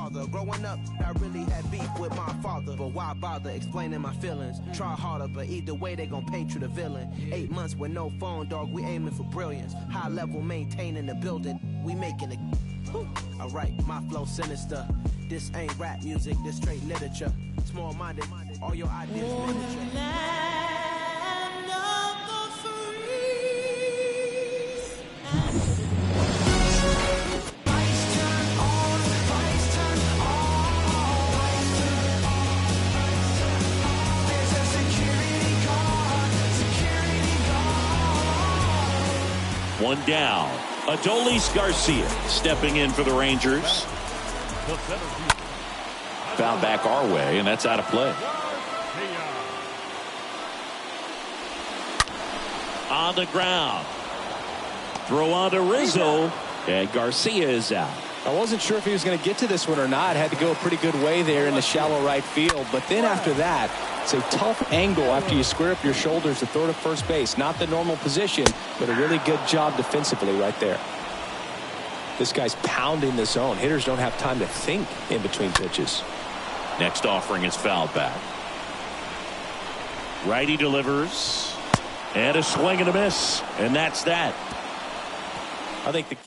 father. Growing up, I really had beef with my father. But why bother explaining my feelings? Try harder, but either way, they gon' paint you the villain. 8 months with no phone, dog, we aiming for brilliance. High level, maintaining the building, we making it. Alright, my flow sinister. This ain't rap music, this straight literature. Small-minded, all your ideas miniature. One down. Adolis Garcia stepping in for the Rangers. Foul back our way, and that's out of play. On the ground. Throw on to Rizzo, and Garcia is out. I wasn't sure if he was going to get to this one or not. Had to go a pretty good way there in the shallow right field. But then after that, it's a tough angle after you square up your shoulders to throw to first base. Not the normal position, but a really good job defensively right there. This guy's pounding the zone. Hitters don't have time to think in between pitches. Next offering is fouled back. Righty delivers. And a swing and a miss. And that's that. I think the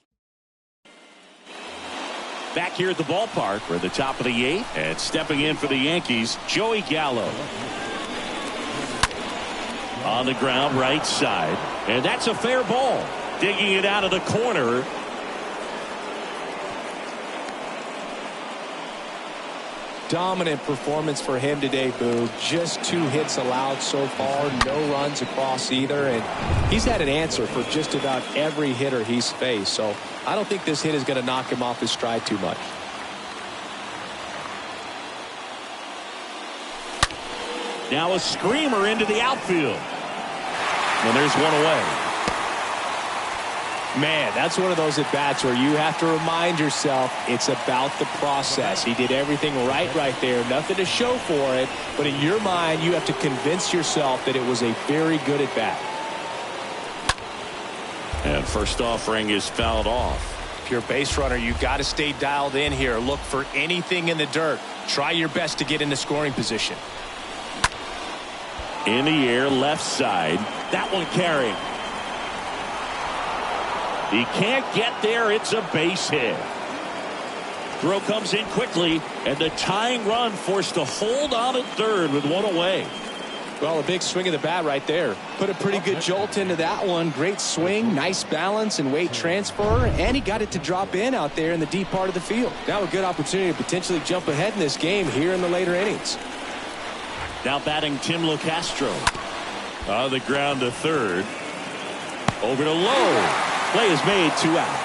back here at the ballpark for the top of the 8th, and stepping in for the Yankees, Joey Gallo. On the ground, right side, and that's a fair ball. Digging it out of the corner. Dominant performance for him today, Boo. Just 2 hits allowed so far, no runs across either, and he's had an answer for just about every hitter he's faced. So I don't think this hit is going to knock him off his stride too much. Now a screamer into the outfield. And there's one away. Man, that's one of those at-bats where you have to remind yourself it's about the process. He did everything right there. Nothing to show for it. But in your mind, you have to convince yourself that it was a very good at-bat. And first offering is fouled off. If you're a base runner, you've got to stay dialed in here. Look for anything in the dirt. Try your best to get into scoring position. In the air, left side. That one carrying. He can't get there. It's a base hit. Throw comes in quickly, and the tying run forced to hold on at third with one away. Well, a big swing of the bat right there. Put a pretty good jolt into that one. Great swing, nice balance and weight transfer, and he got it to drop in out there in the deep part of the field. Now a good opportunity to potentially jump ahead in this game here in the later innings. Now batting Tim LoCastro. On the ground to third. Over to Lowe. Play is made, 2 out.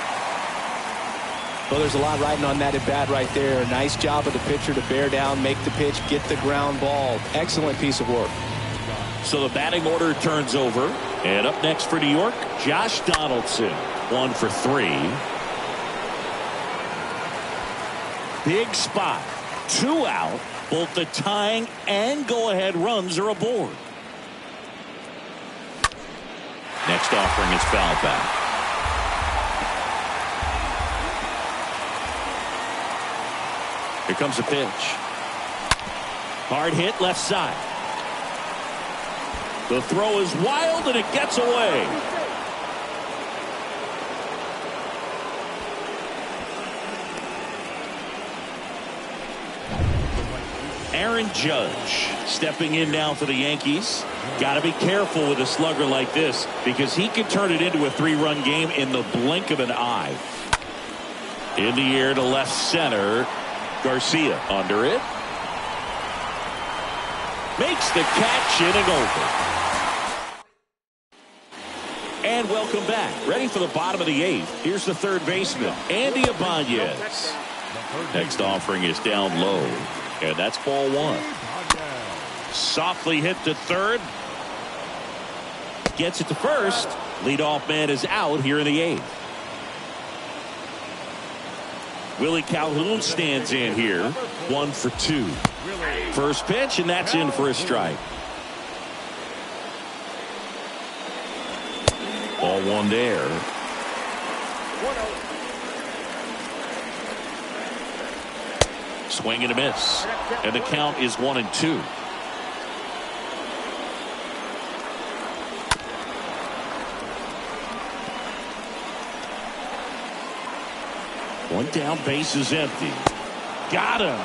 Well, there's a lot riding on that at bat right there. Nice job of the pitcher to bear down, make the pitch, get the ground ball. Excellent piece of work. So the batting order turns over. And up next for New York, Josh Donaldson. 1 for 3. Big spot. 2 out. Both the tying and go-ahead runs are aboard. Next offering is fouled back. Here comes a pitch. Hard hit left side. The throw is wild and it gets away. Aaron Judge stepping in now for the Yankees. Got to be careful with a slugger like this because he can turn it into a 3-run game in the blink of an eye. In the air to left center. Garcia under it. Makes the catch, inning over. And welcome back. Ready for the bottom of the 8th. Here's the third baseman, Andy Ibanez. Next offering is down low. And that's ball 1. Softly hit to third. Gets it to first. Leadoff man is out here in the 8th. Willie Calhoun stands in here. 1 for 2. First pitch, and that's in for a strike. Ball 1 there. Swing and a miss. And the count is 1-2. One down, base is empty. Got him.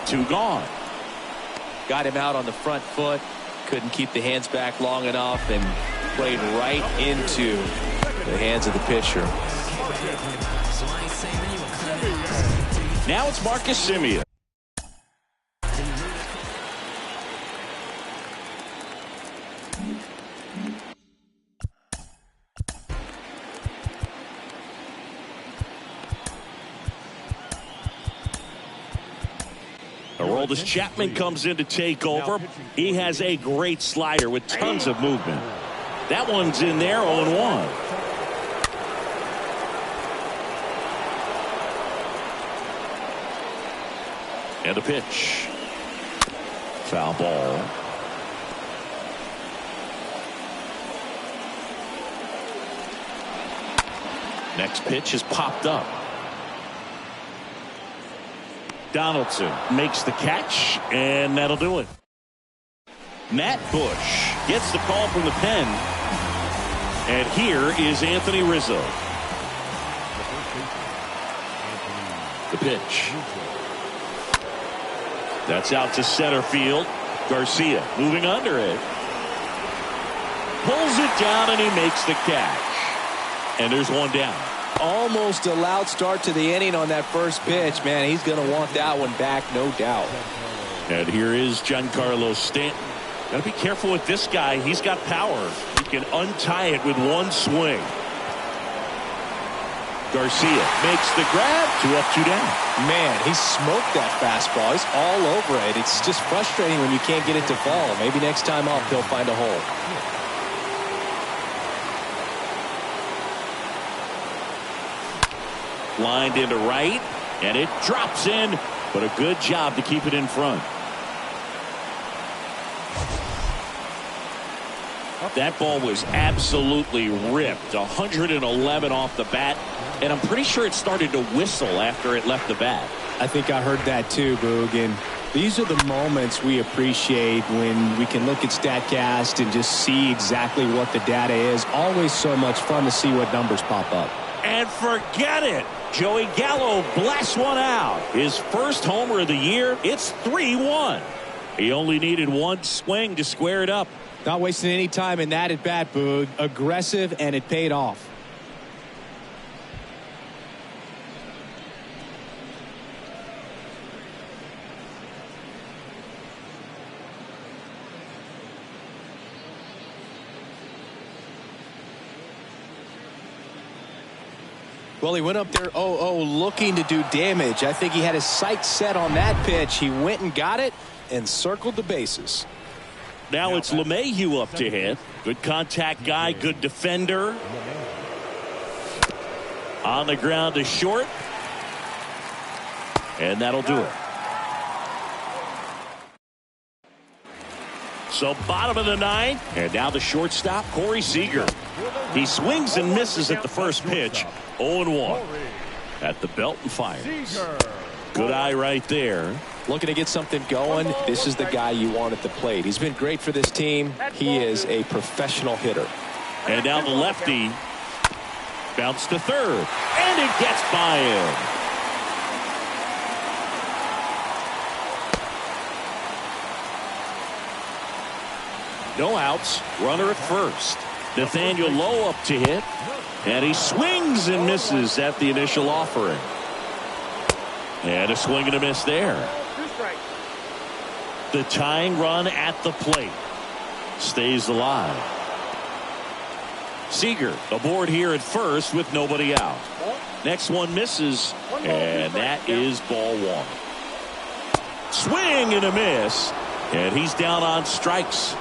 2 gone. Got him out on the front foot. Couldn't keep the hands back long enough and played right into the hands of the pitcher. Now it's Marcus Semien. Aroldis Chapman comes in to take over. He has a great slider with tons of movement. That one's in there, 0-1. And a pitch. Foul ball. Next pitch is popped up. Donaldson makes the catch, and that'll do it. Matt Bush gets the call from the pen. And here is Anthony Rizzo. The pitch. That's out to center field. Garcia moving under it. Pulls it down, and he makes the catch. And there's one down. Almost a loud start to the inning on that first pitch. Man, he's going to want that one back, no doubt. And here is Giancarlo Stanton. Got to be careful with this guy. He's got power. He can untie it with one swing. Garcia makes the grab. 2 up, 2 down. Man, he smoked that fastball. He's all over it. It's just frustrating when you can't get it to fall. Maybe next time up he'll find a hole. Lined into right, and it drops in, but a good job to keep it in front. That ball was absolutely ripped. 111 off the bat, and I'm pretty sure it started to whistle after it left the bat. I think I heard that too, Boog. And these are the moments we appreciate when we can look at StatCast and just see exactly what the data is. Always so much fun to see what numbers pop up. And forget it. Joey Gallo blasts one out. His first homer of the year. It's 3-1. He only needed one swing to square it up. Not wasting any time in that at bat, Boog. Aggressive, and it paid off. Well, he went up there 0-0 looking to do damage. I think he had his sights set on that pitch. He went and got it and circled the bases. Now it's LeMahieu up to hit. Good contact guy, good defender. On the ground to short. And that'll do it. So bottom of the ninth. And now the shortstop, Corey Seager. He swings and misses at the first pitch. 0-1 at the belt and fires. Good eye right there. Looking to get something going. This is the guy you want at the plate. He's been great for this team. He is a professional hitter. And now the lefty. Bounce to third. And it gets by him. No outs. Runner at first. Nathaniel Lowe up to hit. And he swings and misses at the initial offering. And a swing and a miss there. The tying run at the plate stays alive. Seager aboard here at first with nobody out. Next one misses, and that is ball one. Swing and a miss, and he's down on strikes.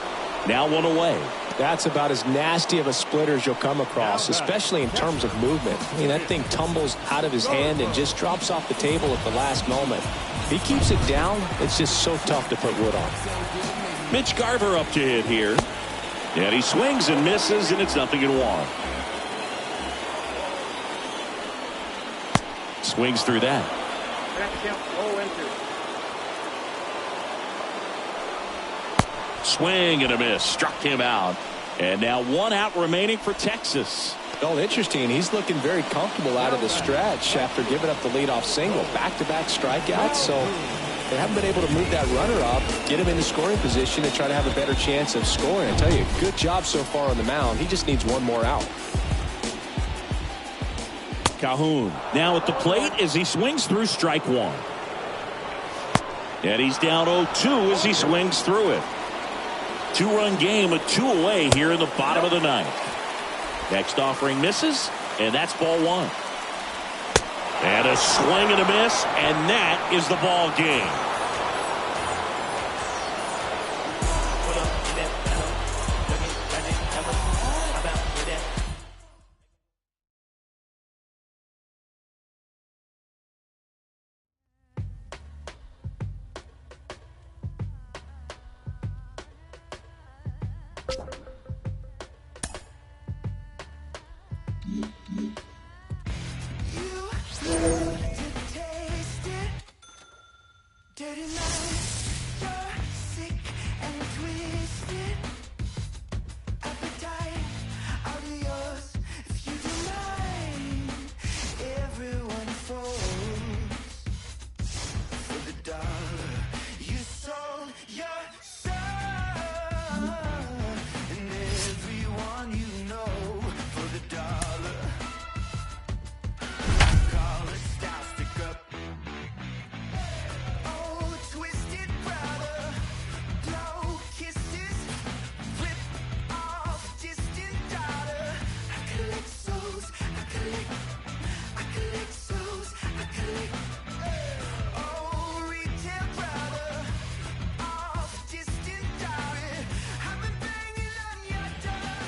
Now one away. That's about as nasty of a splitter as you'll come across, especially in terms of movement. I mean, that thing tumbles out of his hand and just drops off the table at the last moment. If he keeps it down, it's just so tough to put wood on. Mitch Garver up to hit here. And he swings and misses, and it's 0-1. Swings through that. Swing and a miss. Struck him out. And now 1 out remaining for Texas. Well, interesting. He's looking very comfortable out of the stretch after giving up the leadoff single. Back-to-back strikeouts, so they haven't been able to move that runner up, get him into scoring position, and try to have a better chance of scoring. I tell you, good job so far on the mound. He just needs 1 more out. Calhoun now at the plate as he swings through strike 1. And he's down 0-2 as he swings through it. 2-run game, a 2 away here in the bottom of the 9th. Next offering misses, and that's ball 1. And a swing and a miss, and that is the ball game.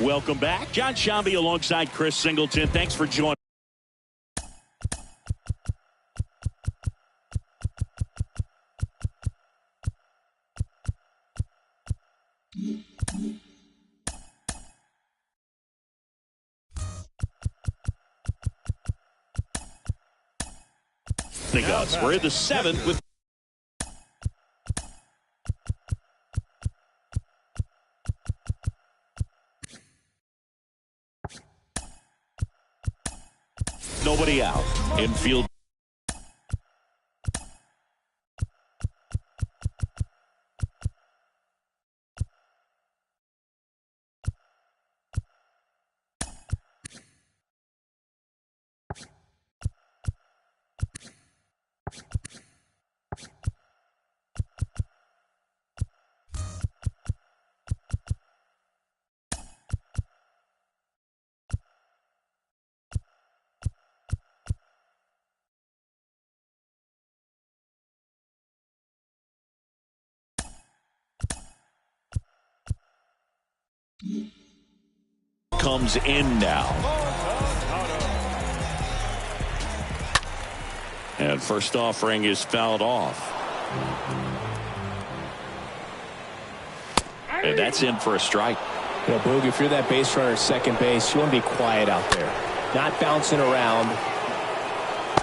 Welcome back. John Shambi alongside Chris Singleton. Thanks for joining. We're in the 7th with nobody out. Infield. Comes in now. And first offering is fouled off. And that's in for a strike. You know, Boog, if you're that base runner at second base, you want to be quiet out there. Not bouncing around.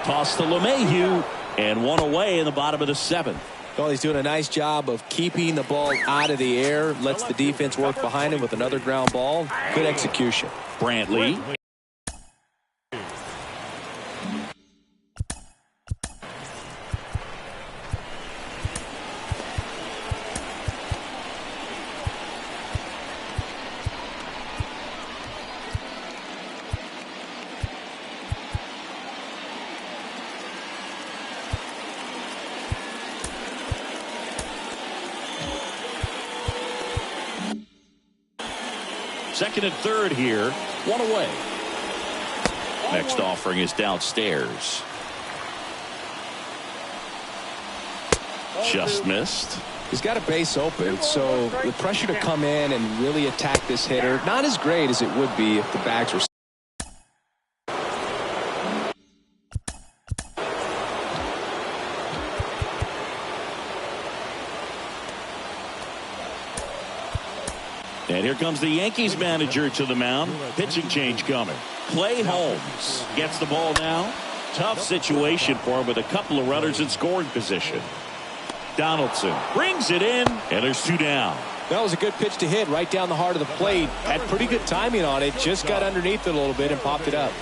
Toss to LeMahieu. And 1 away in the bottom of the 7th. Well, he's doing a nice job of keeping the ball out of the air. Lets the defense work behind him with another ground ball. Good execution. Brantley. Second and third here. 1 away. Next offering is downstairs. Just missed. He's got a base open, so the pressure to come in and really attack this hitter, not as great as it would be if the bags were. And here comes the Yankees manager to the mound. Pitching change coming. Clay Holmes gets the ball now. Tough situation for him with a couple of runners in scoring position. Donaldson brings it in, and there's 2 down. That was a good pitch to hit right down the heart of the plate. Had pretty good timing on it. Just got underneath it a little bit and popped it up.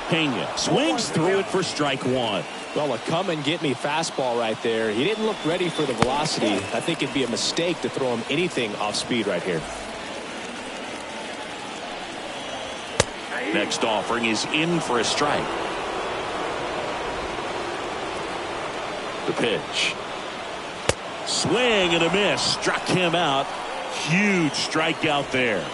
Pena swings through it for strike one. Well, a come and get me fastball right there. He didn't look ready for the velocity. I think it'd be a mistake to throw him anything off speed right here. Next offering is in for a strike. The pitch. Swing and a miss. Struck him out. Huge strikeout there.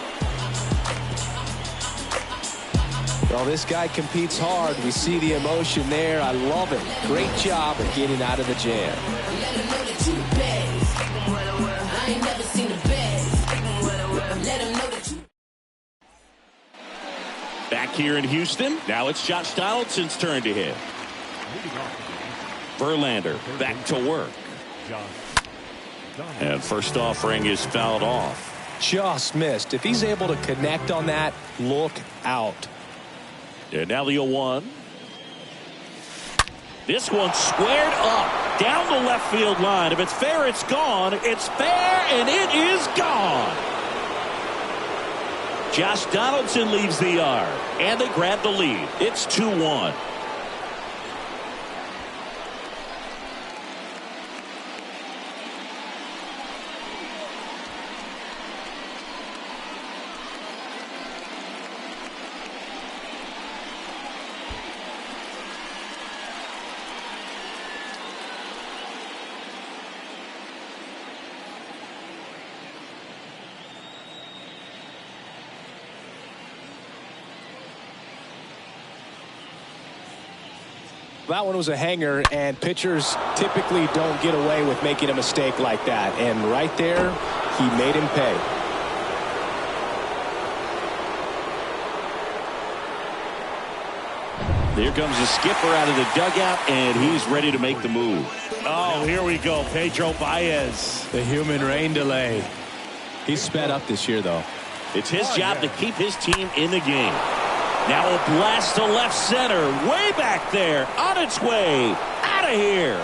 Well, this guy competes hard. We see the emotion there. I love it. Great job of getting out of the jam. Back here in Houston, now it's Josh Donaldson's turn to hit. Verlander back to work. And first offering is fouled off. Just missed. If he's able to connect on that, look out. And now the 0-1. This one squared up down the left field line. If it's fair, it's gone. It's fair, and it is gone. Josh Donaldson leaves the yard, and they grab the lead. It's 2-1. That one was a hanger, and pitchers typically don't get away with making a mistake like that. And right there, he made him pay. Here comes the skipper out of the dugout, and he's ready to make the move. Oh, here we go. Pedro Baez. The human rain delay. He's sped up this year, though. It's his job to keep his team in the game. Now a blast to left center. Way back there. On its way. Out of here.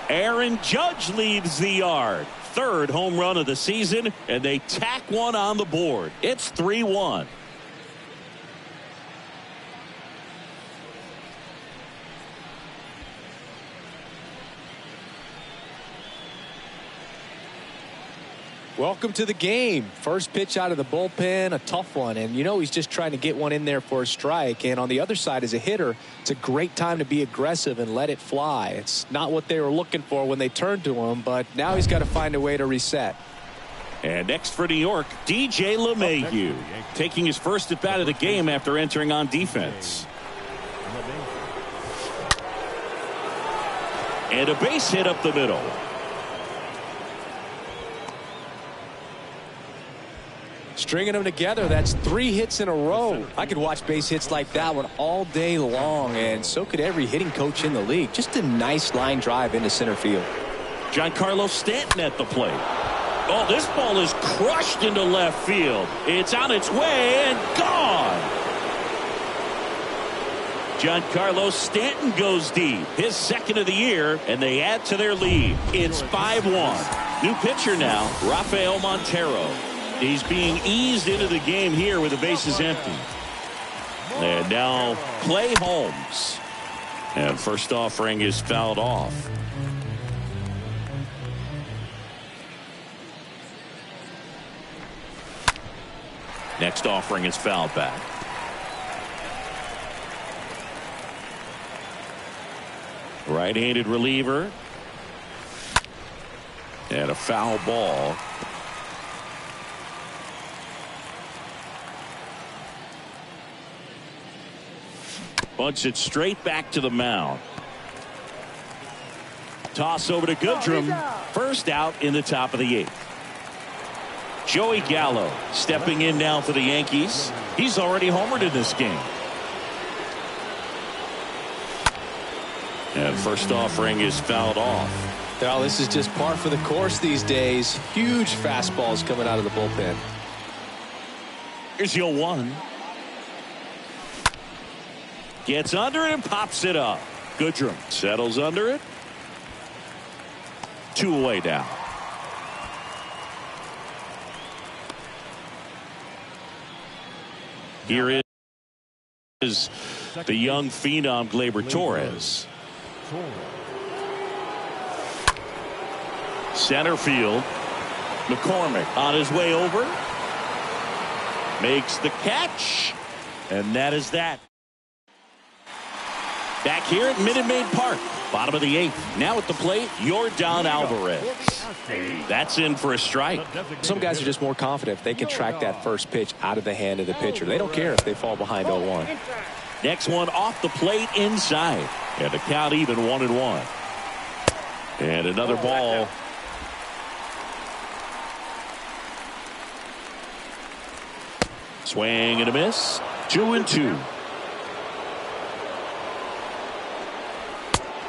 Aaron Judge leaves the yard. Third home run of the season, and they tack one on the board. It's 3-1. Welcome to the game. First pitch out of the bullpen, a tough one. And, you know, he's just trying to get one in there for a strike. And on the other side, as a hitter, it's a great time to be aggressive and let it fly. It's not what they were looking for when they turned to him, but now he's got to find a way to reset. And next for New York, DJ LeMahieu, taking his first at bat of the game after entering on defense. And a base hit up the middle. Stringing them together, that's 3 hits in a row. I could watch base hits like that one all day long, and so could every hitting coach in the league. Just a nice line drive into center field. Giancarlo Stanton at the plate. Oh, this ball is crushed into left field. It's on its way and gone. Giancarlo Stanton goes deep. His second of the year, and they add to their lead. It's 5-1. New pitcher now, Rafael Montero. He's being eased into the game here with the bases empty. And now Clay Holmes. And first offering is fouled off. Next offering is fouled back. Right-handed reliever. And a foul ball. Bunts it straight back to the mound. Toss over to Goodrum. First out in the top of the 8th. Joey Gallo stepping in now for the Yankees. He's already homered in this game. And first offering is fouled off. Well, this is just par for the course these days. Huge fastballs coming out of the bullpen. Here's your 1. Gets under it and pops it up. Goodrum settles under it. 2 away now. Here is the young phenom Gleyber Torres. Center field. McCormick on his way over. Makes the catch. And that is that. Back here at Minute Maid Park. Bottom of the 8th. Now at the plate, Yordan Alvarez. That's in for a strike. Some guys are just more confident if they can track that first pitch out of the hand of the pitcher. They don't care if they fall behind 0-1. Next one off the plate inside. And the count even 1-1. And another ball. Swing and a miss. 2-2.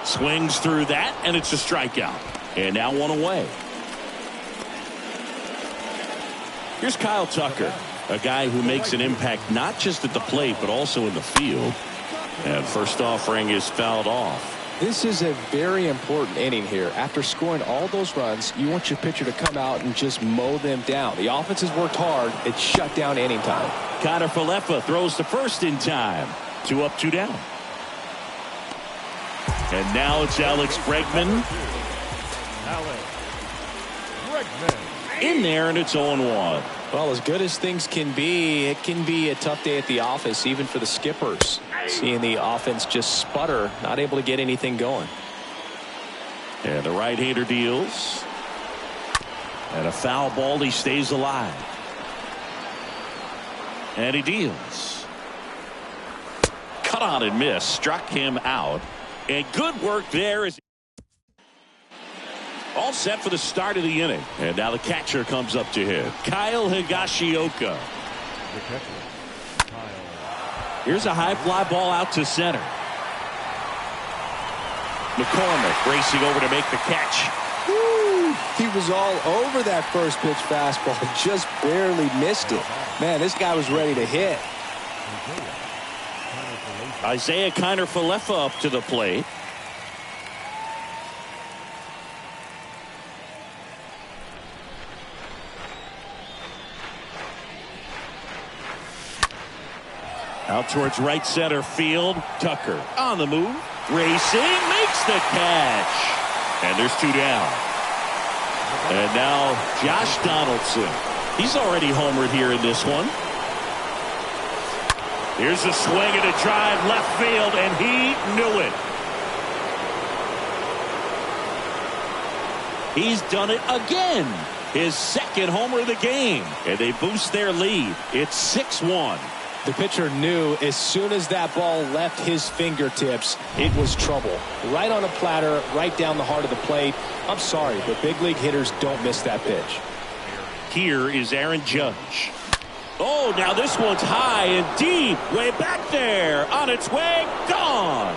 Swings through that, and it's a strikeout. And now 1 away. Here's Kyle Tucker, a guy who makes an impact not just at the plate, but also in the field. And first offering is fouled off. This is a very important inning here. After scoring all those runs, you want your pitcher to come out and just mow them down. The offense has worked hard. It's shut down inning time. Connor Falefa throws to first in time. 2 up, 2 down. And now it's Alex Bregman. In there, and it's 0-1. Well, as good as things can be, it can be a tough day at the office, even for the skippers. Seeing the offense just sputter, not able to get anything going. And the right-hander deals. And a foul ball, he stays alive. And he deals. Cut on and miss, struck him out. And good work there. All set for the start of the inning. And now the catcher comes up to hit. Kyle Higashioka. Here's a high fly ball out to center. McCormick racing over to make the catch. Woo! He was all over that first pitch fastball. Just barely missed it. Man, this guy was ready to hit. Isaiah Kiner Falefa up to the plate. Out towards right center field. Tucker on the move. Racing. Makes the catch. And there's 2 down. And now Josh Donaldson. He's already homered here in this one. Here's a swing and a drive left field, and he knew it. He's done it again. His second homer of the game. And they boost their lead. It's 6-1. The pitcher knew as soon as that ball left his fingertips, it was trouble. Right on a platter, right down the heart of the plate. I'm sorry, but big league hitters don't miss that pitch. Here is Aaron Judge. Oh, now this one's high and deep. Way back there. On its way. Gone.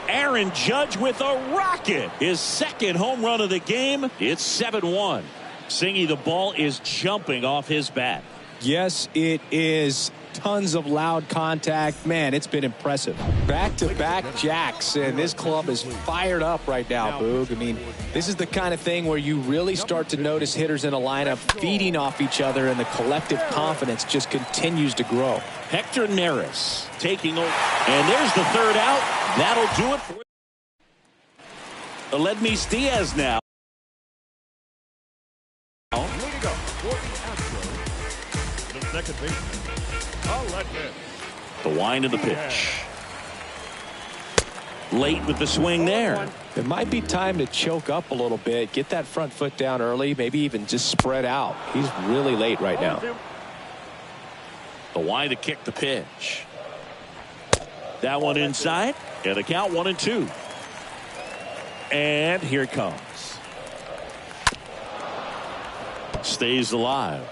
Aaron Judge with a rocket. His second home run of the game. It's 7-1. Singy, the ball is jumping off his bat. Yes, it is. Tons of loud contact. Man, it's been impressive. Back-to-back jacks, and this club is fired up right now, Boog. I mean, this is the kind of thing where you really start to notice hitters in a lineup feeding off each other, and the collective confidence just continues to grow. Hector Neris taking over. And there's the third out. That'll do it for Aledmys Diaz now. Second baseman. The wind of the pitch. Late with the swing there. It might be time to choke up a little bit, get that front foot down early, maybe even just spread out. He's really late right now. The wind to kick the pitch. That one inside, and the count 1-2. And here it comes. Stays alive.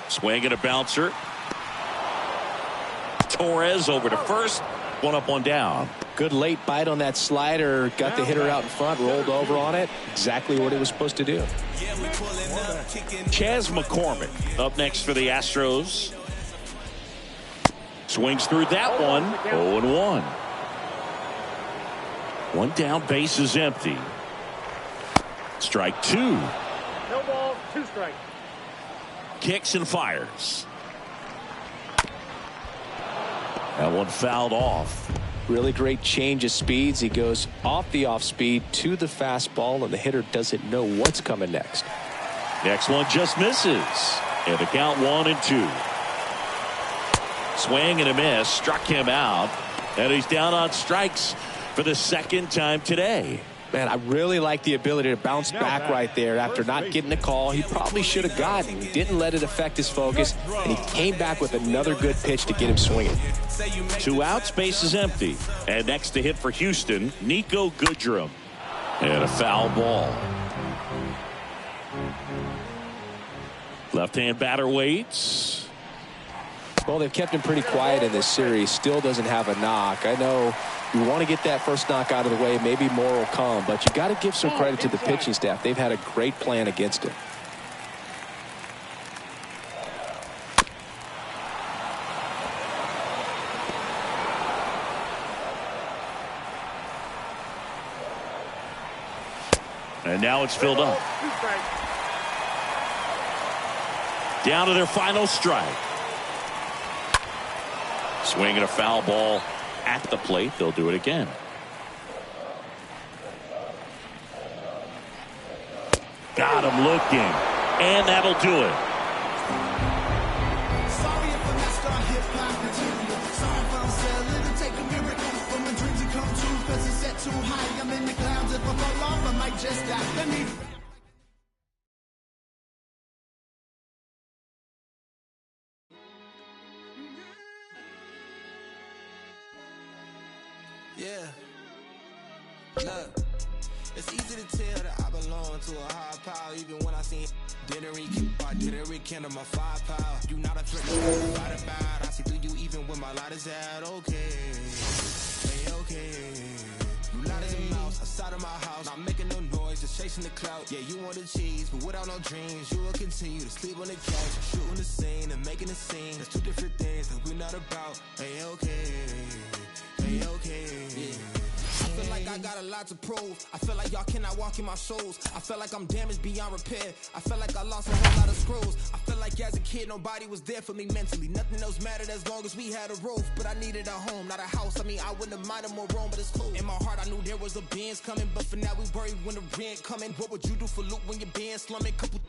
Swing and a bouncer. Torres over to first. 1 up, 1 down. Good late bite on that slider. Got the hitter out in front, rolled over on it. Exactly what it was supposed to do. Chas McCormick up next for the Astros. Swings through that one. 0-1. One down, base is empty. Strike 2. No balls, 2 strikes. Kicks and fires. That one fouled off. Really great change of speeds. He goes off the off speed to the fastball, and the hitter doesn't know what's coming next. Next one just misses. And the count 1-2. Swing and a miss. Struck him out. And he's down on strikes for the second time today. Man, I really like the ability to bounce back right there after not getting a call he probably should have gotten. He didn't let it affect his focus, and he came back with another good pitch to get him swinging. 2 outs, base is empty. And next to hit for Houston, Nico Goodrum. And a foul ball. Left-hand batter waits. Well, they've kept him pretty quiet in this series. Still doesn't have a knock. I know you want to get that first knock out of the way. Maybe more will come, but you got to give some credit to the pitching staff. They've had a great plan against him. And now it's filled up. Down to their final strike. Swinging a foul ball at the plate. They'll do it again. Got him looking. And that'll do it. Sorry if I messed on hip-hop material. Sorry if I'm selling to take a miracle from a dream to come true. Cause it's set too high. I'm in the clouds. If I fall off, I might just die. Let me... Yeah. Look, it's easy to tell that I belong to a high power. Even when I seen didn't rekindle my firepower. You not a threat to fight about. I see through you even when my light is out. Okay, hey, okay. You loud as a mouse outside of my house, not making no noise, just chasing the clout. Yeah, you want the cheese, but without no dreams, you will continue to sleep on the couch, shooting the scene and making a scene. That's 2 different things that we're not about. Hey, okay. Hey, okay. Yeah. I feel like I got a lot to prove. I feel like y'all cannot walk in my shoes. I feel like I'm damaged beyond repair. I feel like I lost a whole lot of screws. I feel like as a kid nobody was there for me mentally. Nothing else mattered as long as we had a roof. But I needed a home, not a house. I mean, I wouldn't have minded more room, but it's cool. In my heart I knew there was a Benz coming, but for now we worry when the rent coming. What would you do for loot when your band slumming? Couple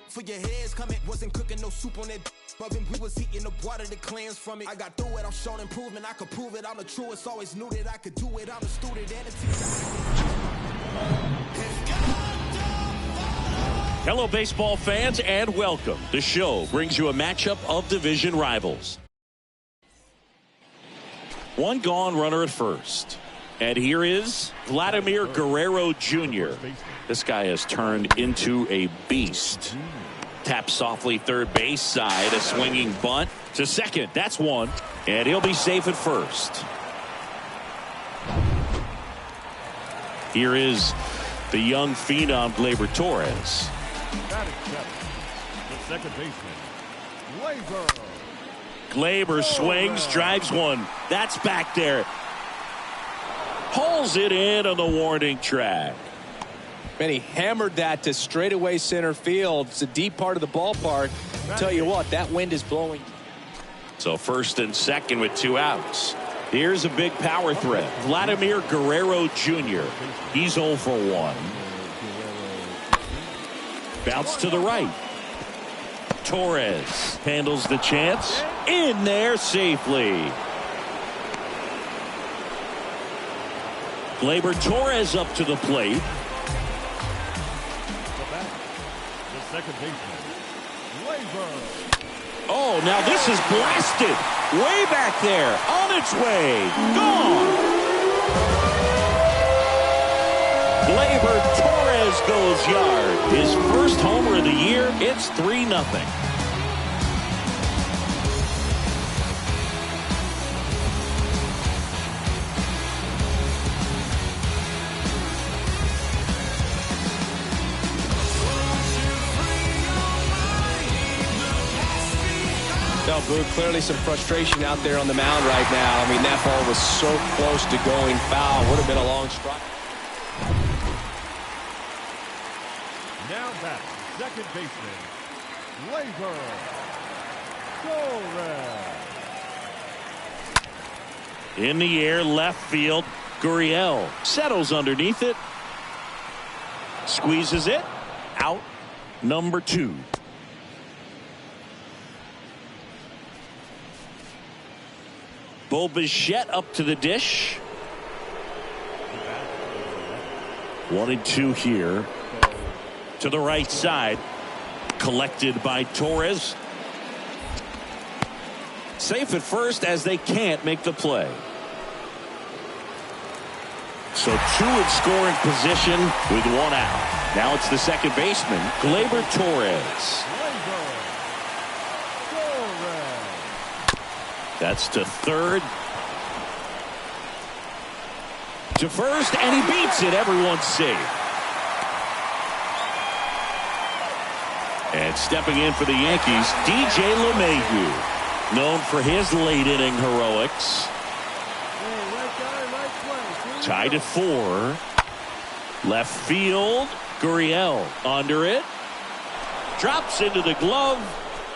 for your heads coming. Wasn't cooking no soup on that rubbing. We was eating the water that cleanse from it. I got through it, I'm showing improvement. I could prove it, I'm the truest. Always knew that I could do it. I'm the student and the teacher. Hello, baseball fans, and welcome. The show brings you a matchup of division rivals. One gone, runner at first. And here is Vladimir Guerrero Jr. This guy has turned into a beast. Tap softly third base side. A swinging bunt to second. That's one. And he'll be safe at first. Here is the young phenom Gleyber Torres. Batting seventh, the second baseman, Gleyber. Gleyber swings, drives one. That's back there. Pulls it in on the warning track. Man, he hammered that to straightaway center field. It's a deep part of the ballpark. Tell you what, that wind is blowing. So first and second with 2 outs. Here's a big power threat. Vladimir Guerrero Jr. He's 0 for 1. Bounce to the right. Torres handles the chance. In there safely. Gleyber Torres up to the plate. The second baseman, Gleyber. Oh, now this is blasted. Way back there. On its way. Gone. Gleyber Torres goes yard. His first homer of the year. It's 3-0. Well, Boog, clearly some frustration out there on the mound right now. I mean, that ball was so close to going foul. Would have been a long strike. Now back, second baseman, Gleyber Torres. In the air, left field. Gurriel settles underneath it. Squeezes it. Out. Number 2. Bo Bichette up to the dish. 1-2 here. To the right side. Collected by Torres. Safe at first as they can't make the play. So 2 in scoring position with 1 out. Now it's the second baseman, Gleyber Torres. That's to third. To first, and he beats it. Everyone's safe. And stepping in for the Yankees, DJ LeMahieu, known for his late inning heroics. Tied at 4. Left field. Gurriel under it. Drops into the glove.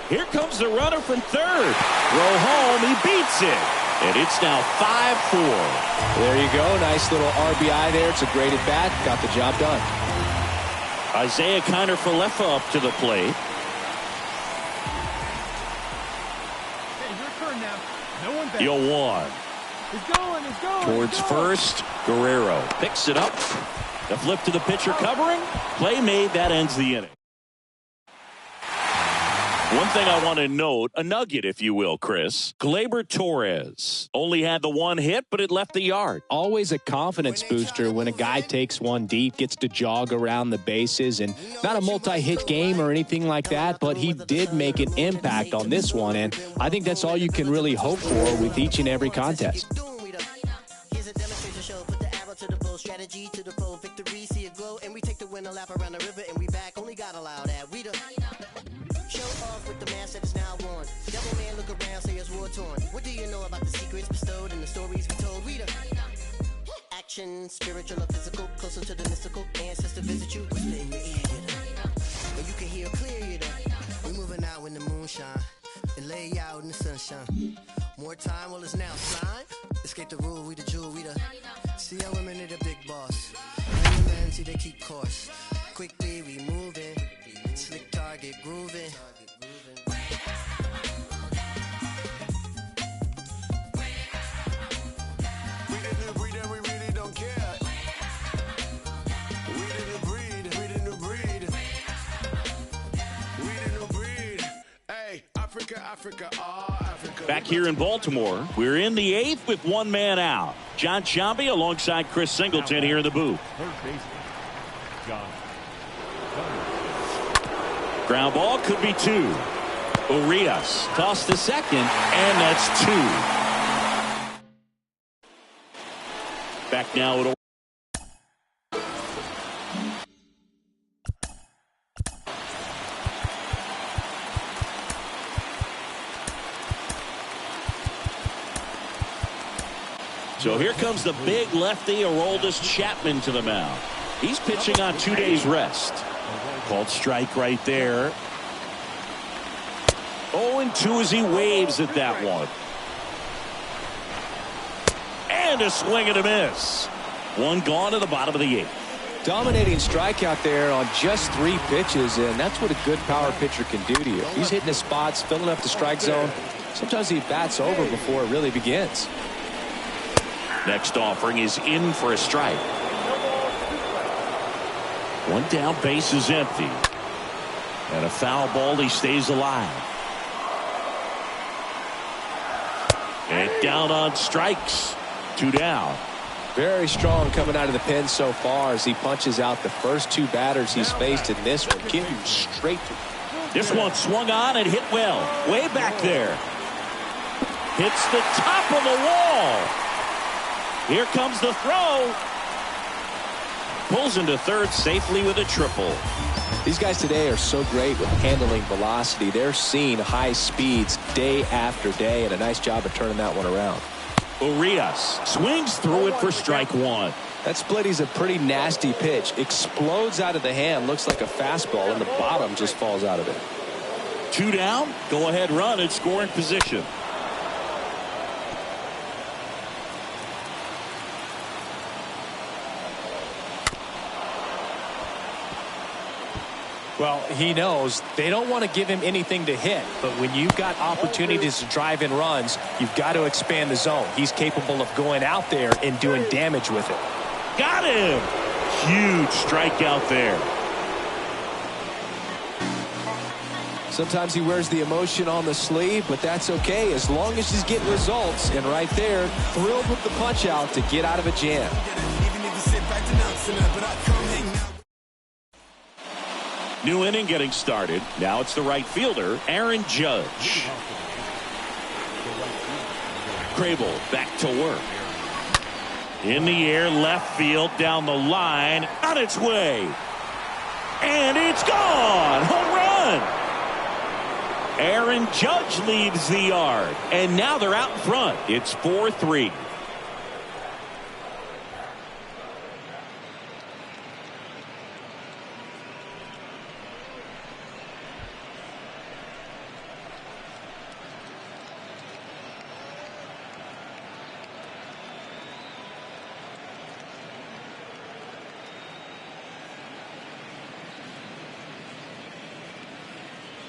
Here comes the runner from third. Throw home. He beats it. And it's now 5-4. There you go. Nice little RBI there. It's a great at bat. Got the job done. Isaiah Kiner-Falefa up to the plate. Hey, your turn now. No one back. 0-1. He's going. Towards first, Guerrero picks it up. The flip to the pitcher covering. Play made. That ends the inning. One thing I want to note, a nugget, if you will, Chris. Gleyber Torres only had the 1 hit, but it left the yard. Always a confidence booster when a guy takes one deep, gets to jog around the bases, and not a multi-hit game or anything like that, but he did make an impact on this one, and I think that's all you can really hope for with each and every contest. Strategy to the full victory, see it glow, and we take the win a lap around the river, and we back. Only got allowed that we the show off with the mask that is now worn. Devil man, look around, say it's war torn. What do you know about the secrets bestowed and the stories we told? We the action, spiritual or physical, closer to the mystical. Ancestor visit you, whisper in your ear, and you can hear clear, we moving out when the moon shine and lay out in the sunshine. More time, well it's now slime. Escape the rule, we the jewel, we the see how women are the big boss. And the men see they keep course. Quickly we moving, slick target grooving. We didn't breed and we really don't care. We didn't breed, we didn't breed. We didn't breed. Hey, Africa, Africa, Africa. Back here in Baltimore, we're in the 8th with 1 man out. John Sciambi alongside Chris Singleton here in the booth. Third baseman, John. Ground ball could be 2. Urias tossed to second, and that's 2. Back now at So here comes the big lefty, Aroldis Chapman, to the mound. He's pitching on 2 days rest. Called strike right there. 0-2 as he waves at that one. And a swing and a miss. 1 gone to the bottom of the 8th. Dominating strikeout there on just 3 pitches, and that's what a good power pitcher can do to you. He's hitting his spots, filling up the strike zone. Sometimes he bats over before it really begins. Next offering is in for a strike. 1 down, base is empty. And a foul ball, he stays alive. And down on strikes. 2 down. Very strong coming out of the pen so far as he punches out the first 2 batters he's faced in this one. Getting straight to. This one swung on and hit well. Way back there. Hits the top of the wall. Here comes the throw. pulls into third safely with a triple. These guys today are so great with handling velocity. They're seeing high speeds day after day, and a nice job of turning that one around. Urias swings through it for strike one. That split is a pretty nasty pitch. Explodes out of the hand, looks like a fastball, and the bottom just falls out of it. 2 down, go ahead run in scoring position. Well, he knows they don't want to give him anything to hit, but when you've got opportunities to drive in runs, you've got to expand the zone. He's capable of going out there and doing damage with it. Got him! Huge strikeout there. Sometimes he wears the emotion on the sleeve, but that's okay as long as he's getting results. And right there, thrilled with the punch out to get out of a jam. New inning getting started. Now it's the right fielder, Aaron Judge. Crable back to work. In the air, left field, down the line, on its way. And it's gone! Home run! Aaron Judge leads the yard. And now they're out in front. It's 4-3.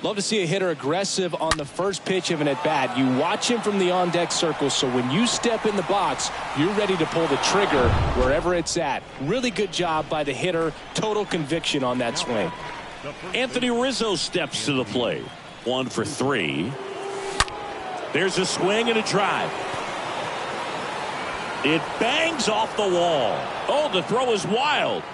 Love to see a hitter aggressive on the first pitch of an at-bat. You watch him from the on-deck circle, so when you step in the box, you're ready to pull the trigger wherever it's at. Really good job by the hitter. Total conviction on that swing. Anthony Rizzo steps to the plate. 1 for 3. There's a swing and a drive. It bangs off the wall. Oh, the throw is wild.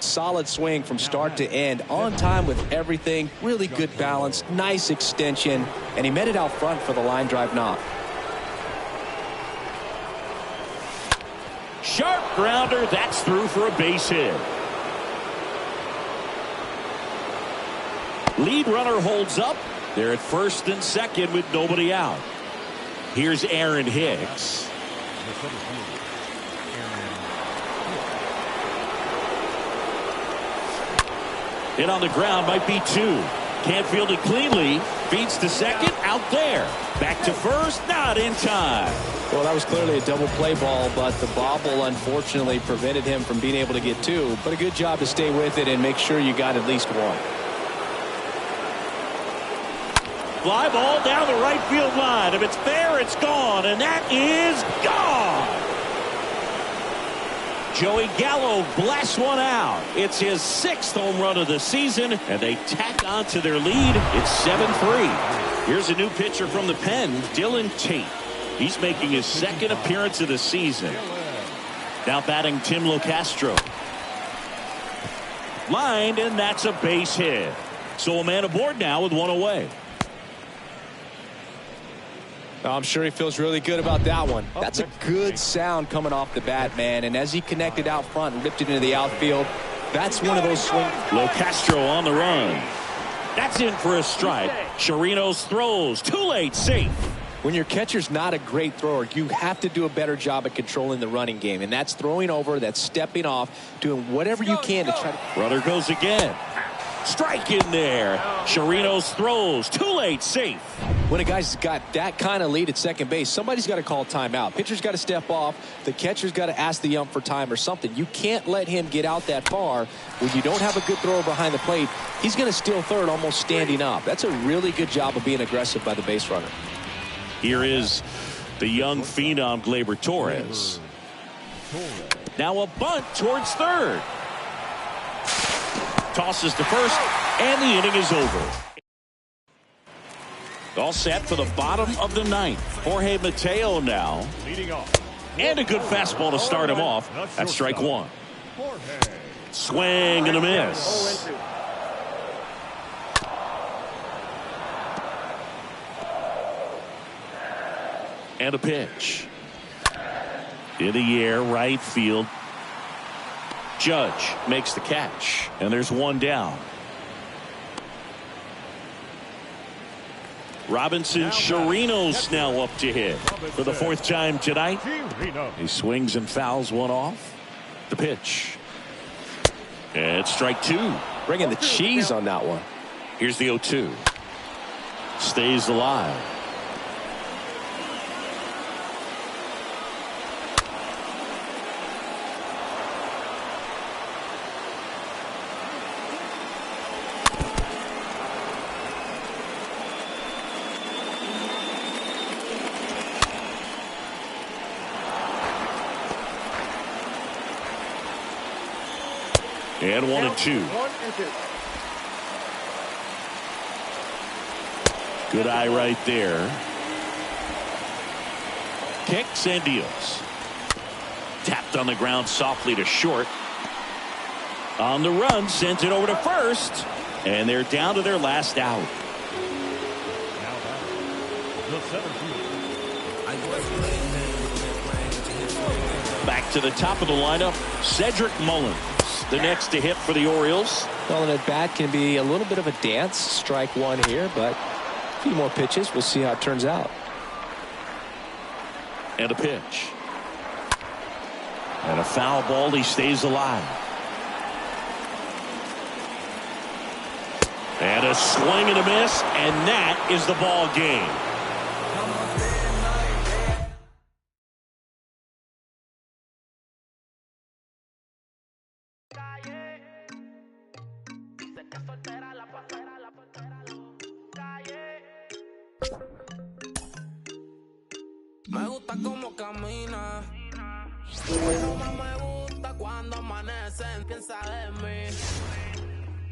Solid swing from start to end, on time with everything. Really good balance, nice extension, and he met it out front for the line drive knock. Sharp grounder, that's through for a base hit. Lead runner holds up. They're at first and second with nobody out. Here's Aaron Hicks. Hit on the ground might be 2. Can't field it cleanly. Feeds to second. Out there. Back to first. Not in time. Well, that was clearly a double play ball, but the bobble unfortunately prevented him from being able to get 2. But a good job to stay with it and make sure you got at least 1. Fly ball down the right field line. If it's there, it's gone. And that is gone. Joey Gallo blasts one out. It's his 6th home run of the season, and they tack on to their lead. It's 7-3. Here's a new pitcher from the pen, Dylan Tate. He's making his 2nd appearance of the season. Now batting Tim Locastro. Lined, and that's a base hit. So a man aboard now with 1 away. I'm sure he feels really good about that one. That's a good sound coming off the bat, man. And as he connected out front and ripped it into the outfield, that's one of those swings. Locastro on the run. That's in for a strike. Chirinos throws. Too late. Safe. When your catcher's not a great thrower, you have to do a better job at controlling the running game. And that's throwing over, that's stepping off, doing whatever you can to try to. Runner goes again. Strike in there. Chirinos throws. Too late. Safe. When a guy's got that kind of lead at second base, somebody's got to call timeout. Pitcher's got to step off. The catcher's got to ask the ump for time or something. You can't let him get out that far. When you don't have a good thrower behind the plate, he's going to steal third almost standing up. That's a really good job of being aggressive by the base runner. Here is the young phenom Gleyber Torres. Now a bunt towards third. Tosses to first, and the inning is over. All set for the bottom of the 9th. Jorge Mateo now. And a good fastball to start him off. That's strike 1. Swing and a miss. And a pitch. In the air, right field. Judge makes the catch, and there's one down. Robinson Chirinos now up to hit for the 4th time tonight. He swings and fouls one off. The pitch. And strike 2. Bringing the cheese on that one. Here's the 0-2. Stays alive. And 1-2. Good eye right there. Kicks and deals. Tapped on the ground softly to short. On the run, sends it over to first. And they're down to their last out. Back to the top of the lineup, Cedric Mullins, the next to hit for the Orioles. Well, an at-bat can be a little bit of a dance. Strike 1 here, but a few more pitches. We'll see how it turns out. And a pitch. And a foul ball. He stays alive. And a swing and a miss, and that is the ball game. Me gusta como camina, pero más me gusta cuando amanecen. Piensa en mí.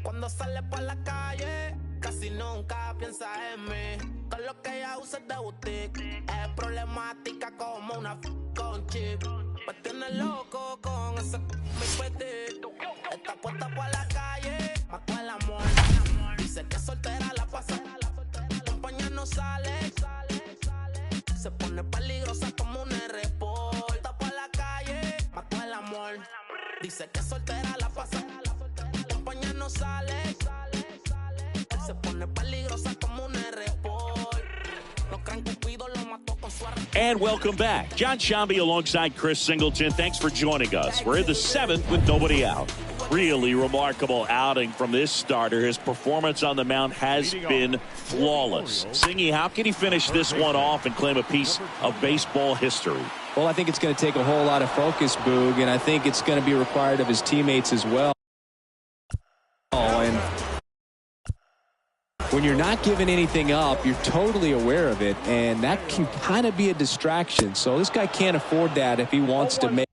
Cuando sale por la calle, casi nunca piensa en mí. Todo lo que ella usa es de boutique. Es problemática como una con chip. Me tiene loco con ese mi petit. Está puesta por la calle, más con el amor. Dice que soltera la pasa. Compañía no sale. Se pone peligrosa como un R-Port. Está por la calle, más con el amor. Dice que soltera la pasa. Compañía no sale. Se pone peligrosa como un R-Port. No crean que Cupido lo mató con su And welcome back. John Shambi alongside Chris Singleton. Thanks for joining us. We're in the 7th with nobody out. Really remarkable outing from this starter. His performance on the mound has been flawless. Singy, how can he finish this one off and claim a piece of baseball history? Well, I think it's going to take a whole lot of focus, Boog, and I think it's going to be required of his teammates as well. And when you're not giving anything up, you're totally aware of it, and that can kind of be a distraction. So this guy can't afford that if he wants to make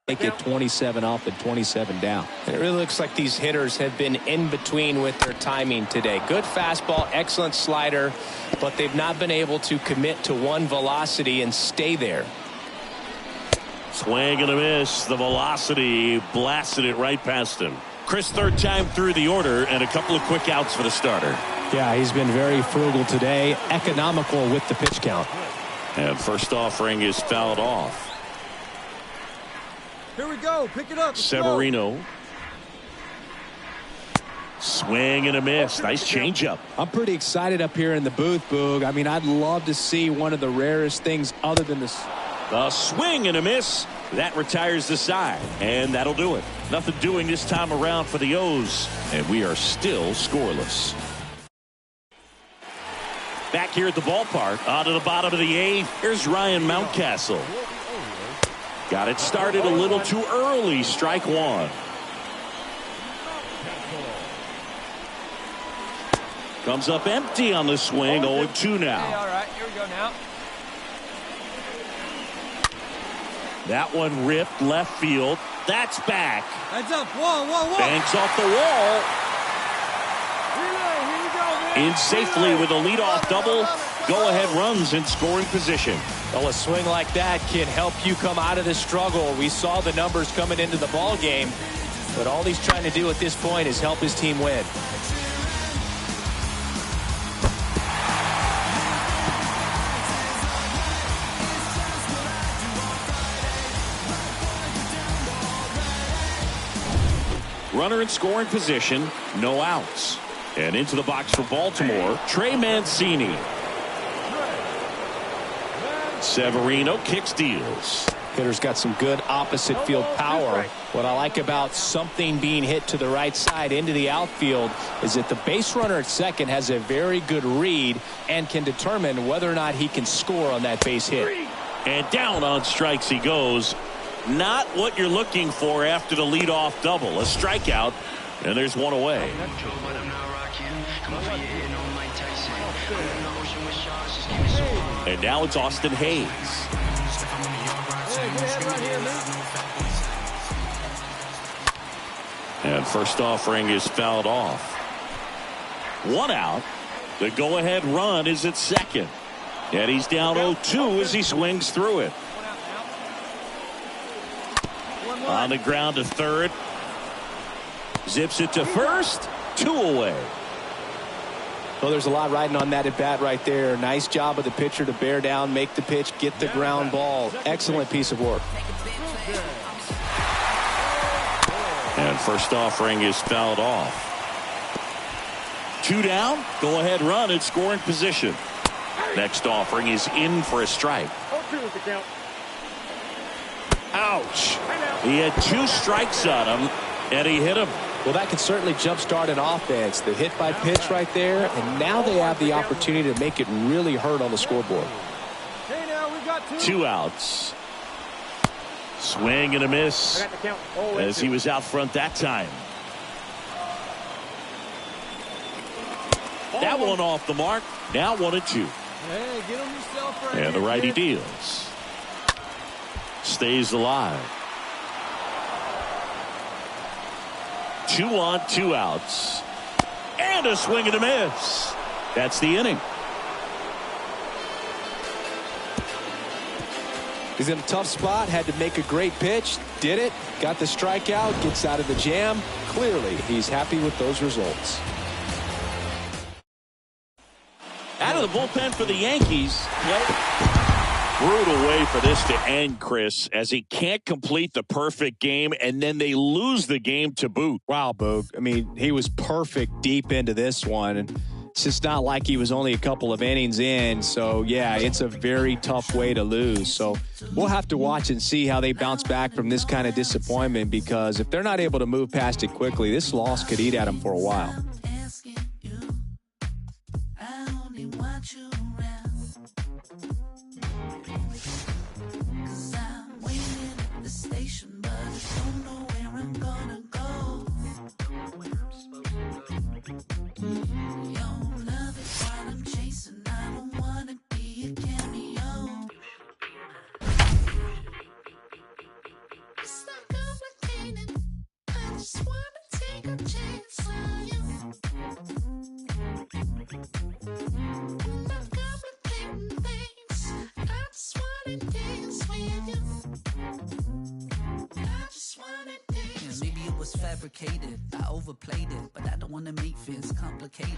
it 27 up and 27 down. It really looks like these hitters have been in between with their timing today. Good fastball, excellent slider, but they've not been able to commit to one velocity and stay there. Swing and a miss. The velocity blasted it right past him. Chris, 3rd time through the order, and a couple of quick outs for the starter. Yeah, he's been very frugal today, economical with the pitch count. And first offering is fouled off. Here we go. Pick it up. Severino. Swing and a miss. Nice changeup. I'm pretty excited up here in the booth, Boog. I mean, I'd love to see one of the rarest things other than this. A swing and a miss. That retires the side, and that'll do it. Nothing doing this time around for the O's, and we are still scoreless. Back here at the ballpark, on to the bottom of the 8th. Here's Ryan Mountcastle. Got it started a little too early. Strike 1. Comes up empty on the swing. 0-2 now. Okay, all right, here we go now. That one ripped left field. That's back. Heads up. Whoa. Banks off the wall. Relay, here we go, man. In safely with a leadoff double. Go-ahead runs in scoring position. Well, a swing like that can help you come out of the struggle. We saw the numbers coming into the ball game, but all he's trying to do at this point is help his team win. Runner in scoring position, no outs. And into the box for Baltimore, Trey Mancini. Severino kicks, deals. Hitter's got some good opposite field power. What I like about something being hit to the right side into the outfield is that the base runner at second has a very good read and can determine whether or not he can score on that base hit. And down on strikes he goes. Not what you're looking for after the leadoff double. A strikeout, and there's one away. And now it's Austin Hayes. And first offering is fouled off. One out. The go-ahead run is at second. And he's down 0-2 as he swings through it. On the ground to third. Zips it to first. 2 away. Well, there's a lot riding on that at bat right there. Nice job of the pitcher to bear down, make the pitch, get the ground ball. Excellent piece of work. And first offering is fouled off. 2 down. Go ahead run in scoring position. Next offering is in for a strike. Ouch. He had 2 strikes on him, and he hit him. Well, that can certainly jumpstart an offense. The hit by pitch right there, and now they have the opportunity to make it really hurt on the scoreboard. 2 outs. Swing and a miss as he was out front that time. That one off the mark. Now 1-2. And the righty deals. Stays alive. 2 on, 2 outs. And a swing and a miss. That's the inning. He's in a tough spot, had to make a great pitch, did it, got the strikeout, gets out of the jam. Clearly, he's happy with those results. Out of the bullpen for the Yankees. Brutal way for this to end, Chris, as he can't complete the perfect game, and then they lose the game to boot. Wow, Boog. I mean, he was perfect deep into this one, and it's just not like he was only a couple of innings in. So, yeah, it's a very tough way to lose. So we'll have to watch and see how they bounce back from this kind of disappointment, because if they're not able to move past it quickly, this loss could eat at them for a while. I overplayed it, but I don't want to make things complicated.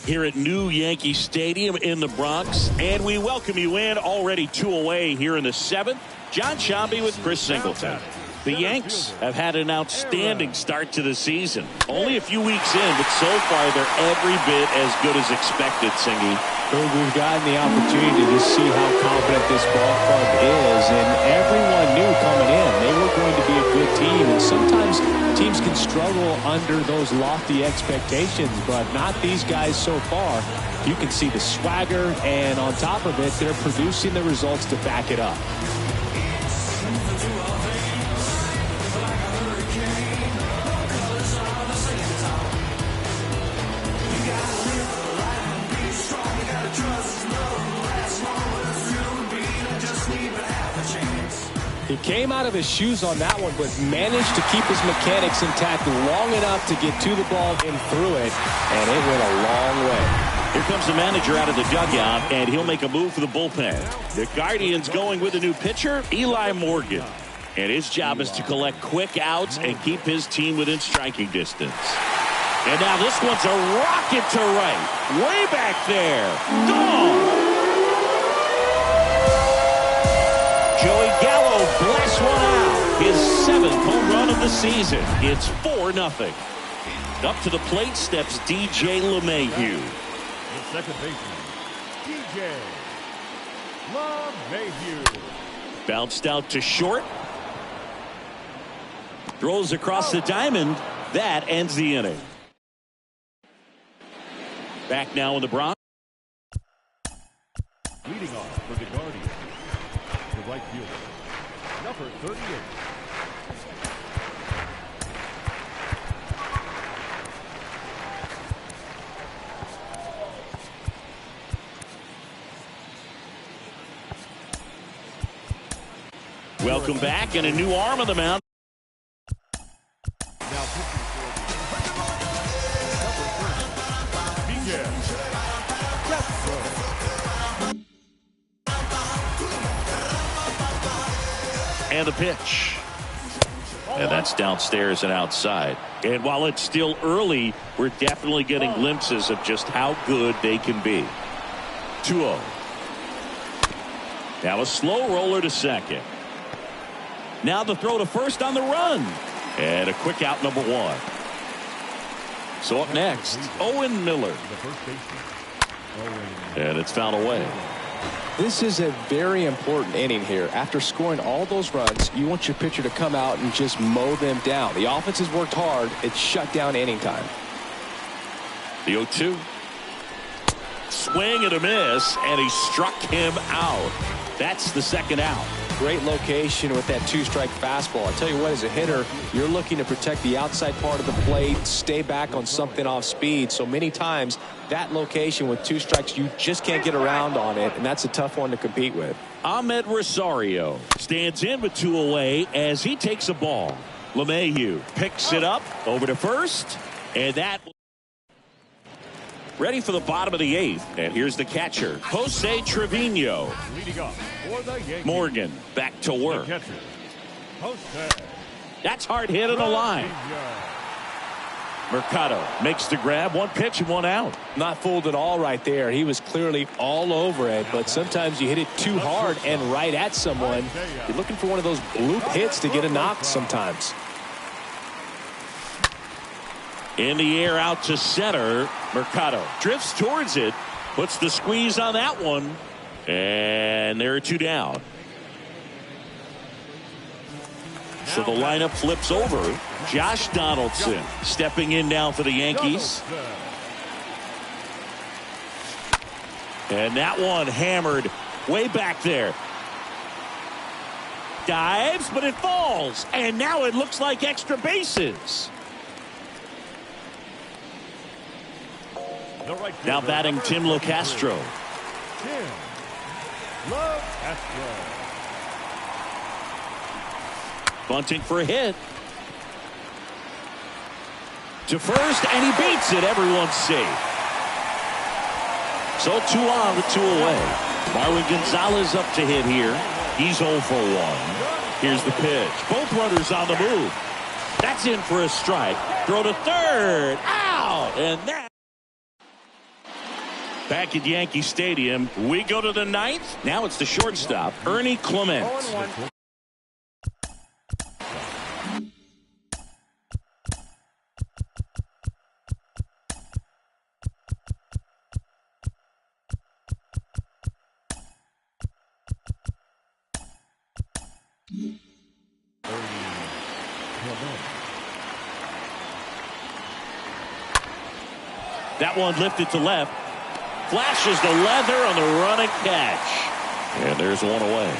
Here at New Yankee Stadium in the Bronx, and we welcome you in. Already 2 away here in the 7th. John Sciambi with Chris Singleton. The Yanks have had an outstanding start to the season. Only a few weeks in, but so far they're every bit as good as expected, Singy. We've gotten the opportunity to just see how confident this ball club is, and everyone knew coming in they were going to be a good team, and sometimes teams can struggle under those lofty expectations, but not these guys so far. You can see the swagger, and on top of it, they're producing the results to back it up. He came out of his shoes on that one, but managed to keep his mechanics intact long enough to get to the ball and through it, and it went a long way. Here comes the manager out of the dugout, and he'll make a move for the bullpen. The Guardians going with a new pitcher, Eli Morgan. And his job is to collect quick outs and keep his team within striking distance. And now this one's a rocket to right. Way back there. Gone! Joey Gallo blasts one out. His 7th home run of the the season. It's 4-0. Up to the plate steps DJ LeMahieu. The second baseman, DJ LeMahieu. Bounced out to short. Throws across the diamond. That ends the inning. Back now in the Bronx. Leading off for the Guardians, the right fielder, number 38. Welcome back, and a new arm on the mound. Now pitching for the number 30, DJ. And the pitch. And that's downstairs and outside. And while it's still early, we're definitely getting glimpses of just how good they can be. 2-0. Now a slow roller to second. Now the throw to first on the run. And a quick out, number 1. So up next, Owen Miller. And it's fouled away. This is a very important inning here. After scoring all those runs, you want your pitcher to come out and just mow them down. The offense has worked hard. It's shut down inning time. The 0-2. Swing and a miss, and he struck him out. That's the second out. Great location with that 2-strike fastball. I tell you what, as a hitter, you're looking to protect the outside part of the plate, stay back on something off speed. So many times, that location with 2 strikes, you just can't get around on it, and that's a tough one to compete with. Ahmed Rosario stands in with 2 away as he takes a ball. LeMahieu picks it up over to first, and that ready for the bottom of the 8th. And here's the catcher, Jose Trevino. Leading off for the Yankees, Morgan back to work. the catcher, Jose. That's hard hit in the line. Mercado makes the grab. 1 pitch and 1 out. Not fooled at all right there. He was clearly all over it, but sometimes you hit it too hard and right at someone. You're looking for one of those bloop hits to get a knock sometimes. In the air out to center. Mercado drifts towards it. Puts the squeeze on that one. And there are 2 down. So the lineup flips over. Josh Donaldson stepping in now for the Yankees. And that one hammered way back there. Dives, but it falls. And now it looks like extra bases. Now batting Tim LoCastro. Tim LoCastro. Bunting for a hit. To first, and he beats it. Everyone's safe. So 2 on with 2 away. Marwin Gonzalez up to hit here. He's 0 for 1. Here's the pitch. Both runners on the move. That's in for a strike. Throw to third. Out. And that. Back at Yankee Stadium, we go to the 9th. Now it's the shortstop, Ernie Clement. That one lifted to left. Flashes the leather on the running catch. And there's 1 away.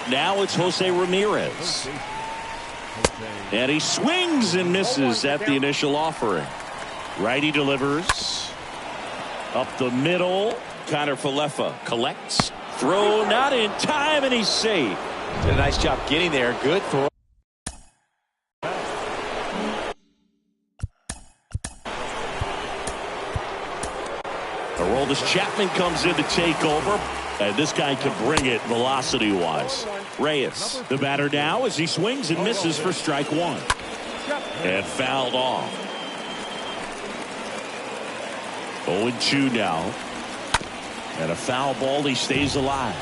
Now it's Jose Ramirez. And he swings and misses at the initial offering. Righty delivers. Up the middle. Connor Falefa collects. Throw not in time, and he's safe. Did a nice job getting there. Good throw. Aroldis Chapman comes in to take over. And this guy can bring it velocity-wise. Reyes, the batter now as he swings and misses for strike 1. And fouled off. 0-2 now. And a foul ball, he stays alive.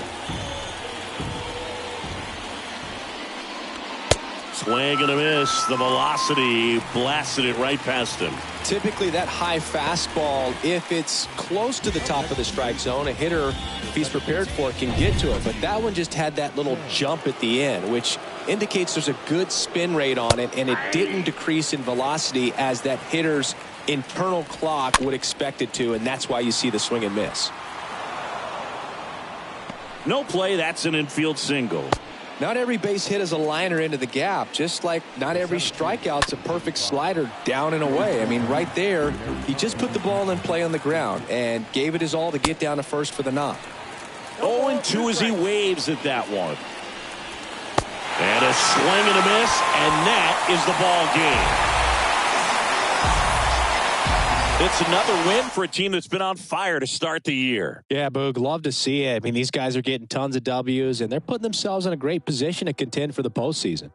Swing and a miss. The velocity blasted it right past him. Typically that high fastball, if it's close to the top of the strike zone, a hitter, if he's prepared for it, can get to it. But that one just had that little jump at the end, which indicates there's a good spin rate on it, and it didn't decrease in velocity as that hitter's internal clock would expect it to, and that's why you see the swing and miss. No play. That's an infield single. Not every base hit is a liner into the gap, just like not every strikeout's a perfect slider down and away. I mean, right there, he just put the ball in play on the ground and gave it his all to get down to first for the knock. 0-2 as he waves at that one. And a swing and a miss, and that is the ball game. It's another win for a team that's been on fire to start the year. Yeah, Boog, love to see it. I mean, these guys are getting tons of W's, and they're putting themselves in a great position to contend for the postseason.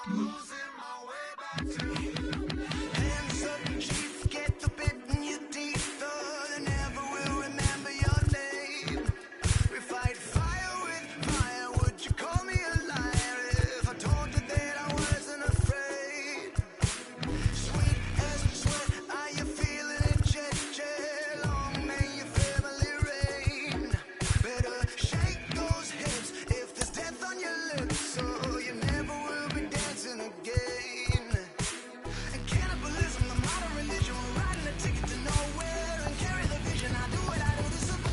Hands up, chief, get the bit in your teeth, though they never will remember your name. We fight fire with fire, would you call me a liar if I told you that I wasn't afraid? Sweet as sweat, are you feeling it, jet? Long may your family reign. Better shake those hips if there's death on your lips, so you never will be dancing again. And cannibalism, the modern religion, we're riding a ticket to nowhere and carry the vision. I do what I do to survive.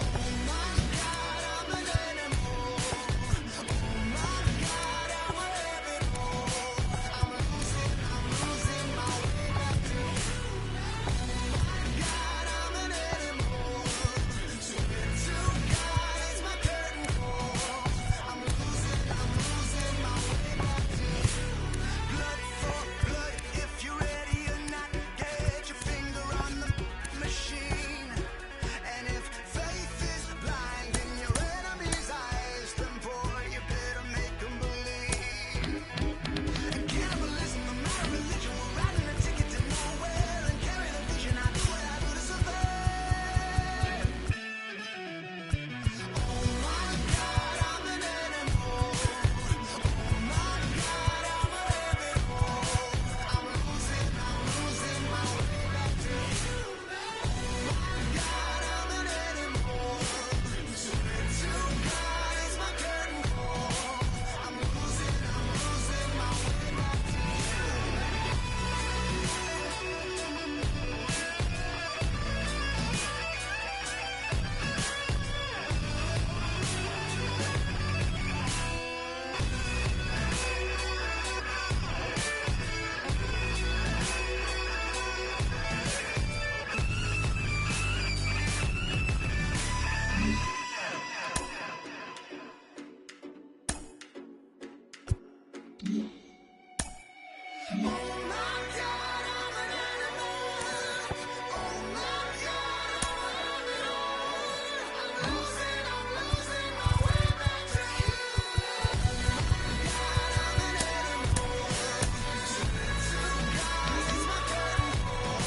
Oh my God, I'm an animal. Oh my God, I'm a rabbit hole. I'm losing my way back to you. Oh my God, I'm an animal. Swear to God, it's my curtain call. I'm losing my way back to you. Blood for blood, if you're ready or not, get your finger on the machine. And if faith is blind in your enemy's eyes, then boy, you better make them believe. And cannibalism, the modern religion, we're riding a ticket to nowhere and carry the vision. I do what I do to survive. Oh my God, I'm an animal. Oh my God, I'm a rabbit hole. I'm losing my way back to you. Oh my God, I'm an animal. Swear to God, it's my curtain call. I'm losing my way back to you. Oh my God, I'm an animal. Oh my God, I'm a rabbit hole. I'm losing my way back to you. Oh my God, I'm an animal. Swear to God, it's my curtain call.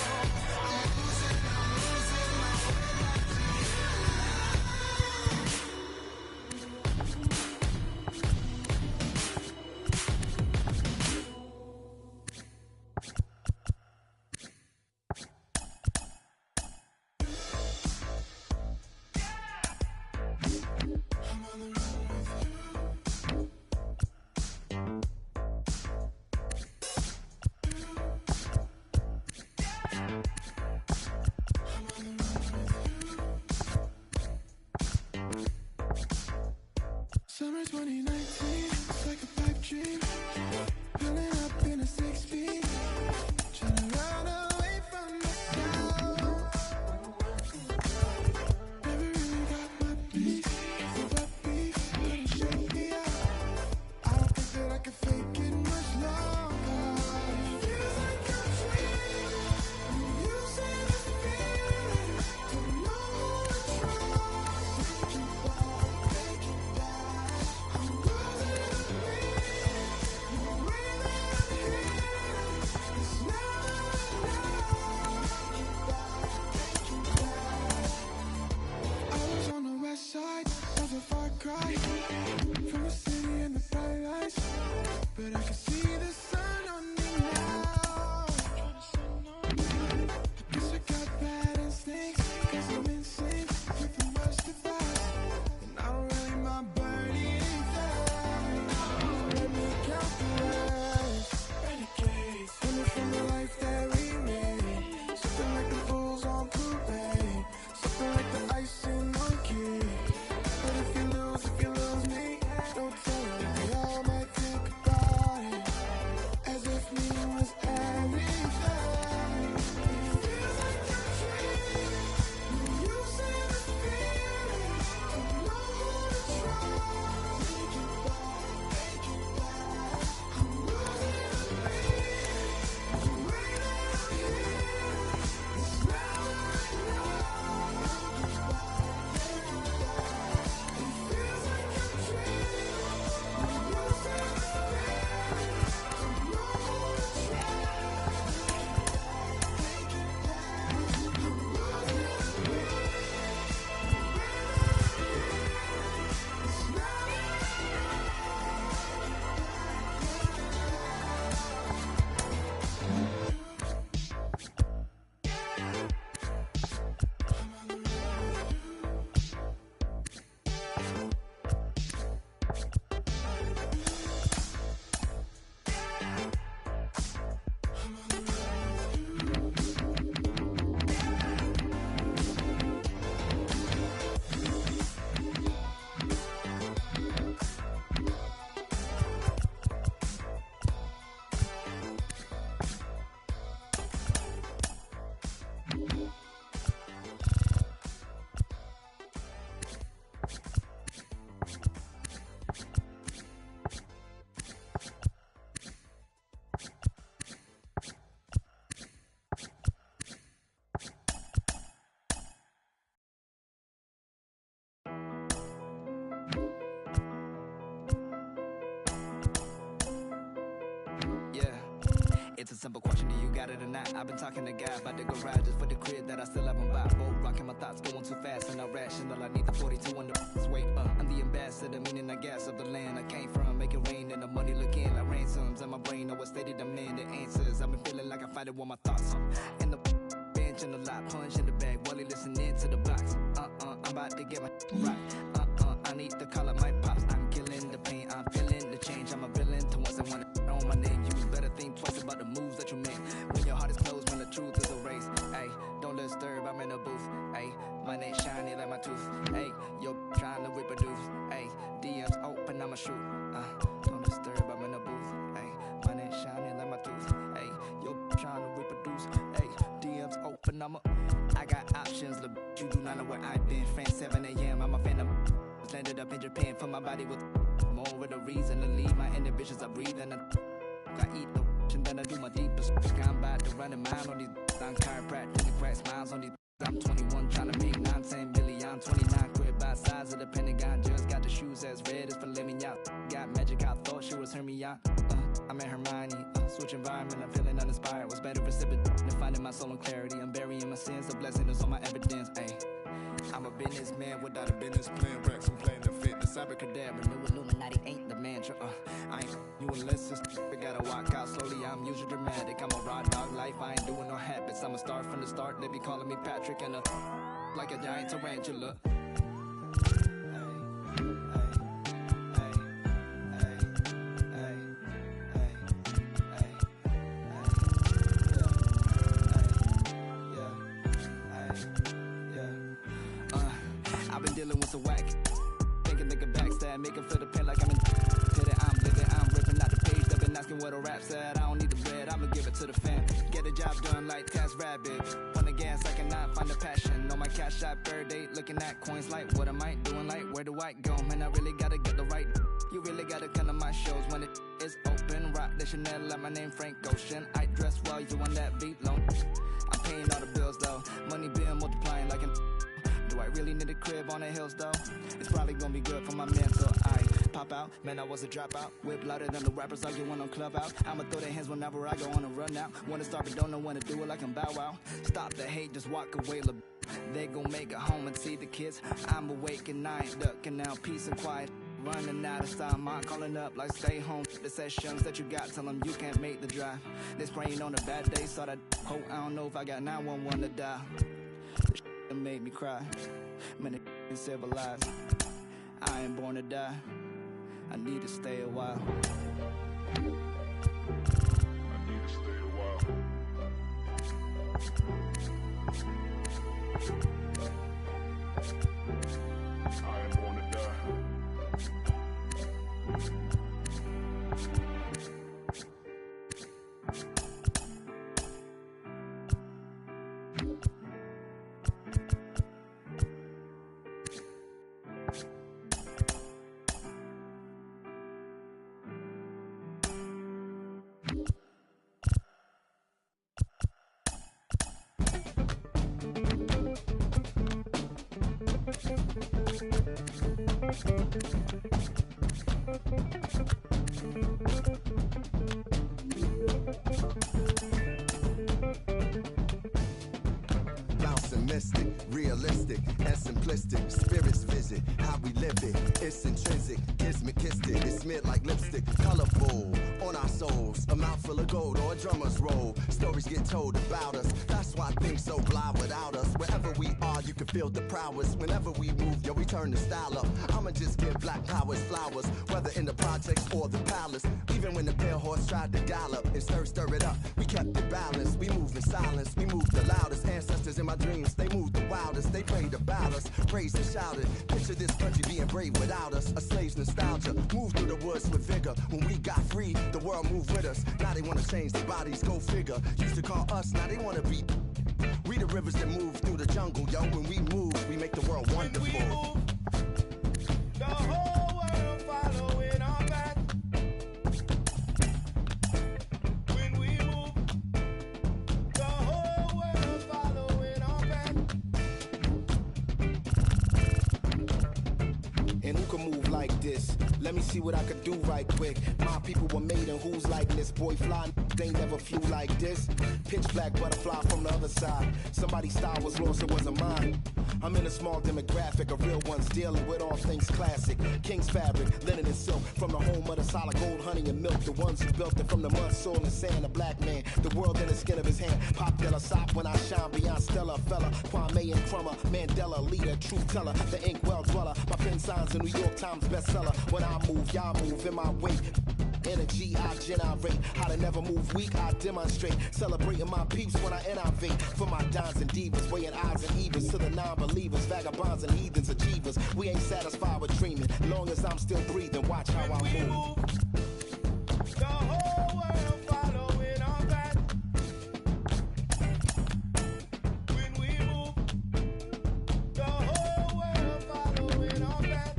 I'm losing my way back to Summer 2019, it's like a pipe dream. Pulling up in a 6-speed, trying to run away from the sound. Never really got my peace, but beef couldn't shake me up. I don't think that I can fake it much longer. Feels like a dream. You say this feeling, don't know who to trust. Take it back, take it back. I'm losing the beat. The way that I'm here is now enough. Take it back. I was on the west side of a far cry from the city and the bright lights, but I can see the sun on me now. I guess I got bad instincts, 'cause I'm insane with the worst advice, and I don't really mind burning down. Let me count the lights, renegades, running from the life that we made. Something like the fools on parade, something like the icing on cake. But if you lose me, don't tell me they all might think about it as if me was everything. It feels like a dream. You say this feeling, don't know who to trust. Take it back, take it back. I'm losing the beat. The way that I'm here is now enough. It feels like a dream. You say It's a simple question, do you got it or not? I've been talking to God about the garage just for the crib that I still haven't bought. Boat rocking my thoughts going too fast and not rational. I need the 42 on the way up. I'm the ambassador, meaning I gas up the land I came from. Make it rain and the money looking like ransoms. And my brain know what state it I'm in, the answers. I've been feeling like I fight it with my thoughts. In the bench in the lot, punch in the bag, while he listening to the box. I'm about to get my right. I need to call up my pops. I'm killing the pain, I'm feeling the change. I'm a villain to once I want to own my name. You better think twice about the moves that you make. When your heart is closed, when the truth is erased. Ayy, don't disturb, I'm in a booth. Ayy, my neck shiny like my tooth. Ayy, yo trying to reproduce. Ayy, DMs open, I'ma shoot. Don't disturb, I'm in a booth. Ayy, my neck shiny like my tooth. Ayy, yo trying to reproduce. Ayy, DMs open, I got options, look, you do not know where I've been. France 7 a.m., I'm a fan of landed up in Japan for my body with more of the reason to leave my inhibitions. I breathe and I eat the and then I do my deepest. I'm about to run a mile on these. I'm chiropractic and crack smiles on these. I'm 21 trying to make 9-10 billion. 29 quid by size of the Pentagon. Just got the shoes as red as filet mignon. Got magic, I thought she was Hermione. I'm in Hermione. Switch environment, I'm feeling uninspired. What's better recipient than finding my soul and clarity? I'm burying my sins, the blessing is on my evidence. Ayy. I'm a businessman without a business plan. Racks, I'm playing the fitness. Abracadabra, new Illuminati ain't the mantra. I ain't you unless it's we gotta walk out slowly. I'm usually dramatic. I'm a raw dog life. I ain't doing no habits. I'm a star from the start. They be calling me Patrick and like a giant tarantula. I've been dealing with some whack. Thinking they could backstab, make 'em feel the pain like I'm in. Till I'm living, I'm ripping out the page. They've been asking where the rap said. I don't need the bread, I'ma give it to the fam. Get the job done like Task Rabbit. On the gas, I cannot find the passion. On my cash app, third date, looking at coins like, what am I doing? Like, where do I go? Man, I really gotta get the right. You really gotta come to my shows when it is open. Rock the Chanel, like my name Frank Ocean. I dress well, you on that beat low. I'm paying all the bills though. Money being multiplying like an. Do I really need a crib on the hills though? It's probably gonna be good for my mental. I pop out, man, I was a dropout. Whip louder than the rappers arguing on club out. I'ma throw their hands whenever I go on a run out. Wanna start but don't know when to do it like I'm Bow Wow. Stop the hate, just walk away. They gon' make it home and see the kids. I'm awake and I ain't ducking now. Peace and quiet. Running out of time, I'm calling up like stay home. The sessions that you got, tell them you can't make the drive. They spraying on a bad day, saw that hope. I don't know if I got 911 to die. This shit made me cry. Man, it ain't civilized. I ain't born to die. I need to stay a while. I need to stay a while. I ain't born to die. Bouncing mystic, realistic, and simplistic. Spirits visit, how we live it. It's intrinsic, kismet kissed it. It's smeared like lipstick, colorful on our souls. A mouthful of gold or a drummer's roll. Stories get told about us. That's why things so fly without us. Wherever we are, you can feel the prowess. Whenever we move, yo, we turn the style up. I'ma just give black powers flowers, whether in the projects or the palace. Even when the pale horse tried to gallop and stir it up, we kept it balanced. We move in silence, we move the loudest. Ancestors in my dreams, they move the wildest. They prayed about us, praised and shouted. Picture this country being brave without us. A slave's nostalgia, move through the woods with vigor. When we got free, the world moved with us. Now they wanna change their bodies, go figure. Used to call us, now they wanna be. We the rivers that move through the jungle, yo. When we move, we make the world wonderful. When we move, the whole world following our path. When we move, the whole world following our path. And who can move like this? Let me see what I could do right quick. My people were made in whose likeness? Boy fly they never flew like this. Pitch black butterfly from the other side. Somebody's style was lost, it wasn't mine. I'm in a small demographic of real ones dealing with all things classic. King's fabric, linen and silk, from the home of the solid gold, honey and milk. The ones who built it from the mud, soil and sand. A black man, the world in the skin of his hand. Pop Della Sop when I shine beyond Stella. Fella, Kwame and Crummer, Mandela, leader, truth teller, the ink well dweller. My pen signs a New York Times bestseller. When I move, y'all move in my wake. Energy, I generate. How to never move weak, I demonstrate. Celebrating my peeps when I innovate. For my dons and divas, weighing odds and evens. To the non-believers, vagabonds and heathens, achievers. We ain't satisfied with dreaming. Long as I'm still breathing, watch how I move. The whole world following our path. When we move, the whole world following our path.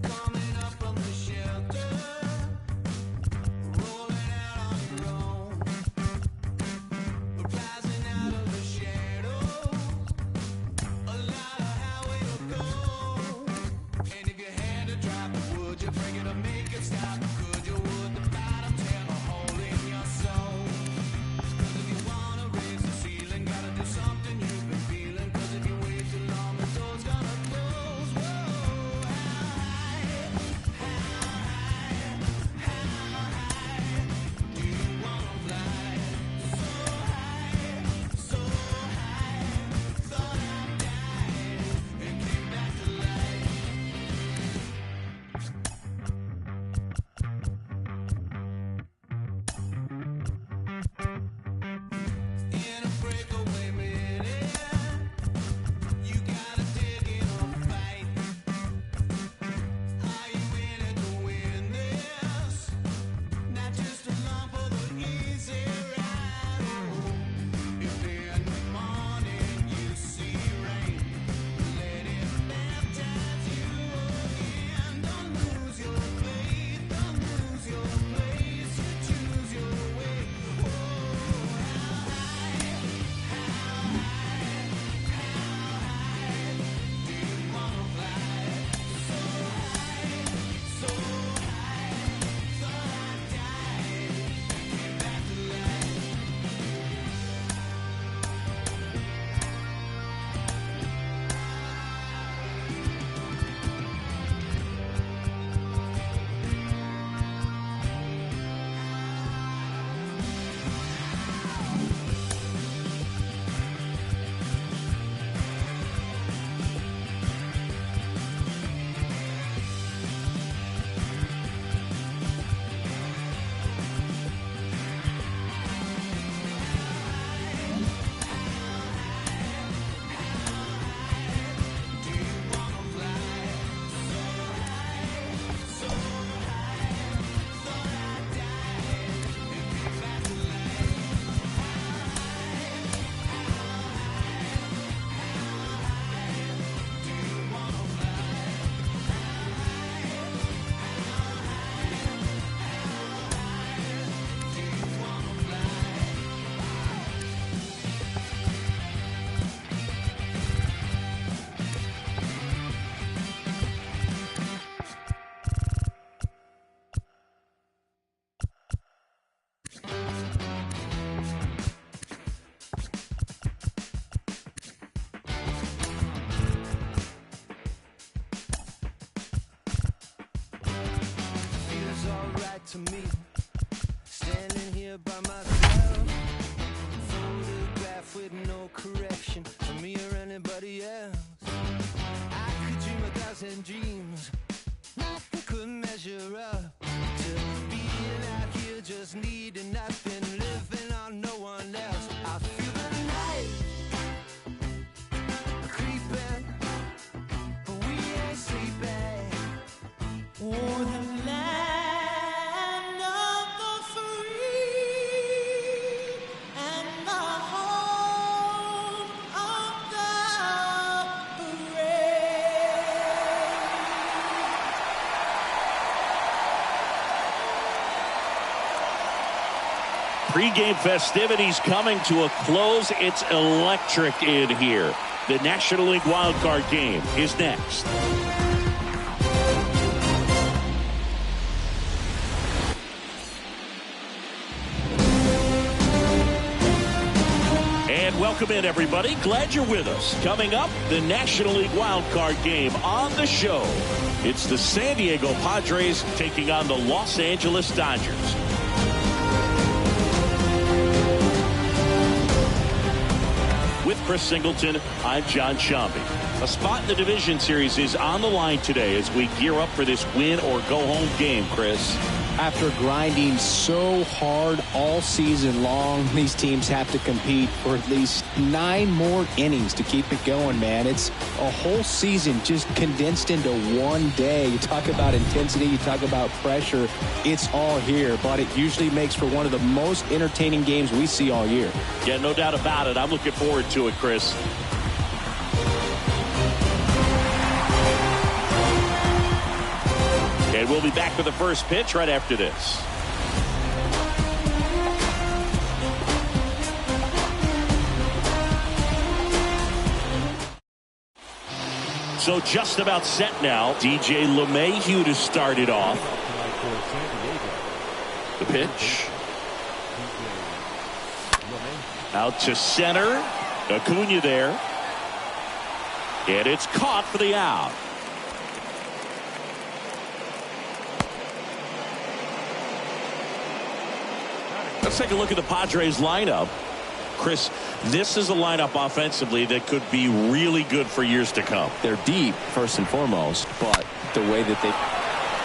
Coming up from the shelter, rolling out on your own. here by myself. Photograph with no correction for me or anybody else. I could dream 1,000 dreams. Nothing could measure up to being out here just needing nothing, living on no one else. I feel the night creeping, but we ain't sleeping. Oh, the land of the free and the home of the brave. Pre-game festivities coming to a close. It's electric in here. The National League Wild Card game is next. And welcome in, everybody. Glad you're with us. Coming up, the National League Wild Card game on the show. It's the San Diego Padres taking on the Los Angeles Dodgers. With Chris Singleton, I'm John Shambi. A spot in the division series is on the line today as we gear up for this win or go home game, Chris. After grinding so hard all season long, these teams have to compete for at least 9 more innings to keep it going, man. It's a whole season just condensed into one day. You talk about intensity, you talk about pressure. It's all here, but it usually makes for one of the most entertaining games we see all year. Yeah, no doubt about it. I'm looking forward to it, Chris. And we'll be back with the first pitch right after this. So just about set now. DJ LeMahieu to start it off. The pitch. Out to center. Acuna there. And it's caught for the out. Let's take a look at the Padres lineup. Chris, this is a lineup offensively that could be really good for years to come. They're deep, first and foremost, but the way that they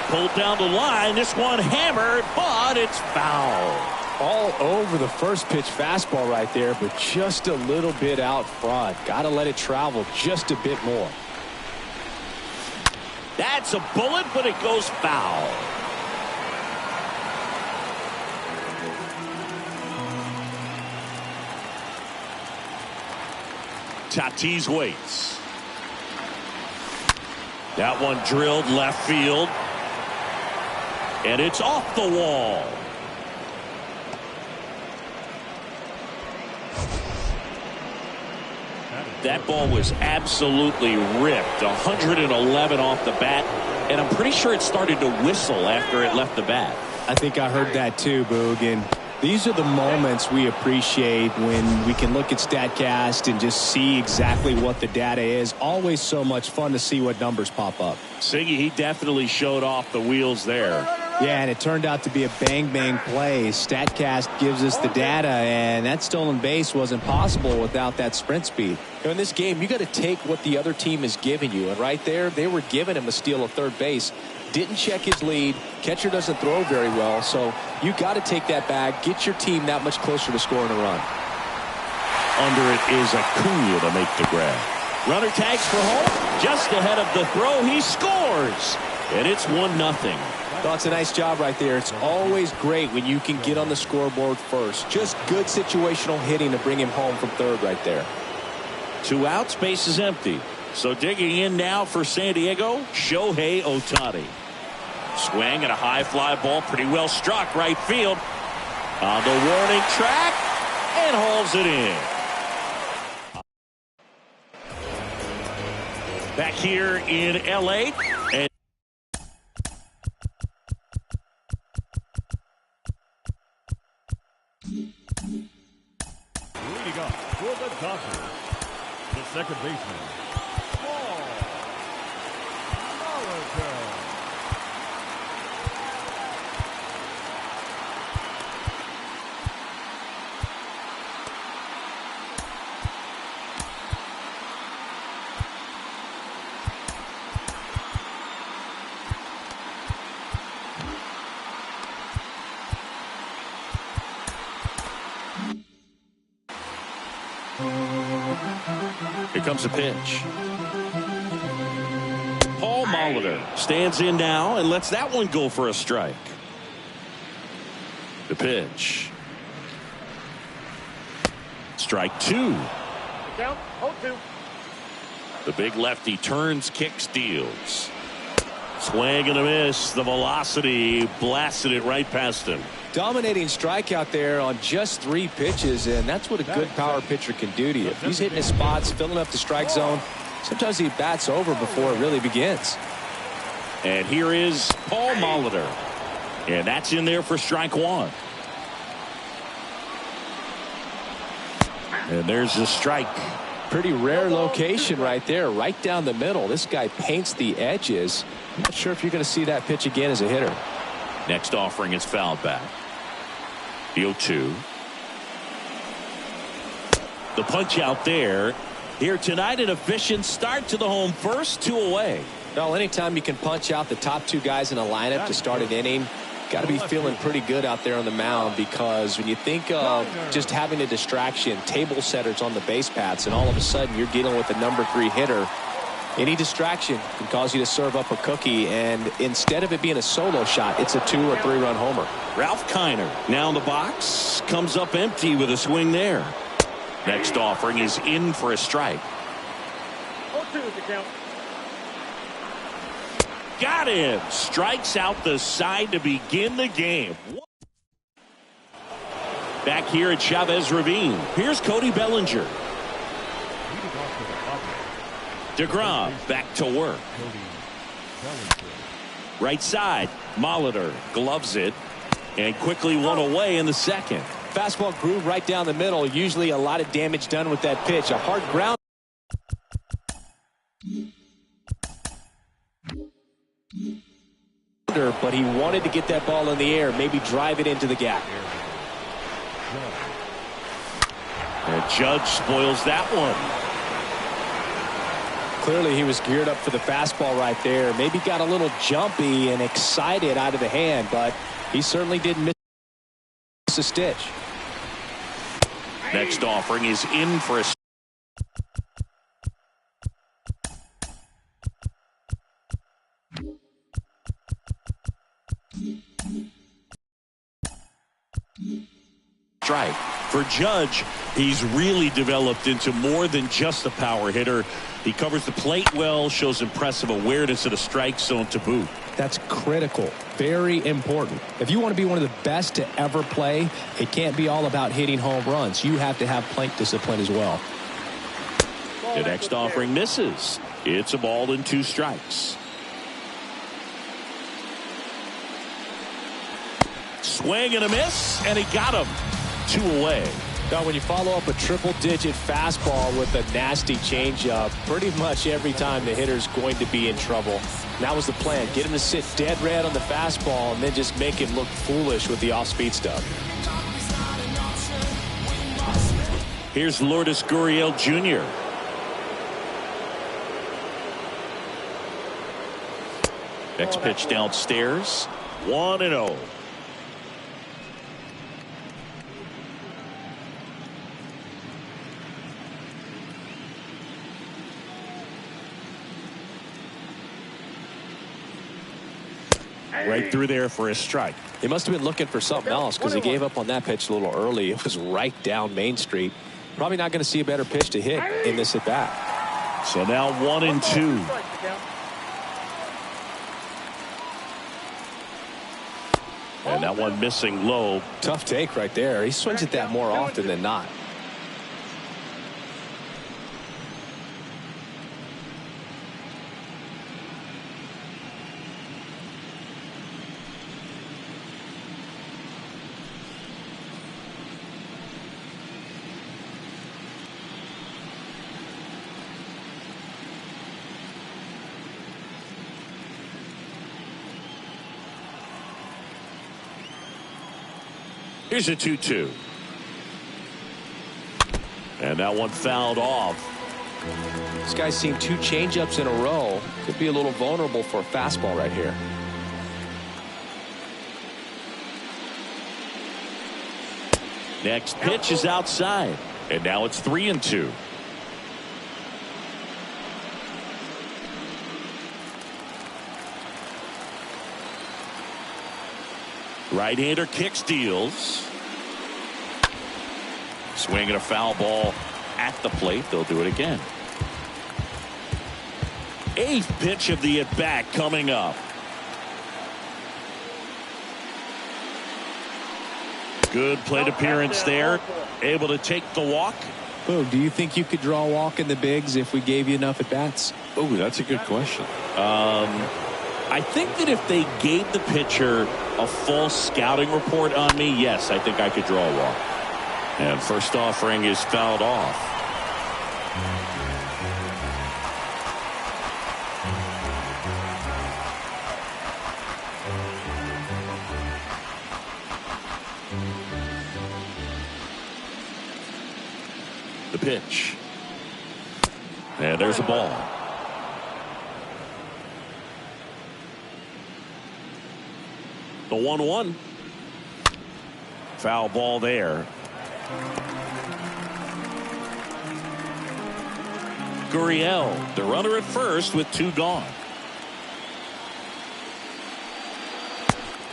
pulled down the line, this one hammered, but it's foul. All over the first pitch fastball right there, but just a little bit out front. Got to let it travel just a bit more. That's a bullet, but it goes foul. Tatis waits. That one drilled left field. And it's off the wall. That ball was absolutely ripped. 111 off the bat. And I'm pretty sure it started to whistle after it left the bat. I think I heard that too, Boog. And these are the moments we appreciate when we can look at StatCast and just see exactly what the data is. Always so much fun to see what numbers pop up. Siggy, he definitely showed off the wheels there. Yeah, and it turned out to be a bang-bang play. StatCast gives us the data, and that stolen base wasn't possible without that sprint speed. In this game, you got to take what the other team is giving you. And right there, they were giving him a steal of third base. Didn't check his lead. Catcher doesn't throw very well, so you got to take that bag, get your team that much closer to scoring a run. Under it is Acuna to make the grab. Runner tags for home. Just ahead of the throw, he scores. And it's 1-0. Well, it's a nice job right there. It's always great when you can get on the scoreboard first. Just good situational hitting to bring him home from third right there. 2 outs, base is empty. So digging in now for San Diego, Shohei Ohtani. Swing and a high fly ball, pretty well struck right field. On the warning track, and hauls it in. Back here in L.A. and leading up for the Dodgers, the second baseman, comes a pitch. Paul Molitor stands in now and lets that one go for a strike. The pitch. Strike 2. Count, 0-2. The big lefty turns, kicks, deals. Swing and a miss. The velocity blasted it right past him. Dominating strikeout there on just 3 pitches, and that's what a good power pitcher can do to you. If he's hitting his spots, filling up the strike zone, sometimes he bats over before it really begins. And here is Paul Molitor. And that's in there for strike 1. And there's the strike. Pretty rare location right there, right down the middle. This guy paints the edges. I'm not sure if you're going to see that pitch again as a hitter. Next offering is fouled back. The 0-2. The punch out there. Here tonight, an efficient start to the home first, 2 away. Well, anytime you can punch out the top 2 guys in a lineup to start an inning, got to be feeling pretty good out there on the mound, because when you think of just having a distraction, table setters on the base paths, and all of a sudden you're dealing with a number 3 hitter, any distraction can cause you to serve up a cookie, and instead of it being a solo shot, it's a 2 or 3 run homer. Ralph Kiner now in the box, comes up empty with a swing there. Next offering is in for a strike. 0-2 is the count. Got him. Strikes out the side to begin the game. Back here at Chavez Ravine, here's Cody Bellinger. DeGrom back to work. Right side, Molitor gloves it, and quickly one away in the second. Fastball groove right down the middle. Usually a lot of damage done with that pitch. A hard ground. But he wanted to get that ball in the air, maybe drive it into the gap. And Judge spoils that one. Clearly he was geared up for the fastball right there. Maybe got a little jumpy and excited out of the hand, but he certainly didn't miss a stitch. Next offering is in for a strike. For Judge, he's really developed into more than just a power hitter. He covers the plate well, shows impressive awareness of the strike zone to boot. That's critical. Very important. If you want to be one of the best to ever play, it can't be all about hitting home runs. You have to have plate discipline as well. The next offering misses. It's a ball and 2 strikes. Swing and a miss, and he got him. 2 away. Now, when you follow up a triple-digit fastball with a nasty changeup, pretty much every time the hitter's going to be in trouble. And that was the plan. Get him to sit dead red on the fastball and then just make him look foolish with the off-speed stuff. Here's Lourdes Gurriel Jr. Next pitch downstairs. 1-0. Right through there for a strike. He must have been looking for something else, because he gave up on that pitch a little early. It was right down Main Street. Probably not going to see a better pitch to hit in this at bat. So now 1-2. And that one missing low. Tough take right there. He swings at that more often than not. Here's a 2-2. And that one fouled off. This guy's seen 2 changeups in a row. Could be a little vulnerable for a fastball right here. Next pitch is outside. And now it's 3-2. Right-hander kicks, deals. Swinging a foul ball at the plate. They'll do it again. 8th pitch of the at-bat coming up. Good plate appearance there. Able to take the walk. Boo, do you think you could draw a walk in the bigs if we gave you enough at-bats? Oh, that's a good question. I think that if they gave the pitcher a full scouting report on me, yes, I think I could draw a walk. And first offering is fouled off. The pitch. And there's a ball. The 1-1. Foul ball there. Gurriel, the runner at first with 2 gone.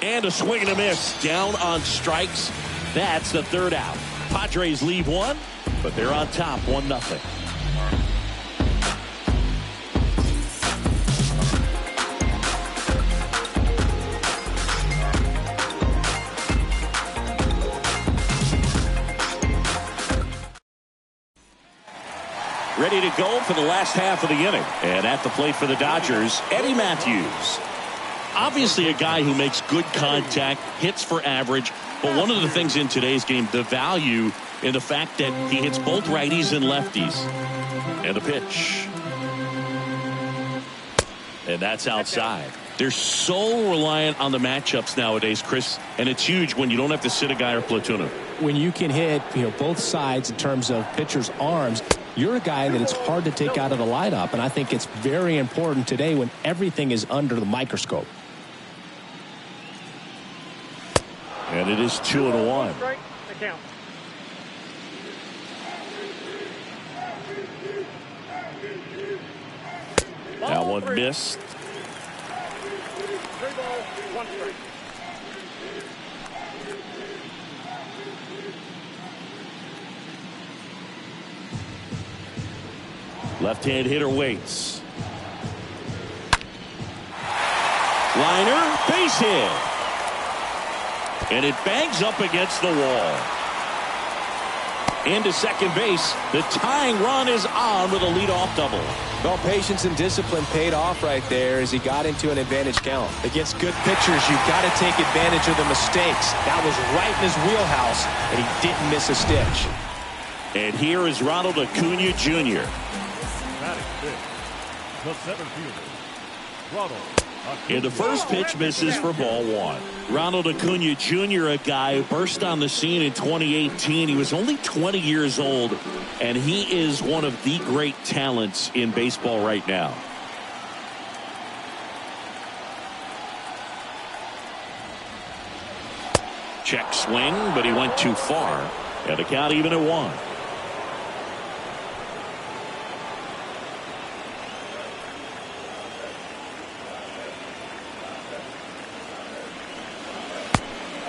And a swing and a miss. Down on strikes. That's the 3rd out. Padres leave 1, but they're on top 1-0. Ready to go for the last half of the inning. And at the plate for the Dodgers, Eddie Matthews. Obviously a guy who makes good contact, hits for average. But one of the things in today's game, the value in the fact that he hits both righties and lefties. And the pitch. And that's outside. They're so reliant on the matchups nowadays, Chris. And it's huge when you don't have to sit a guy or platoon him. When you can hit, both sides in terms of pitchers' arms, you're a guy that it's hard to take out of the lineup. And I think it's very important today when everything is under the microscope. And it is 2-1. That one missed. 3 balls, 1 strike. Left-hand hitter waits. Liner, base hit. And it bangs up against the wall. Into second base. The tying run is on with a leadoff double. Well, patience and discipline paid off right there as he got into an advantage count. Against good pitchers, you've got to take advantage of the mistakes. That was right in his wheelhouse, and he didn't miss a stitch. And here is Ronald Acuna Jr. Batting fifth, the center fielder, Ronald. And the first pitch misses for ball 1. Ronald Acuna Jr., a guy who burst on the scene in 2018. He was only 20 years old, and he is one of the great talents in baseball right now. Check swing, but he went too far. And the count even at 1.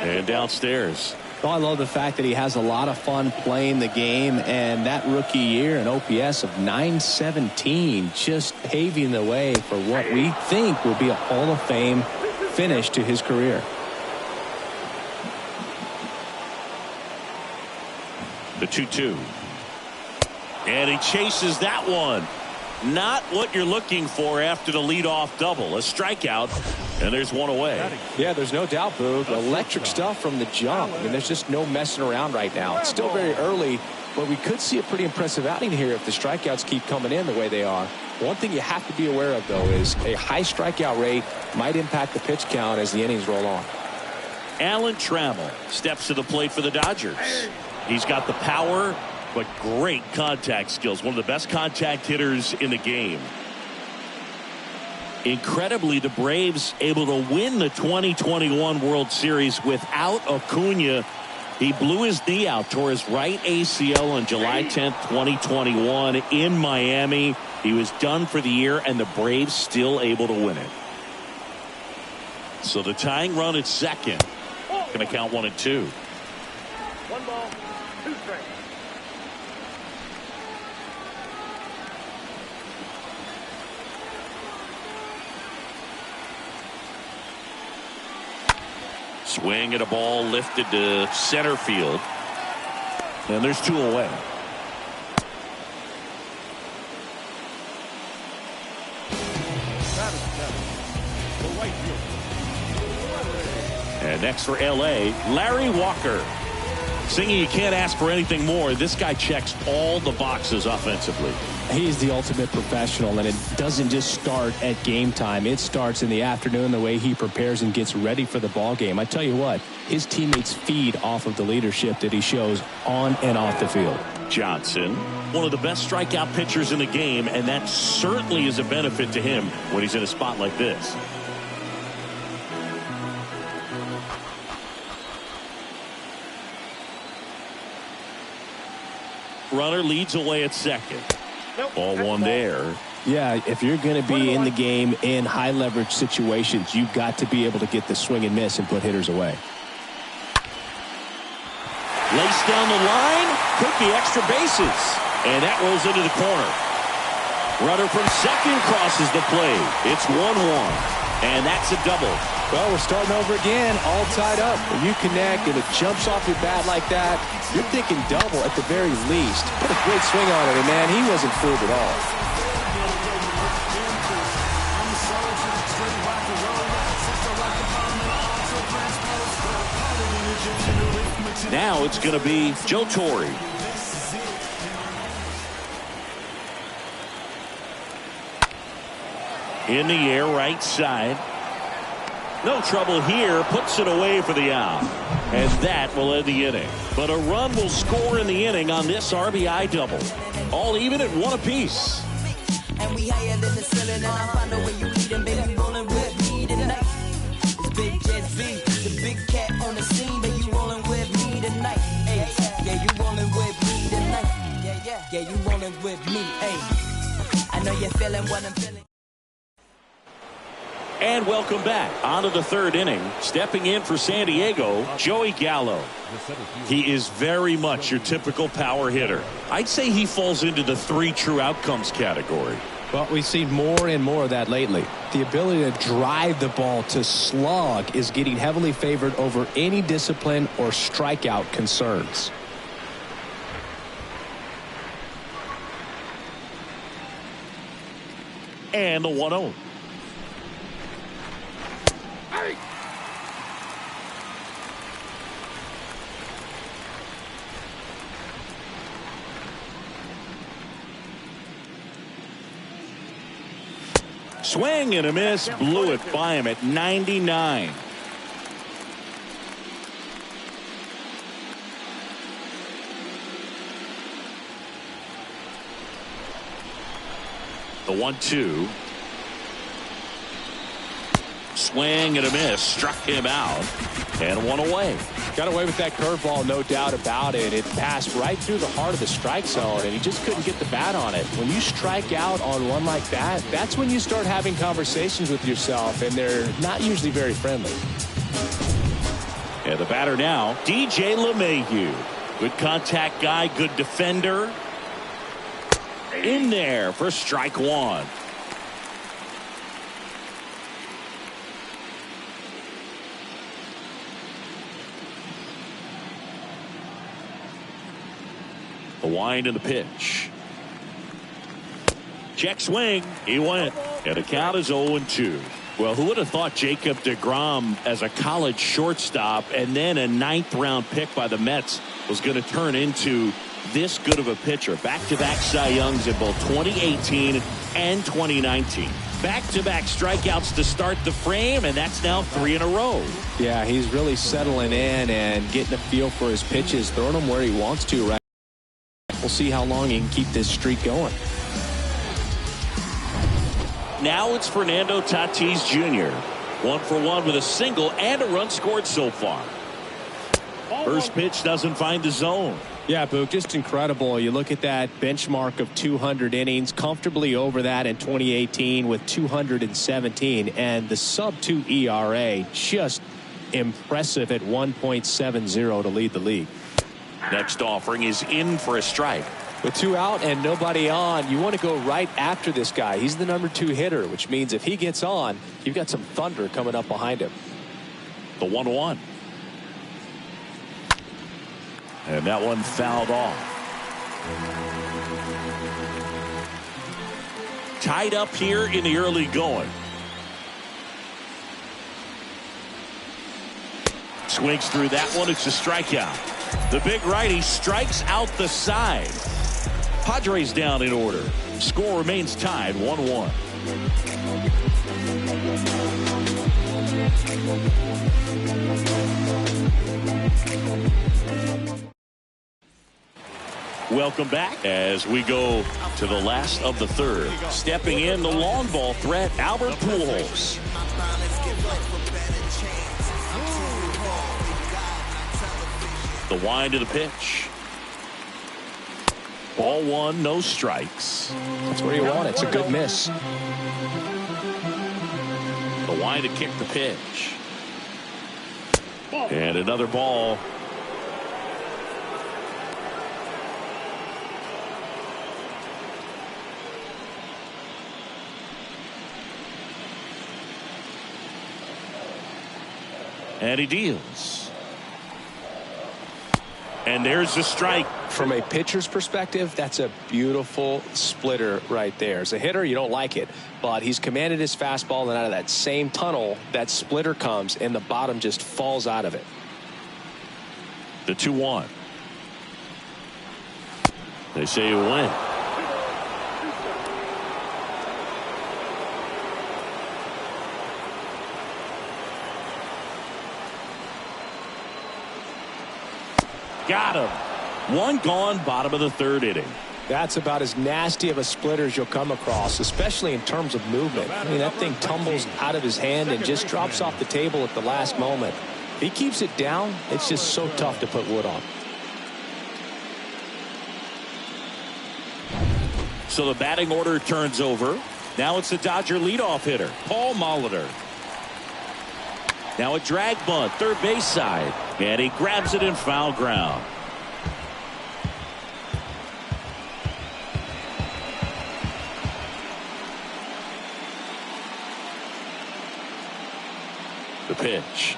And downstairs. Well, I love the fact that he has a lot of fun playing the game, and that rookie year an OPS of 917 just paving the way for what we think will be a Hall of Fame finish to his career. The 2-2. And he chases that one. Not what you're looking for after the leadoff double. A strikeout, and there's one away. Yeah, there's no doubt, Boog. Electric stuff from the jump. I mean, there's just no messing around right now. It's still very early, but we could see a pretty impressive outing here if the strikeouts keep coming in the way they are. One thing you have to be aware of, though, is a high strikeout rate might impact the pitch count as the innings roll on. Alan Trammell steps to the plate for the Dodgers. He's got the power, but great contact skills. One of the best contact hitters in the game. Incredibly, the Braves able to win the 2021 World Series without Acuna. He blew his knee out, tore his right ACL on July 10th, 2021 in Miami. He was done for the year, and the Braves still able to win it. So the tying run at second. Going to count 1-2. 1 ball, 2 strikes. Swing at a ball lifted to center field. And there's 2 away. And next for LA, Larry Walker. Singing, you can't ask for anything more. This guy checks all the boxes offensively. He's the ultimate professional, and it doesn't just start at game time. It starts in the afternoon, the way he prepares and gets ready for the ball game. I tell you what, his teammates feed off of the leadership that he shows on and off the field. Johnson, one of the best strikeout pitchers in the game, and that certainly is a benefit to him when he's in a spot like this. Runner leads away at second. Ball 1 there. Yeah, if you're going to be in the game in high leverage situations, you've got to be able to get the swing and miss and put hitters away. Laced down the line, could be extra bases, and that rolls into the corner. Runner from second crosses the plate. It's 1-1, and that's a double. Well, we're starting over again, all tied up. When you connect and it jumps off your bat like that, you're thinking double at the very least. Put a great swing on it, and man, he wasn't fooled at all. Now it's going to be Joe Torre. In the air, right side. No trouble here, puts it away for the out. And that will end the inning. But a run will score in the inning on this RBI double. All even at 1 apiece. And we higher than the ceiling, and I find a way you leading, baby, rolling with me tonight. It's Big Jet V, the big cat on the scene, baby, you rolling with me tonight. Hey, yeah, you rolling with me tonight. Yeah, you rolling with me. Hey, I know you're feeling what I'm feeling. And welcome back. On to the 3rd inning. Stepping in for San Diego, Joey Gallo. He is very much your typical power hitter. I'd say he falls into the 3 true outcomes category. Well, we've seen more and more of that lately. The ability to drive the ball to slug is getting heavily favored over any discipline or strikeout concerns. And the 1-0. Swing and a miss, blew it by him at 99. The 1-2. Swing and a miss, struck him out, and 1 away. Got away with that curveball, no doubt about it. It passed right through the heart of the strike zone, and he just couldn't get the bat on it. When you strike out on one like that, that's when you start having conversations with yourself, and they're not usually very friendly. And the batter now, DJ LeMahieu. Good contact guy, good defender. In there for strike 1. The wind and the pitch. Check swing. He went. And the count is 0-2. Well, who would have thought Jacob deGrom as a college shortstop and then a 9th round pick by the Mets was going to turn into this good of a pitcher? Back-to-back Cy Youngs in both 2018 and 2019. Back-to-back strikeouts to start the frame, and that's now 3 in a row. Yeah, he's really settling in and getting a feel for his pitches, throwing them where he wants to right. We'll see how long he can keep this streak going. Now it's Fernando Tatis Jr. 1 for 1 with a single and a run scored so far. First pitch doesn't find the zone. Yeah, Boog, just incredible. You look at that benchmark of 200 innings, comfortably over that in 2018 with 217, and the sub-2 ERA just impressive at 1.70 to lead the league. Next offering is in for a strike. With 2 out and nobody on, you want to go right after this guy. He's the number 2 hitter, which means if he gets on, you've got some thunder coming up behind him. The 1-1. And that one fouled off. Tied up here in the early going. Swings through that one. It's a strikeout. The big righty strikes out the side. Padres down in order. Score remains tied 1-1. Welcome back as we go to the last of the third. Stepping in the long ball threat, Albert Pujols. The wind of the pitch. Ball 1, no strikes. That's where you want it. It's a good miss. The wind to kick the pitch. And another ball. And he deals. And there's the strike. From a pitcher's perspective, that's a beautiful splitter right there. As a hitter, you don't like it, but he's commanded his fastball, and out of that same tunnel, that splitter comes, and the bottom just falls out of it. The 2-1. They say you win. Got him. One gone, bottom of the third inning. That's about as nasty of a splitter as you'll come across, especially in terms of movement. I mean, that thing tumbles out of his hand and just drops off the table at the last moment. If he keeps it down, it's just so tough to put wood on. So the batting order turns over. Now it's the Dodger leadoff hitter, Paul Molitor. Now a drag bunt, third base side. And he grabs it in foul ground. The pitch.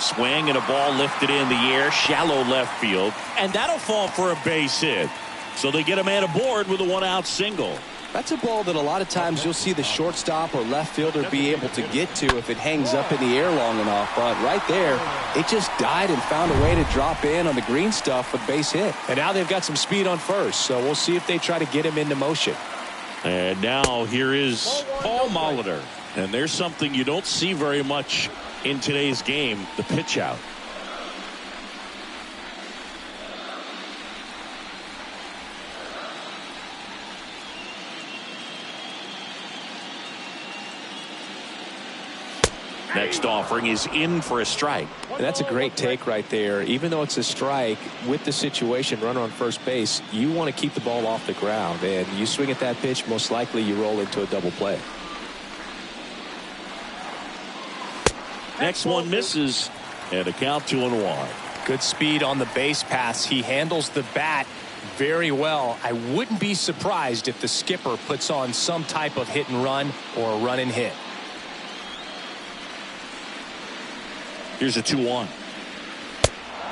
Swing and a ball lifted in the air, shallow left field, and that'll fall for a base hit. So they get a man aboard with a 1-out single. That's a ball that a lot of times you'll see the shortstop or left fielder be able to get to if it hangs up in the air long enough. But right there, it just died and found a way to drop in on the green stuff with base hit. And now they've got some speed on first, so we'll see if they try to get him into motion. And now here is Paul Molitor. And there's something you don't see very much in today's game, the pitch out. Next offering is in for a strike. And that's a great take right there. Even though it's a strike, with the situation, runner on first base, you want to keep the ball off the ground. And you swing at that pitch, most likely you roll into a double play. Next one misses, and a count 2-1. Good speed on the base paths. He handles the bat very well. I wouldn't be surprised if the skipper puts on some type of hit and run or a run and hit. Here's a 2-1.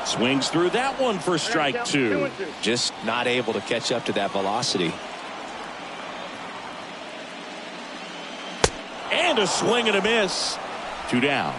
Swings through that one for strike 2. Just not able to catch up to that velocity. And a swing and a miss. 2 down.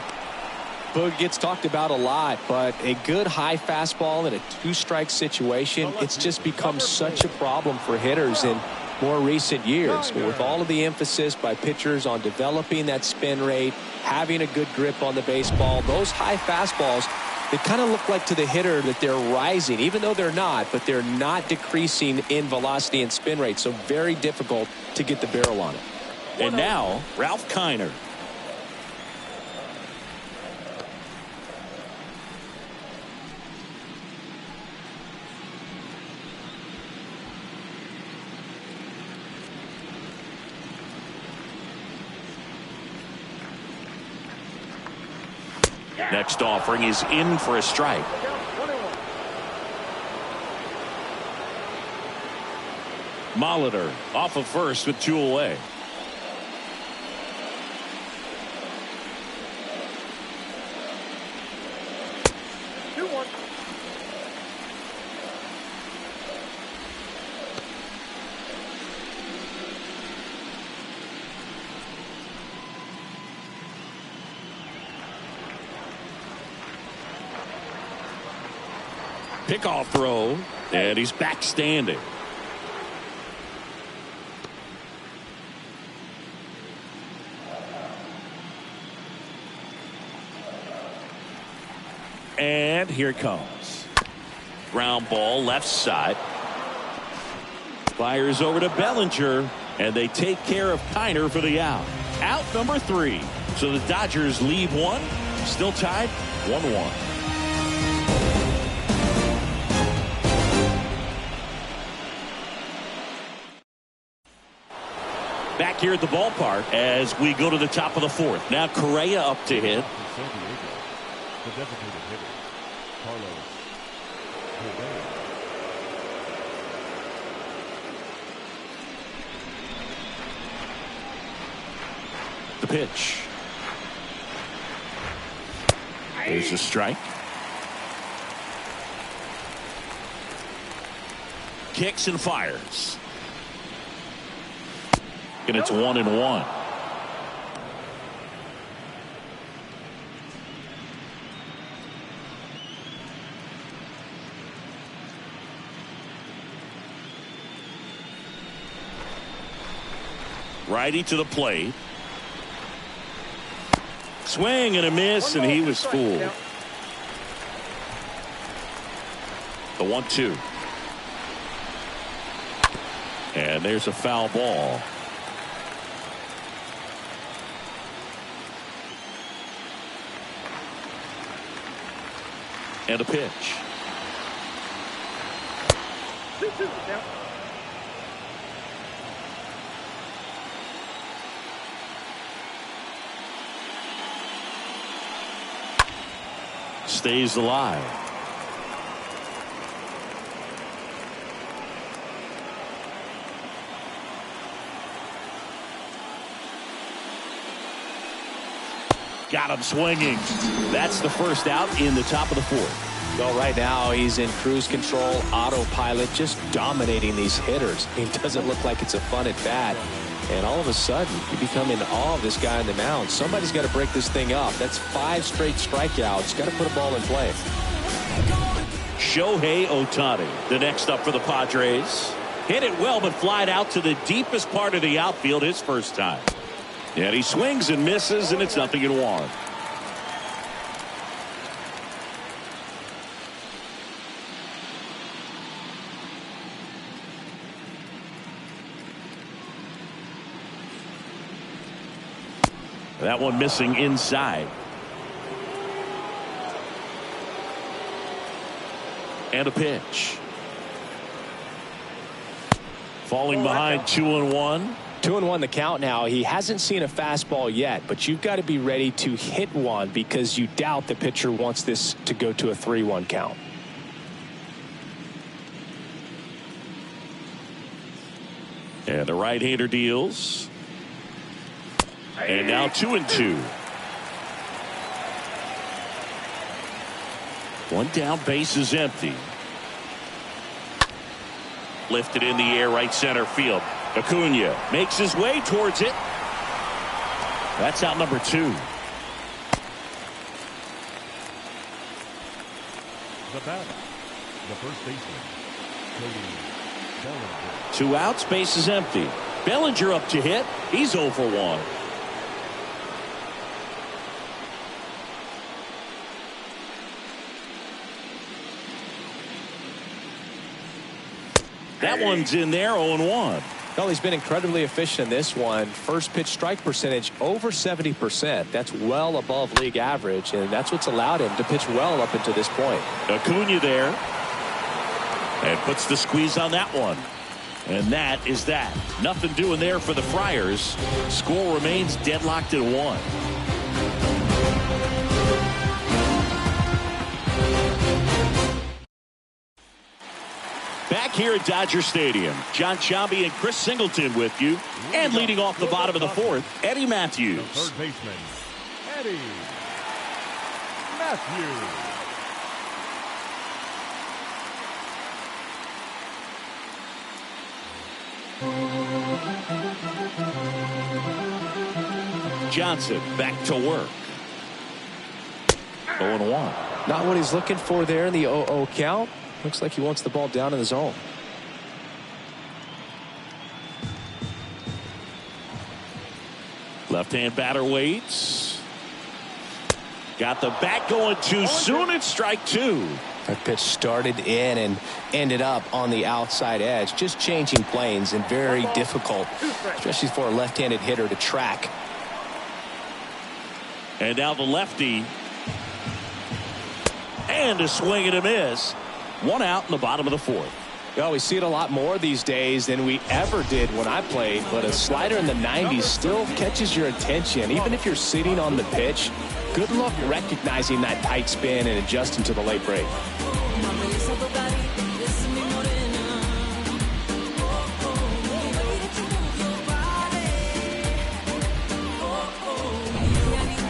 Boog gets talked about a lot, but a good high fastball in a 2-strike situation, it's just become such a problem for hitters in more recent years. But with all of the emphasis by pitchers on developing that spin rate, having a good grip on the baseball, those high fastballs, they kind of look like to the hitter that they're rising, even though they're not, but they're not decreasing in velocity and spin rate. So very difficult to get the barrel on it. And now Ralph Kiner. Next offering is in for a strike. Molitor off of first with 2 away. Pickoff throw, and he's back standing. And here it comes. Ground ball left side. Fires over to Bellinger, and they take care of Kiner for the out. Out number 3. So the Dodgers lead 1. Still tied 1-1. Back here at the ballpark as we go to the top of the 4th. Now Correa up to hit. The designated hitter, Carlos Correa. The pitch. There's a strike. Kicks and fires. And it's 1-1. Righty to the plate. Swing and a miss, and he was fooled. The 1-2. And there's a foul ball. And a pitch. Stays alive. Got him swinging. That's the first out in the top of the 4th. Well, right now he's in cruise control, autopilot, just dominating these hitters. It doesn't look like it's a fun at bat. And all of a sudden, you become in awe of this guy on the mound. Somebody's got to break this thing up. That's 5 straight strikeouts. Got to put a ball in play. Shohei Ohtani, the next up for the Padres. Hit it well, but flied out to the deepest part of the outfield his first time. And he swings and misses, and it's 0-1. That one missing inside. And a pitch. Falling behind 2-1. 2-1 the count now. He hasn't seen a fastball yet, but you've got to be ready to hit one because you doubt the pitcher wants this to go to a 3-1 count. And the right-hander deals. And now 2-2. One down, base is empty. Lifted in the air, right center field. Acuna makes his way towards it. That's out number 2. The batter, the first baseman, Cody Bellinger. 2 outs, base is empty. Bellinger up to hit. He's 0 for 1. That one's in there, 0-1. Well, he's been incredibly efficient in this one. First pitch strike percentage over 70%. That's well above league average, and that's what's allowed him to pitch well up until this point. Acuna there. And puts the squeeze on that one. And that is that. Nothing doing there for the Friars. Score remains deadlocked at 1. here at Dodger Stadium. John Sciambi and Chris Singleton with you. And leading off the bottom of the fourth, Eddie Matthews. The third baseman, Eddie Matthews. Johnson back to work. 0-1. Not what he's looking for there in the 0-0 count. Looks like he wants the ball down in the zone. Left-hand batter waits. Got the bat going too soon. It's strike two. That pitch started in and ended up on the outside edge. Just changing planes and very difficult, especially for a left-handed hitter to track. And now the lefty. And a swing and a miss. One out in the bottom of the fourth. Well, we see it a lot more these days than we ever did when I played, but a slider in the 90s still catches your attention. Even if you're sitting on the pitch, good luck recognizing that tight spin and adjusting to the late break.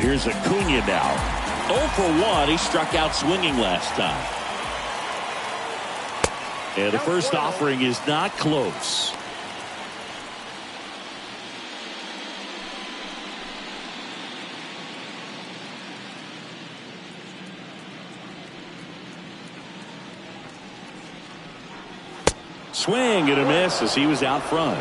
Here's Acuna now. 0 for 1. He struck out swinging last time. And the first offering is not close. Swing and a miss as he was out front.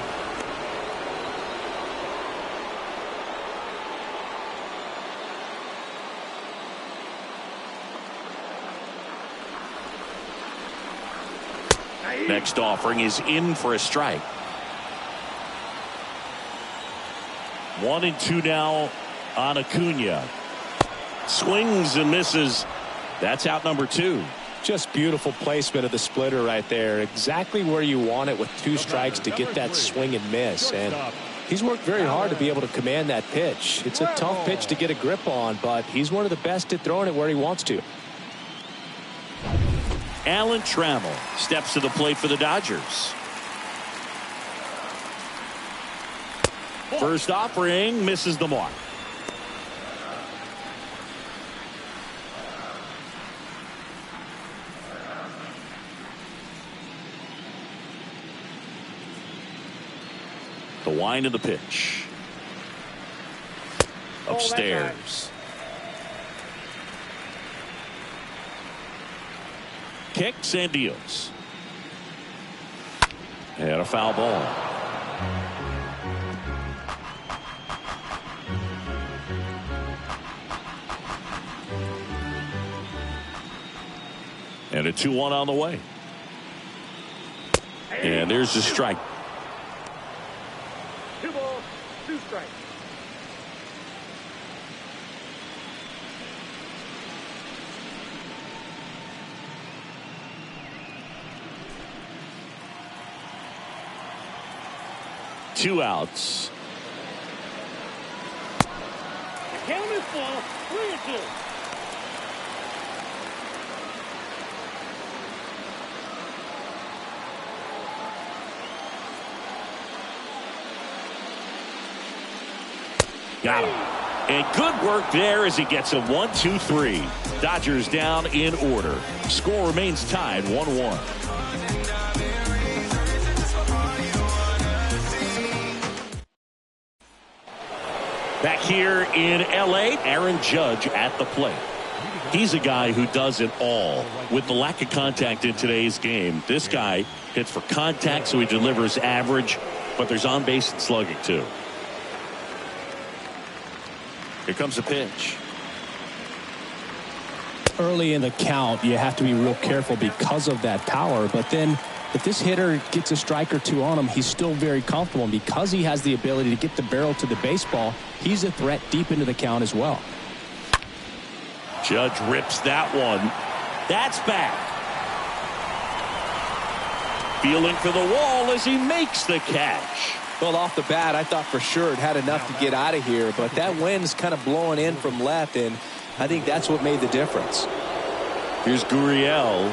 Next offering is in for a strike. 1-2 now on Acuna. Swings and misses. That's out number 2. Just beautiful placement of the splitter right there. Exactly where you want it with 2 strikes to get that swing and miss. And he's worked very hard to be able to command that pitch. It's a tough pitch to get a grip on, but he's one of the best at throwing it where he wants to. Alan Trammell steps to the plate for the Dodgers. First offering misses the mark. The wind of the pitch. Upstairs. Kicks and deals. And a foul ball. And a 2-1 on the way. And there's the strike. 2 balls, 2 strikes. Two outs. The count is full. 3-2. Got him. And good work there as he gets a 1-2-3. Dodgers down in order. Score remains tied 1-1. Back here in L.A., Aaron Judge at the plate. He's a guy who does it all. With the lack of contact in today's game, this guy hits for contact, so he delivers average, but there's on-base and slugging, too. Here comes the pitch. Early in the count, you have to be real careful because of that power, but then if this hitter gets a strike or 2 on him, he's still very comfortable. And because he has the ability to get the barrel to the baseball, he's a threat deep into the count as well. Judge rips that one. That's back. Feeling for the wall as he makes the catch. Well, off the bat, I thought for sure it had enough to get out of here, but that wind's kind of blowing in from left, and I think that's what made the difference. Here's Gurriel.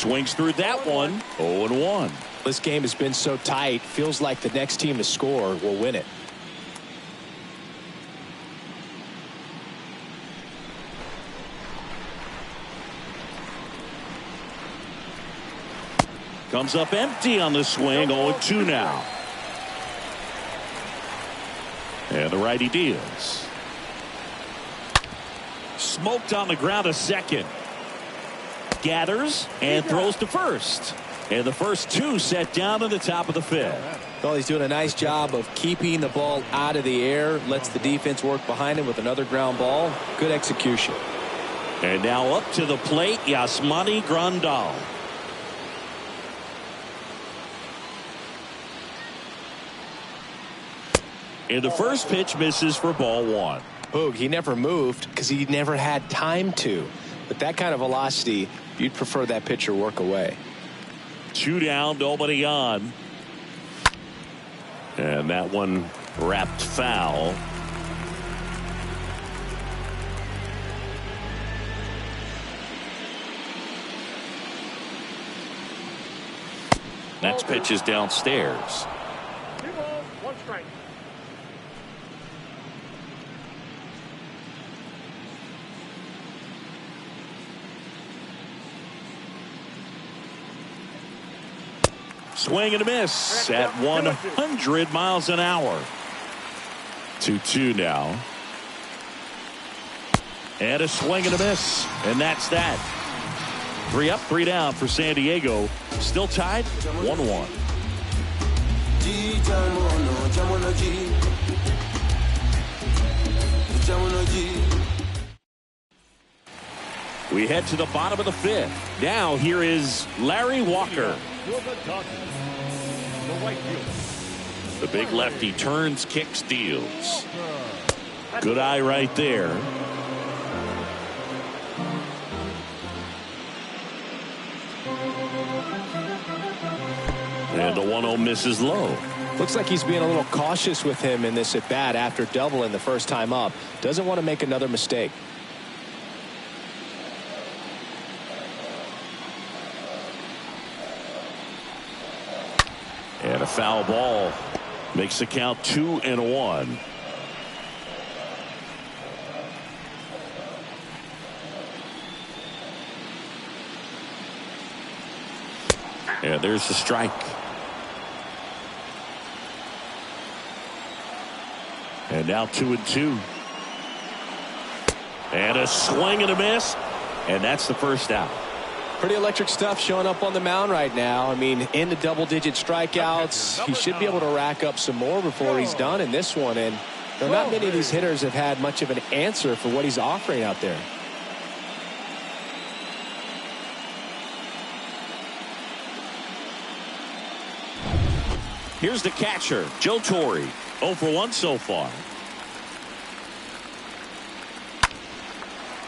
Swings through that one. 0-1. This game has been so tight. Feels like the next team to score will win it. Comes up empty on the swing. 0-2 now. And the righty deals. Smoked on the ground a second. Gathers and throws to first. And the first two set down in the top of the fifth. Well, he's doing a nice job of keeping the ball out of the air. Lets the defense work behind him with another ground ball. Good execution. And now up to the plate, Yasmani Grandal. And the first pitch misses for ball one. Boog, he never moved because he never had time to. But that kind of velocity, you'd prefer that pitcher work away. 2 down, nobody on. And that one wrapped foul. Next pitch is downstairs. 2 balls, 1 strike. Swing and a miss at 100 miles an hour. 2-2 now. And a swing and a miss. And that's that. 3 up, 3 down for San Diego. Still tied 1-1. We head to the bottom of the fifth. Now here is Larry Walker. The big lefty turns, kicks, deals. Good eye right there. And the 1-0 misses low. Looks like he's being a little cautious with him in this at bat after doubling the first time up. Doesn't want to make another mistake. And a foul ball makes the count 2-1. And there's the strike. And now 2-2. And a swing and a miss. And that's the first out. Pretty electric stuff showing up on the mound right now. I mean, into double-digit strikeouts. He should be able to rack up some more before he's done in this one. And not many of these hitters have had much of an answer for what he's offering out there. Here's the catcher, Joe Torre. 0 for 1 so far.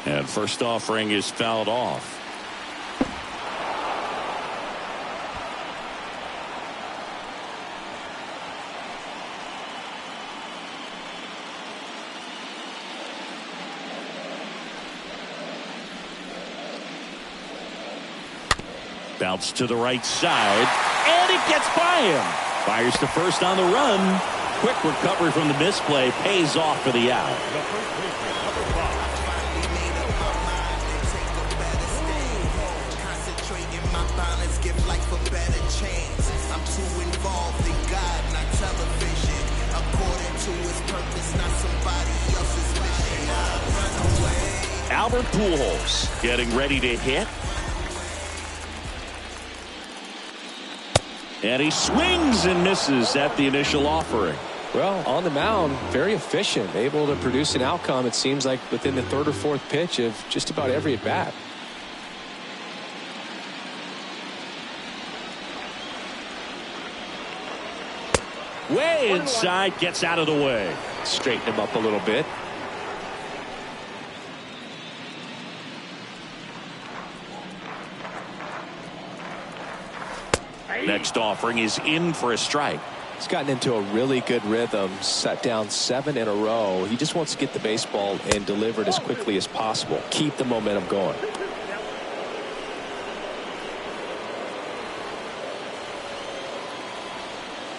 And first offering is fouled off. Bounce to the right side, and it gets by him. Fires to first on the run. Quick recovery from the misplay pays off for the out. I'm too involved in God, not television. According to his purpose, not somebody else's mission. Run away. Albert Pujols getting ready to hit. And he swings and misses at the initial offering. Well, on the mound, very efficient, able to produce an outcome, it seems like, within the 3rd or 4th pitch of just about every at-bat. Way inside, gets out of the way. Straighten him up a little bit. Next offering is in for a strike. He's gotten into a really good rhythm, set down 7 in a row. He just wants to get the baseball and deliver it as quickly as possible. Keep the momentum going.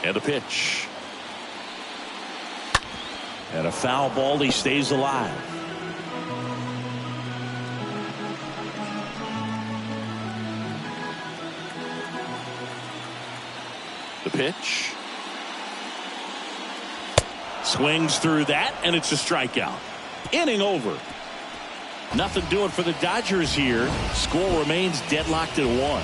And the pitch. And a foul ball. He stays alive. The pitch. Swings through that, and it's a strikeout. Inning over. Nothing doing for the Dodgers here. Score remains deadlocked at 1.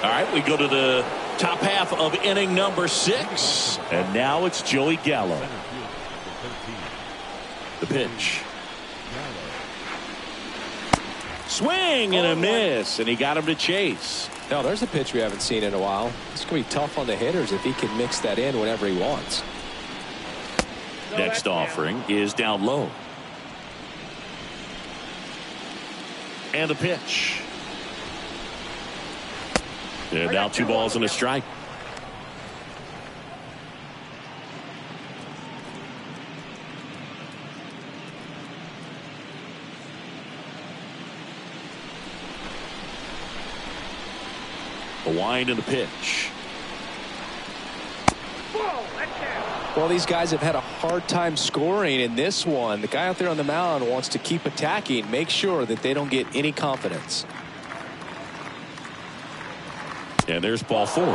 All right, we go to the top half of inning number 6. And now it's Joey Gallo. The pitch. Swing and a miss, and he got him to chase. Now there's a pitch we haven't seen in a while. It's going to be tough on the hitters if he can mix that in whenever he wants. Next offering is down low. And the pitch. And now 2 balls and a strike. A wind and the pitch. Well, these guys have had a hard time scoring in this one. The guy out there on the mound wants to keep attacking, make sure that they don't get any confidence. And there's ball 4.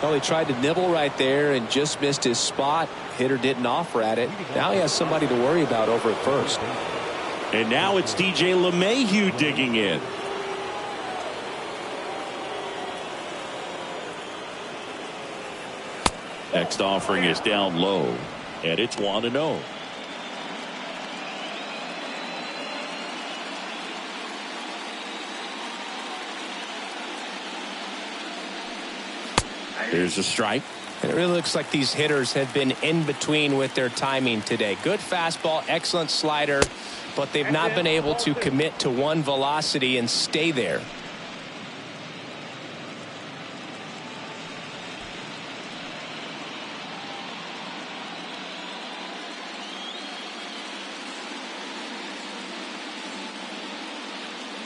Well, he tried to nibble right there and just missed his spot. Hitter didn't offer at it. Now he has somebody to worry about over at first. And now it's DJ LeMahieu digging in. Next offering is down low, and it's 1-0. There's a strike. It really looks like these hitters have been in between with their timing today. Good fastball, excellent slider, but they've not been able to commit to one velocity and stay there.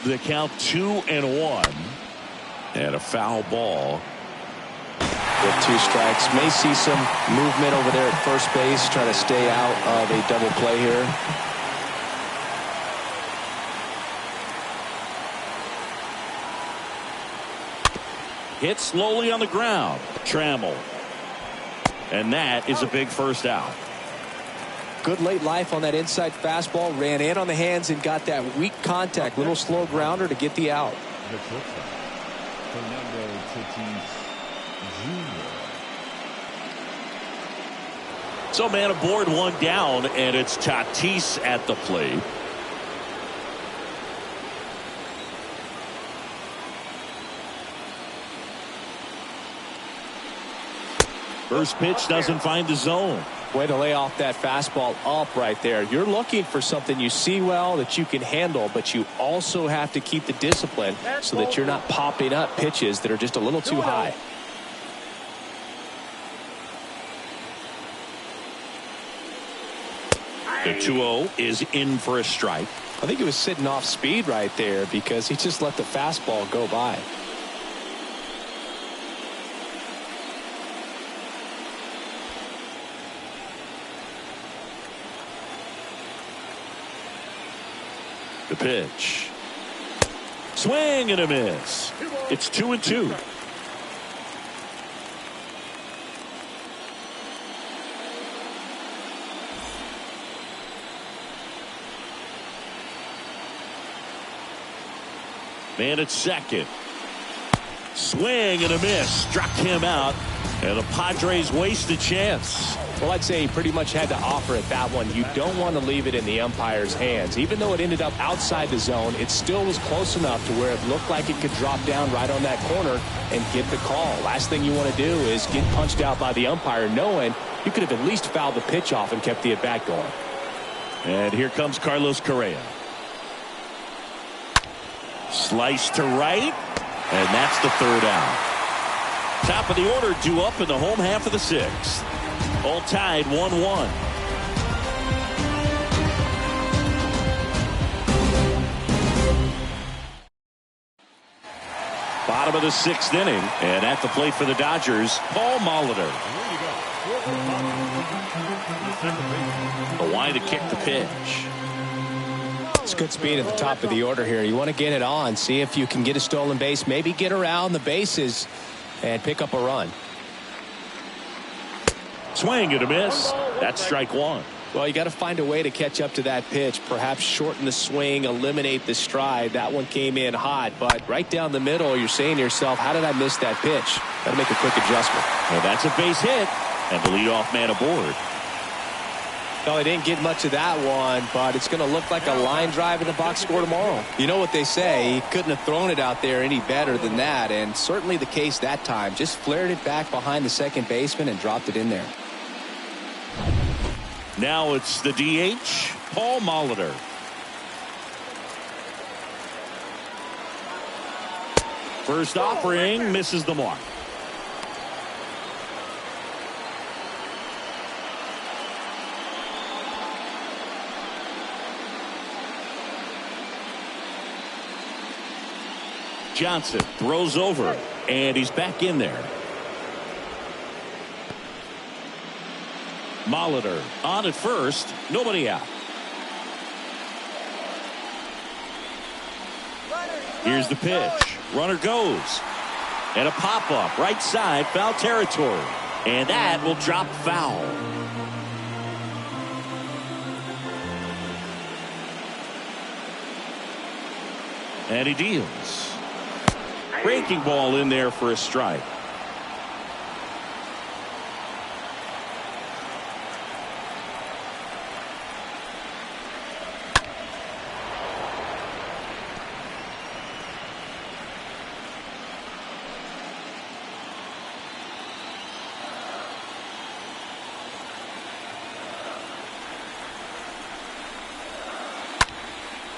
The count 2-1, and a foul ball. With 2 strikes, may see some movement over there at first base, trying to stay out of a double play here. Hit slowly on the ground. Trammell. And that is a big first out. Good late life on that inside fastball. Ran in on the hands and got that weak contact. Little slow grounder to get the out. So man aboard, 1 down, and it's Tatis at the plate. First pitch doesn't find the zone. Way to lay off that fastball up right there. You're looking for something you see well that you can handle, but you also have to keep the discipline so that you're not popping up pitches that are just a little too high. The 2-0 is in for a strike. I think he was sitting off speed right there because he just let the fastball go by. The pitch. Swing and a miss. It's 2-2. Man at second. Swing and a miss. Struck him out. And the Padres waste a chance. Well, I'd say he pretty much had to offer at that one. You don't want to leave it in the umpire's hands. Even though it ended up outside the zone, it still was close enough to where it looked like it could drop down right on that corner and get the call. Last thing you want to do is get punched out by the umpire knowing you could have at least fouled the pitch off and kept the at-bat going. And here comes Carlos Correa. Slice to right, and that's the 3rd out. Top of the order due up in the home half of the sixth. All tied 1-1. Bottom of the sixth inning, and at the plate for the Dodgers, Paul Molitor. The wide to kick the pitch. It's good speed at the top of the order here. You want to get it on, see if you can get a stolen base, maybe get around the bases and pick up a run. Swing and a miss. That's strike one. Well, you got to find a way to catch up to that pitch, perhaps shorten the swing, eliminate the stride. That one came in hot, but right down the middle, you're saying to yourself, how did I miss that pitch? Got to make a quick adjustment. Well, that's a base hit, and the leadoff man aboard. No, I didn't get much of that one, but it's going to look like a line drive in the box score tomorrow. You know what they say, he couldn't have thrown it out there any better than that, and certainly the case that time. Just flared it back behind the second baseman and dropped it in there. Now it's the DH, Paul Molitor. First offering misses the mark. Johnson throws over, and he's back in there. Molitor on at first, nobody out. Here's the pitch. Runner goes. And a pop-up right side, foul territory. And that will drop foul. And he deals. Breaking ball in there for a strike.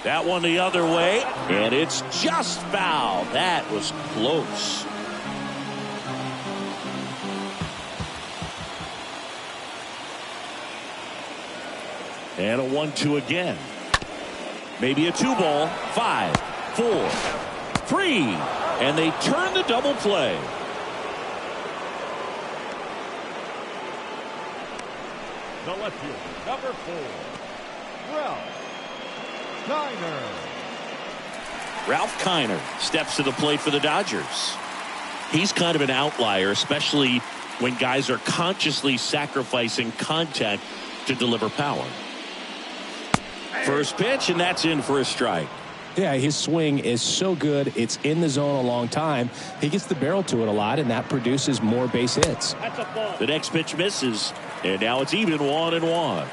That one the other way, and it's just foul. That was close. And a 1-2 again. Maybe a 2-ball. 5, 4, 3, and they turn the double play. The left fielder, number 4, Ralph Kiner steps to the plate for the Dodgers. He's kind of an outlier, especially when guys are consciously sacrificing contact to deliver power. First pitch, and that's in for a strike. Yeah, his swing is so good. It's in the zone a long time. He gets the barrel to it a lot, and that produces more base hits. The next pitch misses, and now it's even 1-1.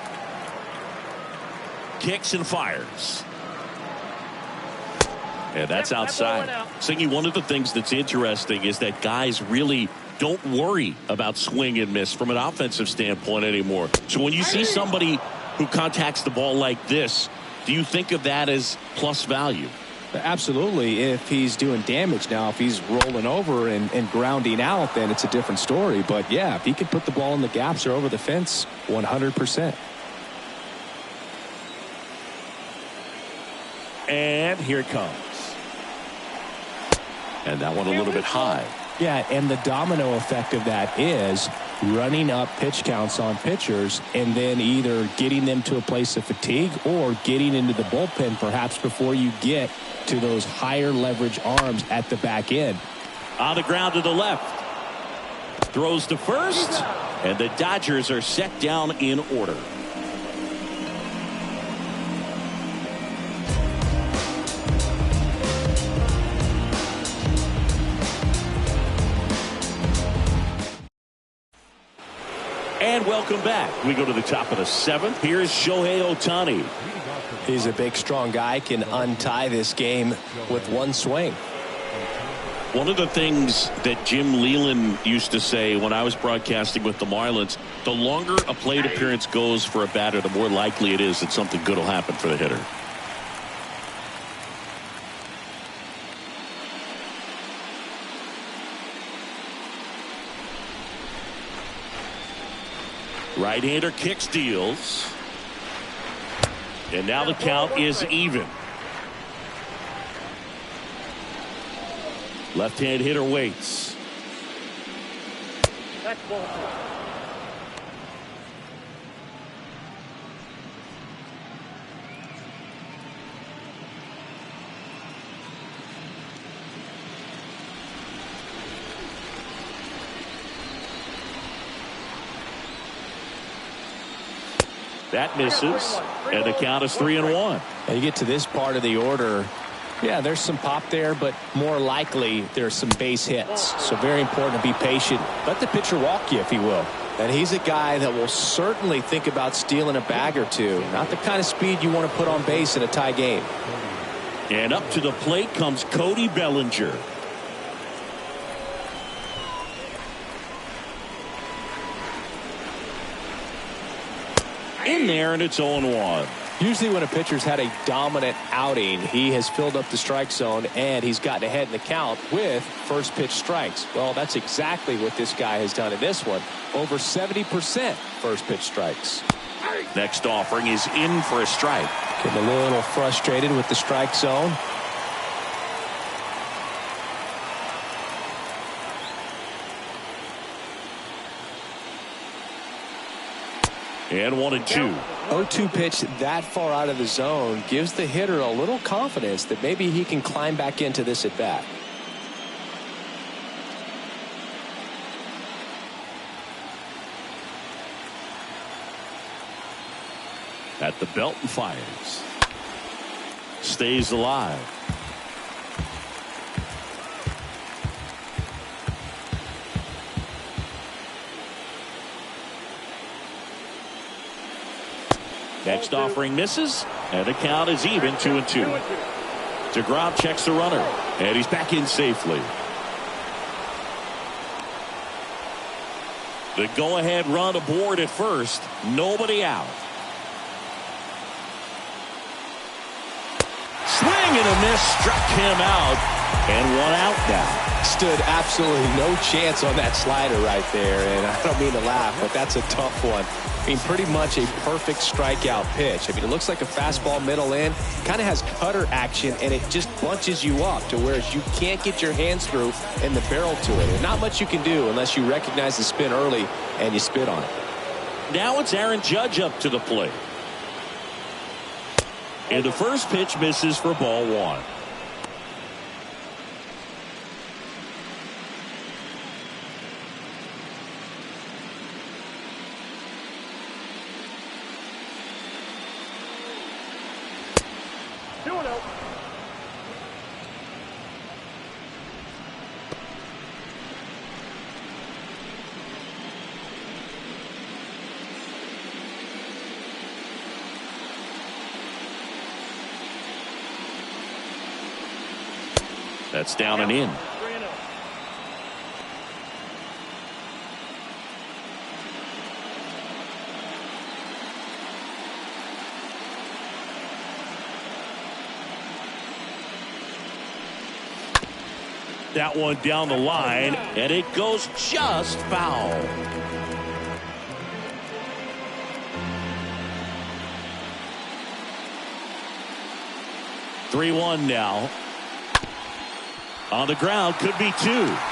Kicks and fires. And that's outside. Singy, one of the things that's interesting is that guys really don't worry about swing and miss from an offensive standpoint anymore. So when you see somebody who contacts the ball like this, do you think of that as plus value? Absolutely. If he's doing damage now, if he's rolling over and grounding out, then it's a different story. But yeah, if he can put the ball in the gaps or over the fence, 100%. And here it comes. And that one a little bit high. Yeah, and the domino effect of that is running up pitch counts on pitchers and then either getting them to a place of fatigue or getting into the bullpen perhaps before you get to those higher leverage arms at the back end. On the ground to the left. Throws to first, and the Dodgers are set down in order. And welcome back. We go to the top of the seventh. Here's Shohei Ohtani. He's a big, strong guy, can untie this game with one swing. One of the things that Jim Leland used to say when I was broadcasting with the Marlins, the longer a plate appearance goes for a batter, the more likely it is that something good will happen for the hitter. Right-hander kicks, deals. And now the count is even. Left-hand hitter waits. That's ball 2. That misses, and the count is 3-1. Now you get to this part of the order. Yeah, there's some pop there, but more likely there's some base hits. So very important to be patient. Let the pitcher walk you, if he will. And he's a guy that will certainly think about stealing a bag or two. Not the kind of speed you want to put on base in a tie game. And up to the plate comes Cody Bellinger. In there, and it's 0-1. Usually when a pitcher's had a dominant outing, he has filled up the strike zone and he's gotten ahead in the count with first pitch strikes. Well, that's exactly what this guy has done in this one. Over 70% first pitch strikes. Next offering is in for a strike. Getting a little frustrated with the strike zone. And 1-2. 0-2 pitch that far out of the zone gives the hitter a little confidence that maybe he can climb back into this at bat. At the belt and fires. Stays alive. Next offering misses, and the count is even 2-2. DeGrom checks the runner, and he's back in safely. The go-ahead run aboard at first, nobody out. Swing and a miss, struck him out, and 1 out now. Stood absolutely no chance on that slider right there, and I don't mean to laugh, but that's a tough one. I mean, pretty much a perfect strikeout pitch. I mean, it looks like a fastball middle in, kind of has cutter action, and it just bunches you up to where you can't get your hands through and the barrel to it. And not much you can do unless you recognize the spin early and you spit on it. Now it's Aaron Judge up to the plate. And the first pitch misses for ball 1. That's down and in. That one down the line, and it goes just foul. (3-1) now. On the ground, could be 2.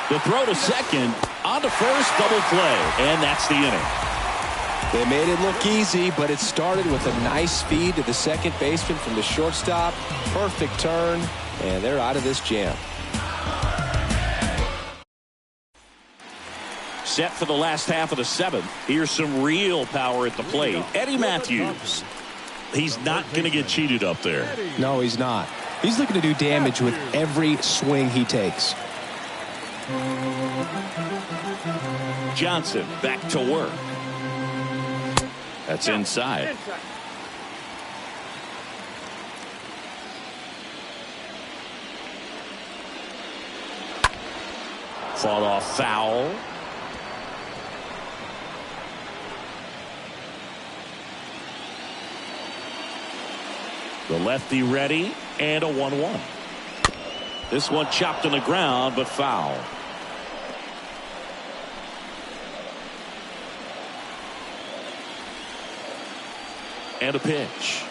The throw to second, on to first, double play, and that's the inning. They made it look easy, but it started with a nice feed to the second baseman from the shortstop. Perfect turn, and they're out of this jam. Set for the last half of the 7th. Here's some real power at the plate. Eddie Matthews. He's not going to get cheated up there. No, he's not. He's looking to do damage with every swing he takes. Johnson back to work. That's inside. Fought off foul. The lefty ready, and a 1-1. This one chopped on the ground, but foul. And a pitch.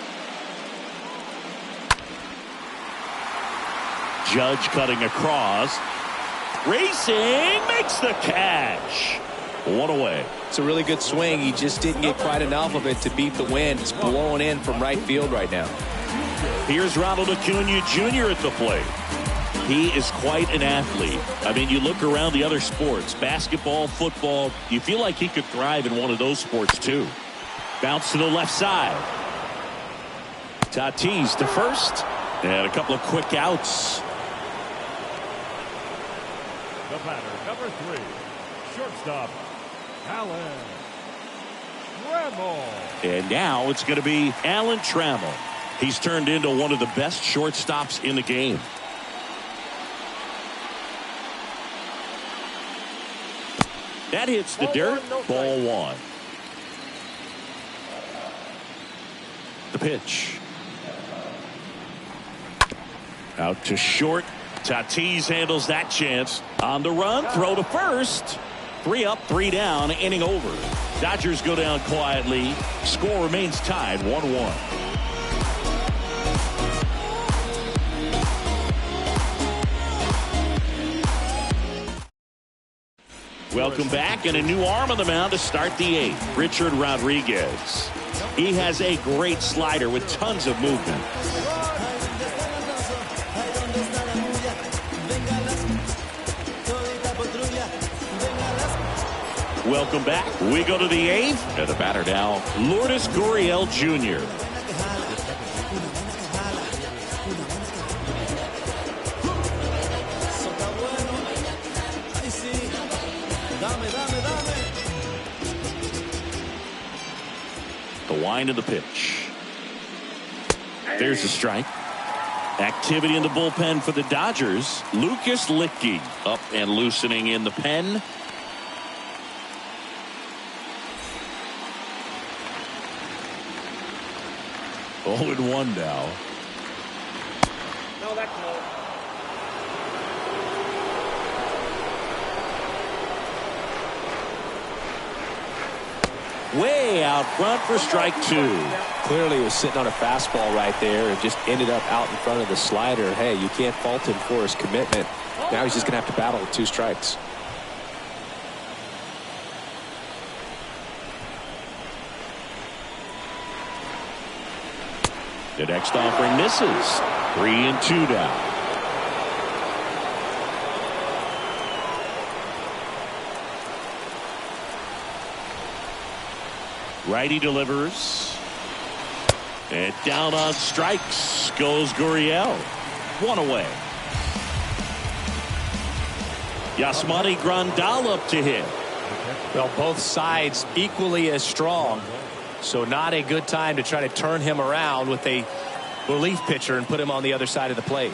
Judge cutting across. Racing, makes the catch. One away. It's a really good swing. He just didn't get quite enough of it to beat the wind. It's blowing in from right field right now. Here's Ronald Acuna Jr. at the plate. He is quite an athlete. I mean, you look around the other sports, basketball, football, you feel like he could thrive in one of those sports too. Bounce to the left side. Tatis to first. And a couple of quick outs. The batter, number 3, shortstop, Alan Trammell. And now it's going to be Alan Trammell. He's turned into one of the best shortstops in the game. That hits the dirt. Ball 1. The pitch. Out to short. Tatis handles that chance. On the run, throw to first. 3 up, 3 down, inning over. Dodgers go down quietly. Score remains tied 1-1. Welcome back, and a new arm on the mound to start the 8th. Richard Rodriguez. He has a great slider with tons of movement. Welcome back. We go to the 8th, and the batter now, Lourdes Gurriel Jr. The wind of the pitch. There's a strike. Activity in the bullpen for the Dodgers. Lucas Littke up and loosening in the pen. Oh, and 1 now. No, that's no. Way out front for strike 2. Clearly, he was sitting on a fastball right there and just ended up out in front of the slider. Hey, you can't fault him for his commitment. Now he's just going to have to battle with 2 strikes. The next offering misses. 3-2 down. Righty delivers. And down on strikes goes Gurriel. 1 away. Yasmani Grandal up to hit. Well, both sides equally as strong. So not a good time to try to turn him around with a relief pitcher and put him on the other side of the plate.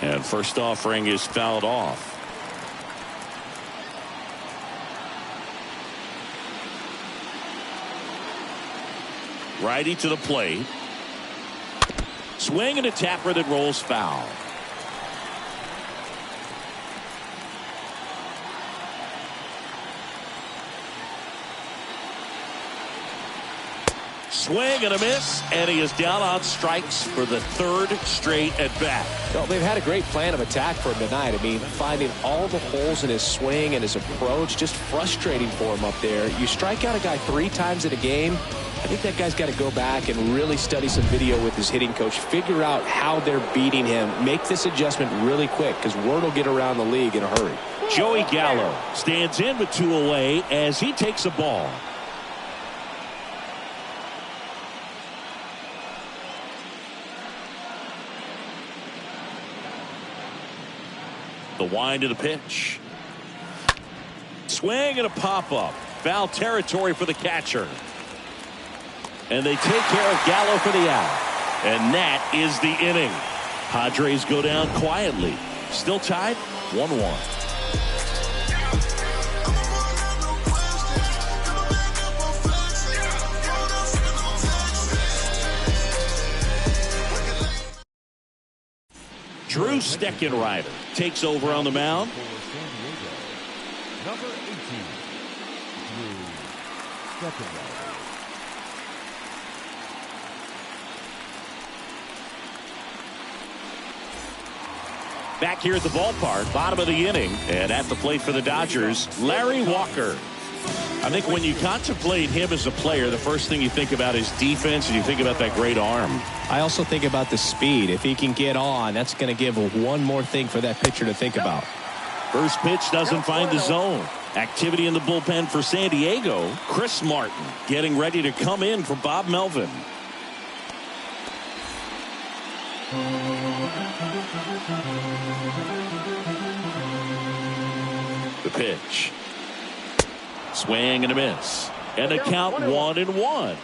And first offering is fouled off. Righty to the plate. Swing and a tapper that rolls foul. Swing and a miss, and he is down on strikes for the 3rd straight at bat. Well, they've had a great plan of attack for him tonight. I mean, finding all the holes in his swing and his approach, just frustrating for him up there. You strike out a guy 3 times in a game, I think that guy's got to go back and really study some video with his hitting coach, figure out how they're beating him, make this adjustment really quick, because word will get around the league in a hurry. Joey Gallo stands in with 2 away as he takes a ball. The wind of the pitch. Swing and a pop-up. Foul territory for the catcher. And they take care of Gallo for the out. And that is the inning. Padres go down quietly. Still tied 1-1. Drew Steckenrider takes over on the mound. Number 18, Drew second out. Back here at the ballpark, bottom of the inning, and at the plate for the Dodgers, Larry Walker. I think when you contemplate him as a player, the first thing you think about is defense, and you think about that great arm. I also think about the speed. If he can get on, that's going to give one more thing for that pitcher to think about. First pitch doesn't find the zone. Activity in the bullpen for San Diego. Chris Martin getting ready to come in for Bob Melvin. The pitch. Swing and a miss. And a count 1-1.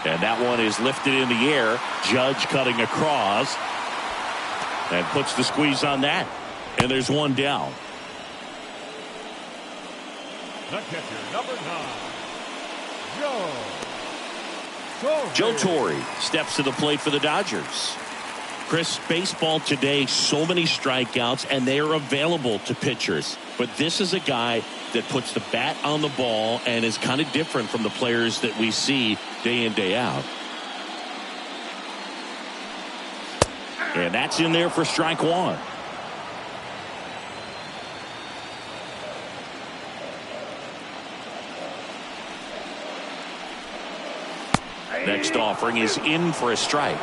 And that one is lifted in the air. Judge cutting across. And puts the squeeze on that. And there's one down. The catcher, number 9, Joe Torre steps to the plate for the Dodgers. Chris, baseball today, so many strikeouts, and they are available to pitchers. But this is a guy that puts the bat on the ball and is kind of different from the players that we see day in, day out. And that's in there for strike one. Next offering is in for a strike.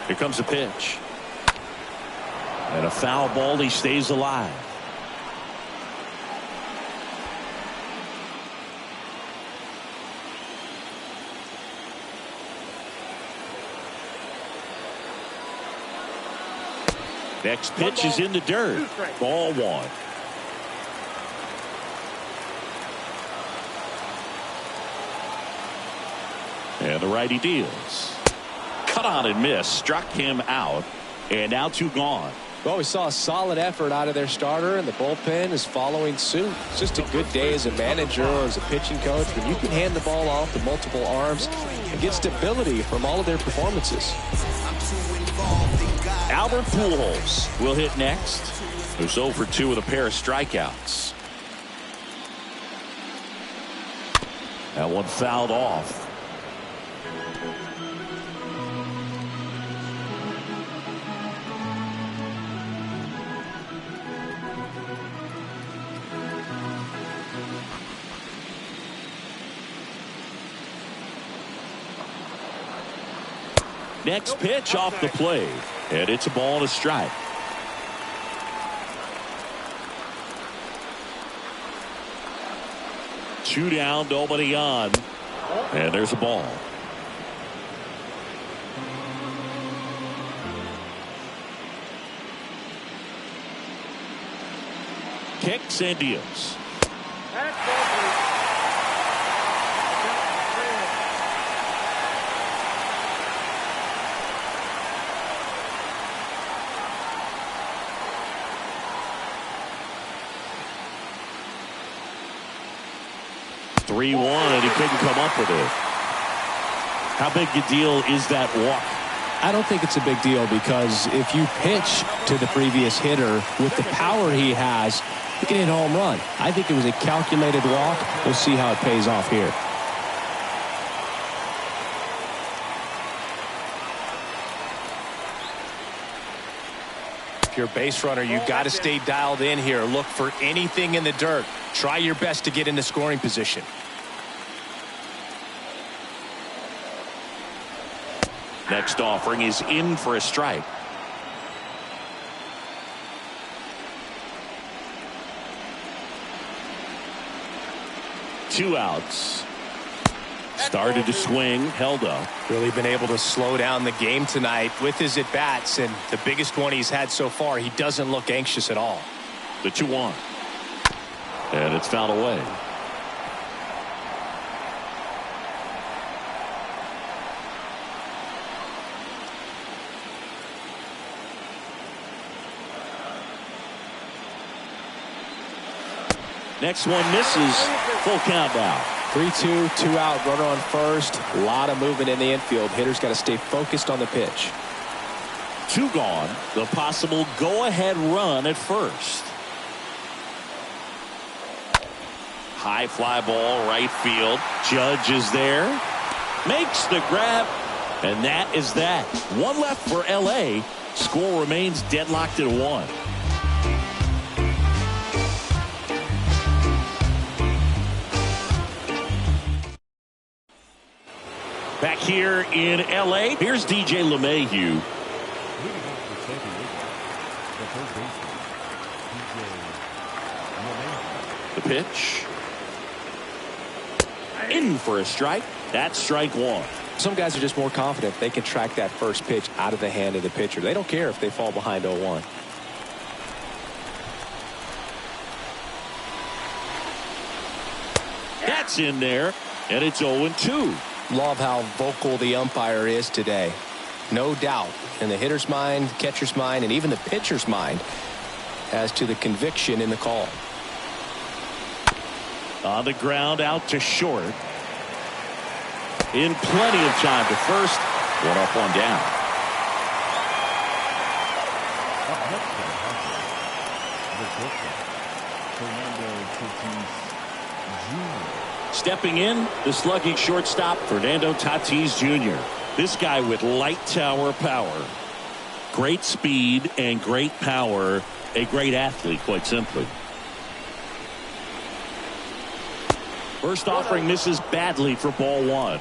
Here comes a pitch. And a foul ball. He stays alive. Next pitch is in the dirt. Ball one. And the righty deals. Cut on and miss. Struck him out. And now two gone. Well, we saw a solid effort out of their starter, and the bullpen is following suit. It's just a good day as a manager or as a pitching coach when you can hand the ball off to multiple arms and get stability from all of their performances. Albert Pujols will hit next. Who's 0 for 2 with a pair of strikeouts. That one fouled off. Next pitch off the plate, and it's a ball and a strike. Two down, nobody on, and there's a ball. Kicks and deals. 3-1, and he couldn't come up with it. How big a deal is that walk? I don't think it's a big deal because if you pitch to the previous hitter with the power he has, you can hit a home run. I think it was a calculated walk. We'll see how it pays off here. If you're a base runner, you got to stay dialed in here. Look for anything in the dirt. Try your best to get into scoring position. Next offering is in for a strike. Two outs. Started to swing, held up. Really been able to slow down the game tonight with his at-bats, and the biggest one he's had so far, he doesn't look anxious at all. The 2-1. And it's fouled away. Next one misses. Full count now. 3-2, 2 out, runner on first. A lot of movement in the infield. Hitter's got to stay focused on the pitch. 2 gone. The possible go-ahead run at first. High fly ball, right field. Judge is there. Makes the grab. And that is that. 1 left for L.A. Score remains deadlocked at 1. Back here in L.A., here's DJ LeMahieu. The pitch. In for a strike. That's strike 1. Some guys are just more confident they can track that first pitch out of the hand of the pitcher. They don't care if they fall behind 0-1. That's in there, and it's 0-2. Love how vocal the umpire is today. No doubt in the hitter's mind, catcher's mind, and even the pitcher's mind as to the conviction in the call. On the ground, out to short. In plenty of time to first. 1 up, 1 down. Stepping in, the slugging shortstop, Fernando Tatis Jr. This guy with light tower power. Great speed and great power. A great athlete, quite simply. First offering misses badly for ball 1.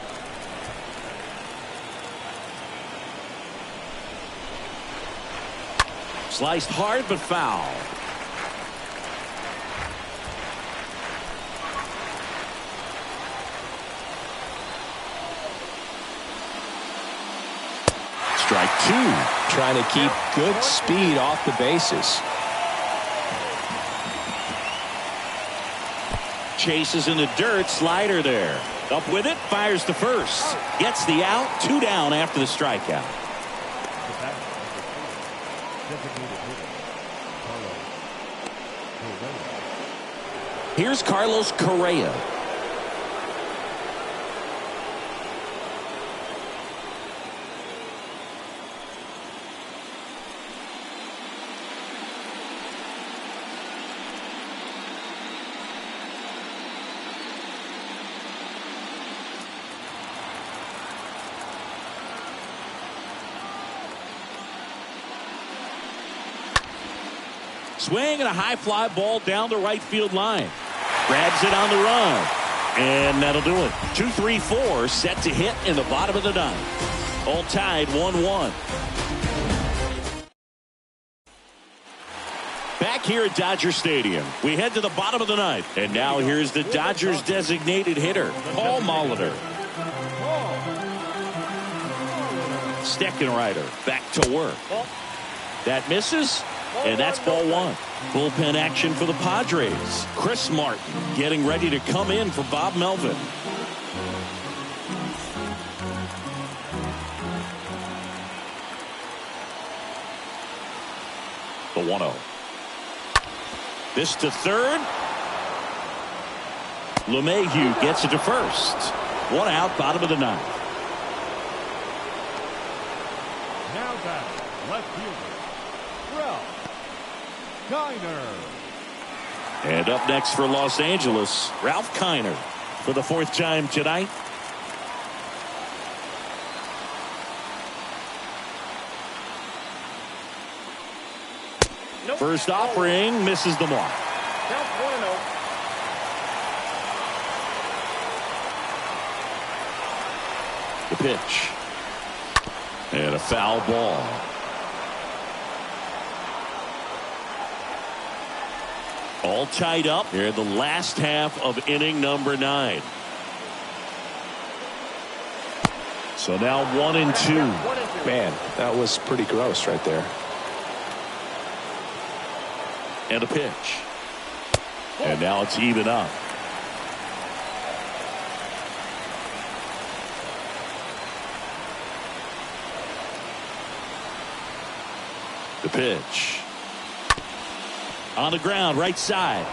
Sliced hard but foul. Strike 2. Trying to keep good speed off the bases. Chases in the dirt. Slider there. Up with it. Fires to first. Gets the out. 2 down after the strikeout. Here's Carlos Correa. Swing and a high fly ball down the right field line. Grabs it on the run. And that'll do it. 2-3-4 set to hit in the bottom of the 9th. All tied 1-1. Back here at Dodger Stadium, we head to the bottom of the 9th. And now here's the Dodgers designated hitter, Paul Molitor. Steckenrider back to work. That misses. And that's ball 1. Bullpen action for the Padres. Chris Martin getting ready to come in for Bob Melvin. The 1-0. This to third. LeMahieu gets it to first. 1 out, bottom of the 9th. Now back, left fielder. Kiner. And up next for Los Angeles, Ralph Kiner for the 4th time tonight. Nope. First offering misses the mark. Count 1-0. The pitch. And a foul ball. All tied up here in the last half of inning number 9. So now 1-2. Man, that was pretty gross right there. And a pitch. And now it's even up. The pitch. On the ground, right side.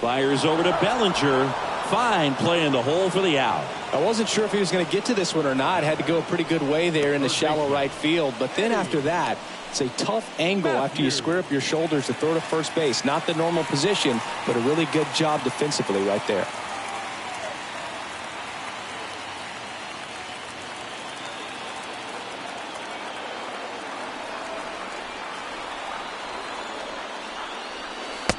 Fires over to Bellinger. Fine play in the hole for the out. I wasn't sure if he was going to get to this one or not. Had to go a pretty good way there in the shallow right field. But then after that, it's a tough angle after you square up your shoulders to throw to first base. Not the normal position, but a really good job defensively right there.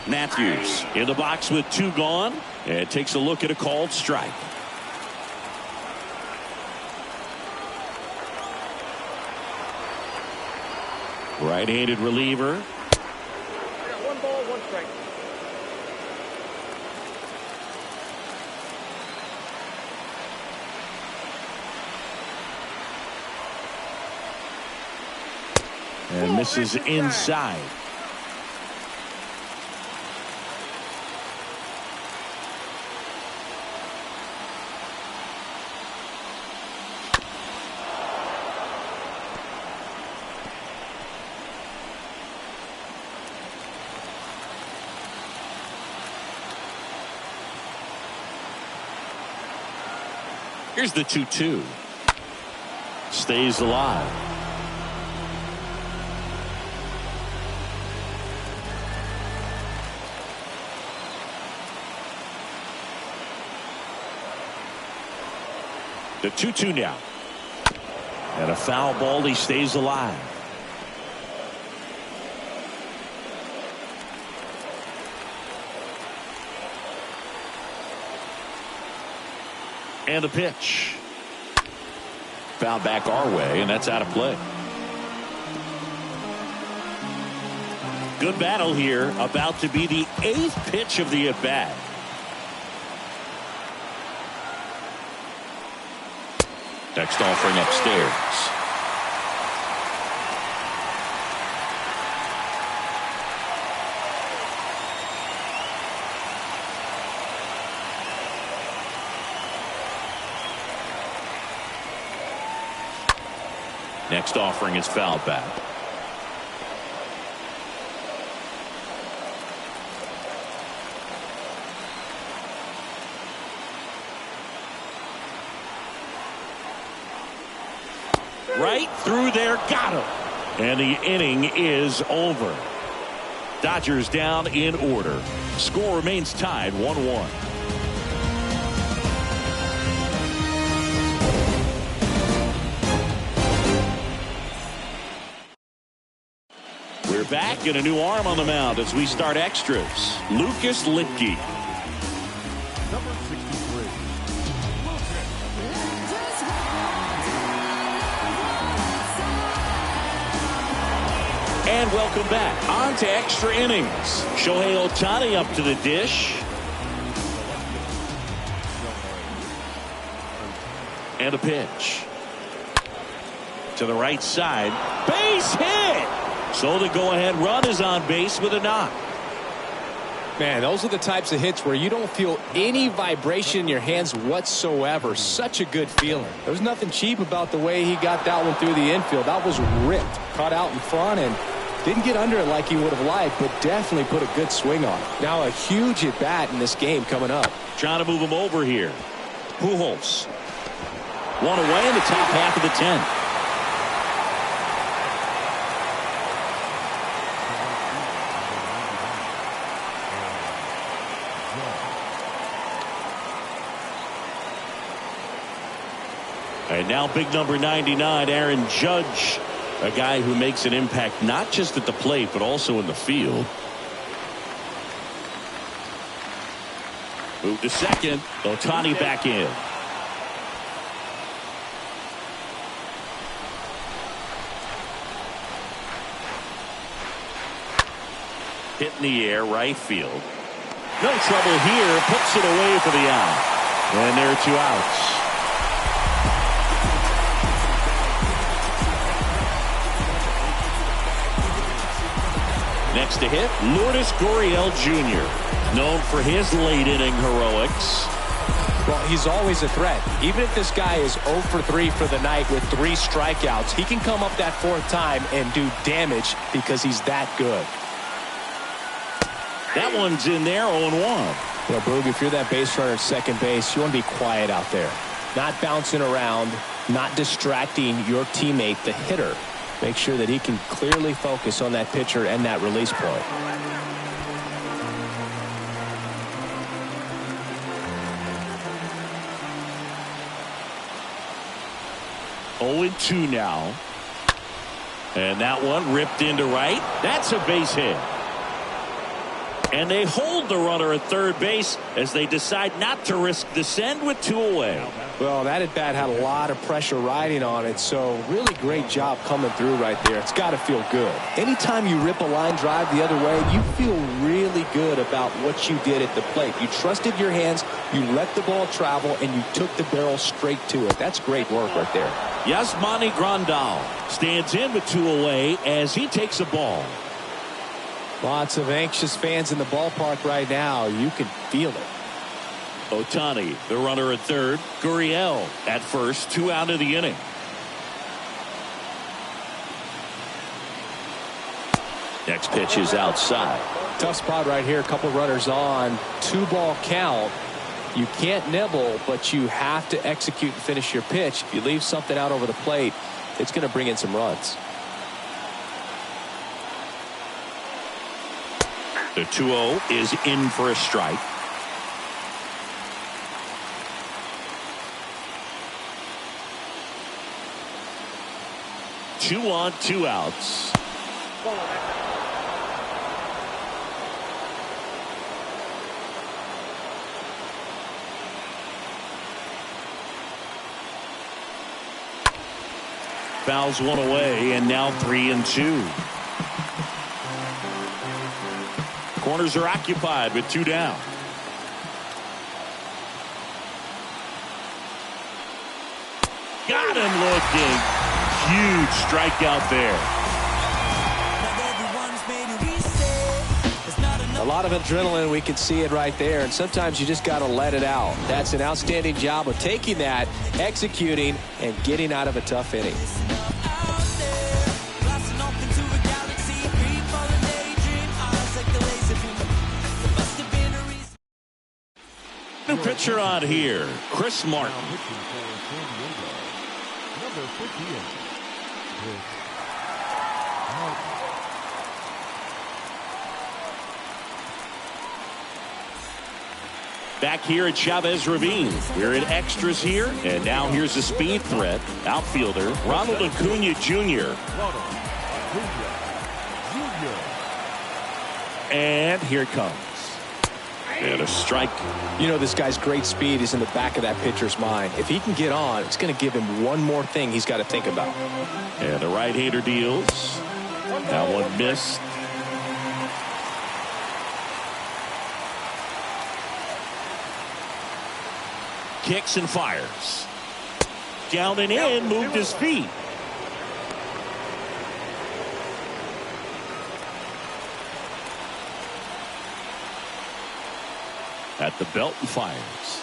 Matthews in the box with 2 gone, and takes a look at a called strike. Right-handed reliever. I got 1 ball, 1 strike. And misses inside. Here's the 2-2. Stays alive. The 2-2 now. And a foul ball. He stays alive. And a pitch. Foul back our way, and that's out of play. Good battle here. About to be the 8th pitch of the at-bat. Next offering upstairs. Next offering is fouled back. Right through there, got him. And the inning is over. Dodgers down in order. Score remains tied 1-1. We're back and a new arm on the mound as we start extras. Lucas Lipke. Number 63. And welcome back. On to extra innings. Shohei Ohtani up to the dish. And a pitch. To the right side. Base hit! So the go-ahead run is on base with a knock. Man, those are the types of hits where you don't feel any vibration in your hands whatsoever. Such a good feeling. There's nothing cheap about the way he got that one through the infield. That was ripped. Caught out in front and didn't get under it like he would have liked, but definitely put a good swing on it. Now a huge at-bat in this game coming up. Trying to move him over here. Pujols. One away in the top half of the 10th. And now big number 99, Aaron Judge, a guy who makes an impact not just at the plate but also in the field. Move to second. Ohtani back in. Hit in the air, right field. No trouble here. Puts it away for the out. And there are 2 outs. Next to hit, Lourdes Gurriel Jr., known for his late inning heroics. Well, he's always a threat. Even if this guy is 0 for 3 for the night with 3 strikeouts, he can come up that 4th time and do damage because he's that good. That one's in there, 0-1. Well, Boog, if you're that base runner at second base, you want to be quiet out there. Not bouncing around, not distracting your teammate, the hitter. Make sure that he can clearly focus on that pitcher and that release point. 0-2 now. And that one ripped into right. That's a base hit. And they hold the runner at third base as they decide not to risk the send with 2 away. Well, that at bat had a lot of pressure riding on it, so really great job coming through right there. It's got to feel good. Anytime you rip a line drive the other way, you feel really good about what you did at the plate. You trusted your hands, you let the ball travel, and you took the barrel straight to it. That's great work right there. Yasmani Grandal stands in with 2 away as he takes a ball. Lots of anxious fans in the ballpark right now. You can feel it. Ohtani, the runner at third. Gurriel at first. 2 out of the inning. Next pitch is outside. Tough spot right here. A couple runners on. 2-ball count. You can't nibble, but you have to execute and finish your pitch. If you leave something out over the plate, it's going to bring in some runs. The 2-0 is in for a strike. Two on, 2 outs. Fouls one away, and now 3-2. Corners are occupied with 2 down. Got him looking. Huge strikeout there. A lot of adrenaline. We can see it right there. And sometimes you just got to let it out. That's an outstanding job of taking that, executing, and getting out of a tough inning. New pitcher on here, Chris Martin. Number 58. Back here at Chavez Ravine. We're in extras here, and now here's a speed threat. Outfielder Ronald Acuna Jr. And here it comes. And a strike. You know, this guy's great speed is in the back of that pitcher's mind. If he can get on, it's going to give him one more thing he's got to think about. And the right-hander deals. That one missed. Kicks and fires. Down and in, moved his feet. At the belt and fires.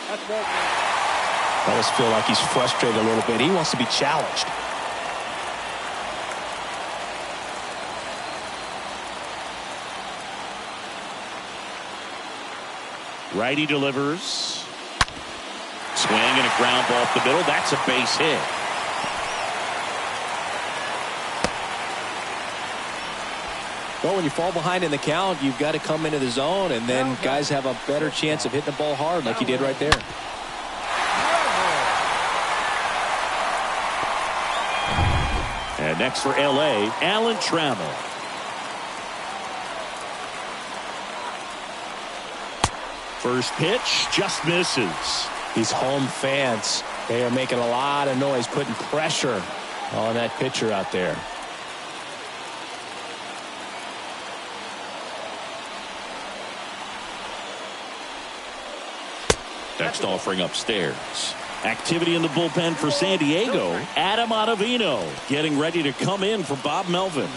I almost feel like he's frustrated a little bit. He wants to be challenged. Righty delivers. Swing and a ground ball up the middle. That's a base hit. Well, when you fall behind in the count, you've got to come into the zone, and then guys have a better chance of hitting the ball hard like he did right there. And next for L.A., Alan Trammell. First pitch just misses. These home fans, they are making a lot of noise, putting pressure on that pitcher out there. Next offering upstairs. Activity in the bullpen for San Diego. Adam Ottavino getting ready to come in for Bob Melvin.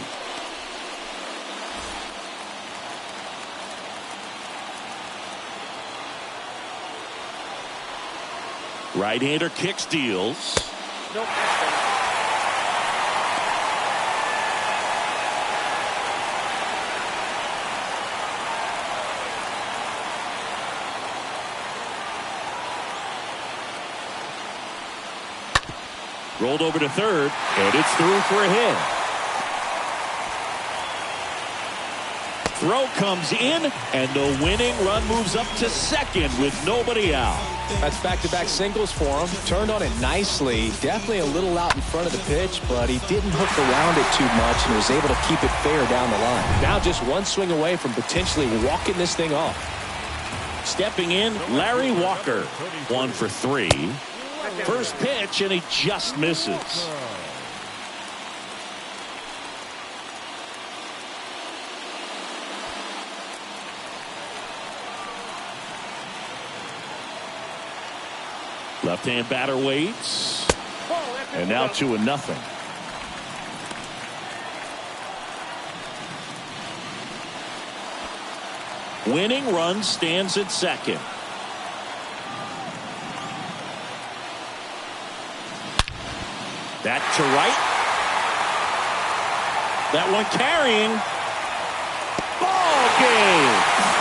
Right-hander kicks, deals. Nope. Rolled over to third, and it's through for a hit. Throw comes in, and the winning run moves up to second with nobody out. That's back-to-back singles for him. Turned on it nicely. Definitely a little out in front of the pitch, but he didn't hook around it too much and was able to keep it fair down the line. Now just one swing away from potentially walking this thing off. Stepping in, Larry Walker. 1 for 3. First pitch, and he just misses. Left-hand batter waits. And now 2-0. Winning run stands at second. That to right. That one carrying. Ball game.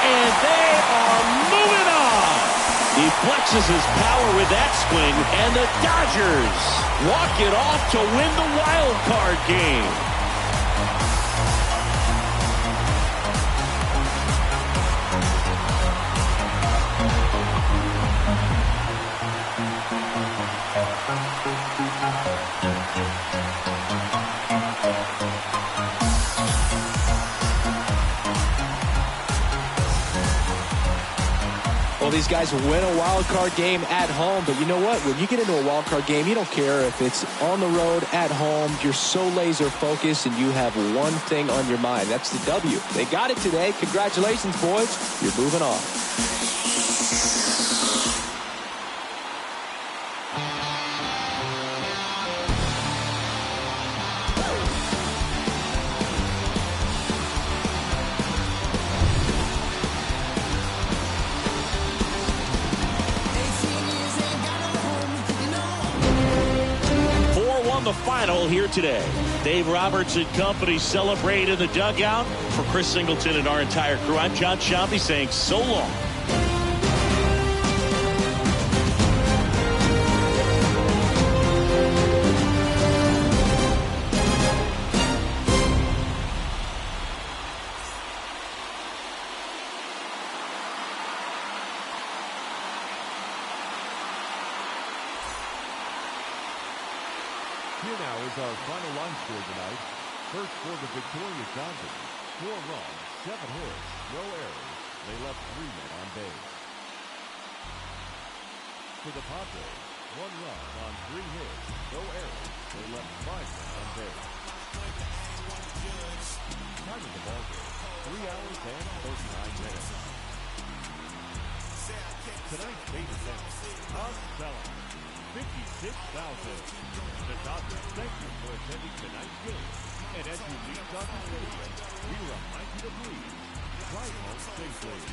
And they are moving on. He flexes his power with that swing, and the Dodgers walk it off to win the wild card game. Well, these guys win a wild card game at home, but you know what? When you get into a wild card game, you don't care if it's on the road, at home. You're so laser focused, and you have one thing on your mind. That's the W. They got it today. Congratulations, boys. You're moving on. The final here today. Dave Roberts and company celebrate in the dugout. For Chris Singleton and our entire crew, I'm John Sciambi saying so long. Here now is our final line score tonight. First for the victorious Dodgers. 4 runs, 7 hits, no errors. They left 3 men on base. For the Padres, 1 run on 3 hits, no errors. They left 5 men on base. Time of the ballgame, 3 hours and 39 minutes. Tonight's main event, Tom Selleck, 56,000. The Dodgers thank you for attending tonight's game. And as you leave Dodger Stadium, we remind you to please drive home safely.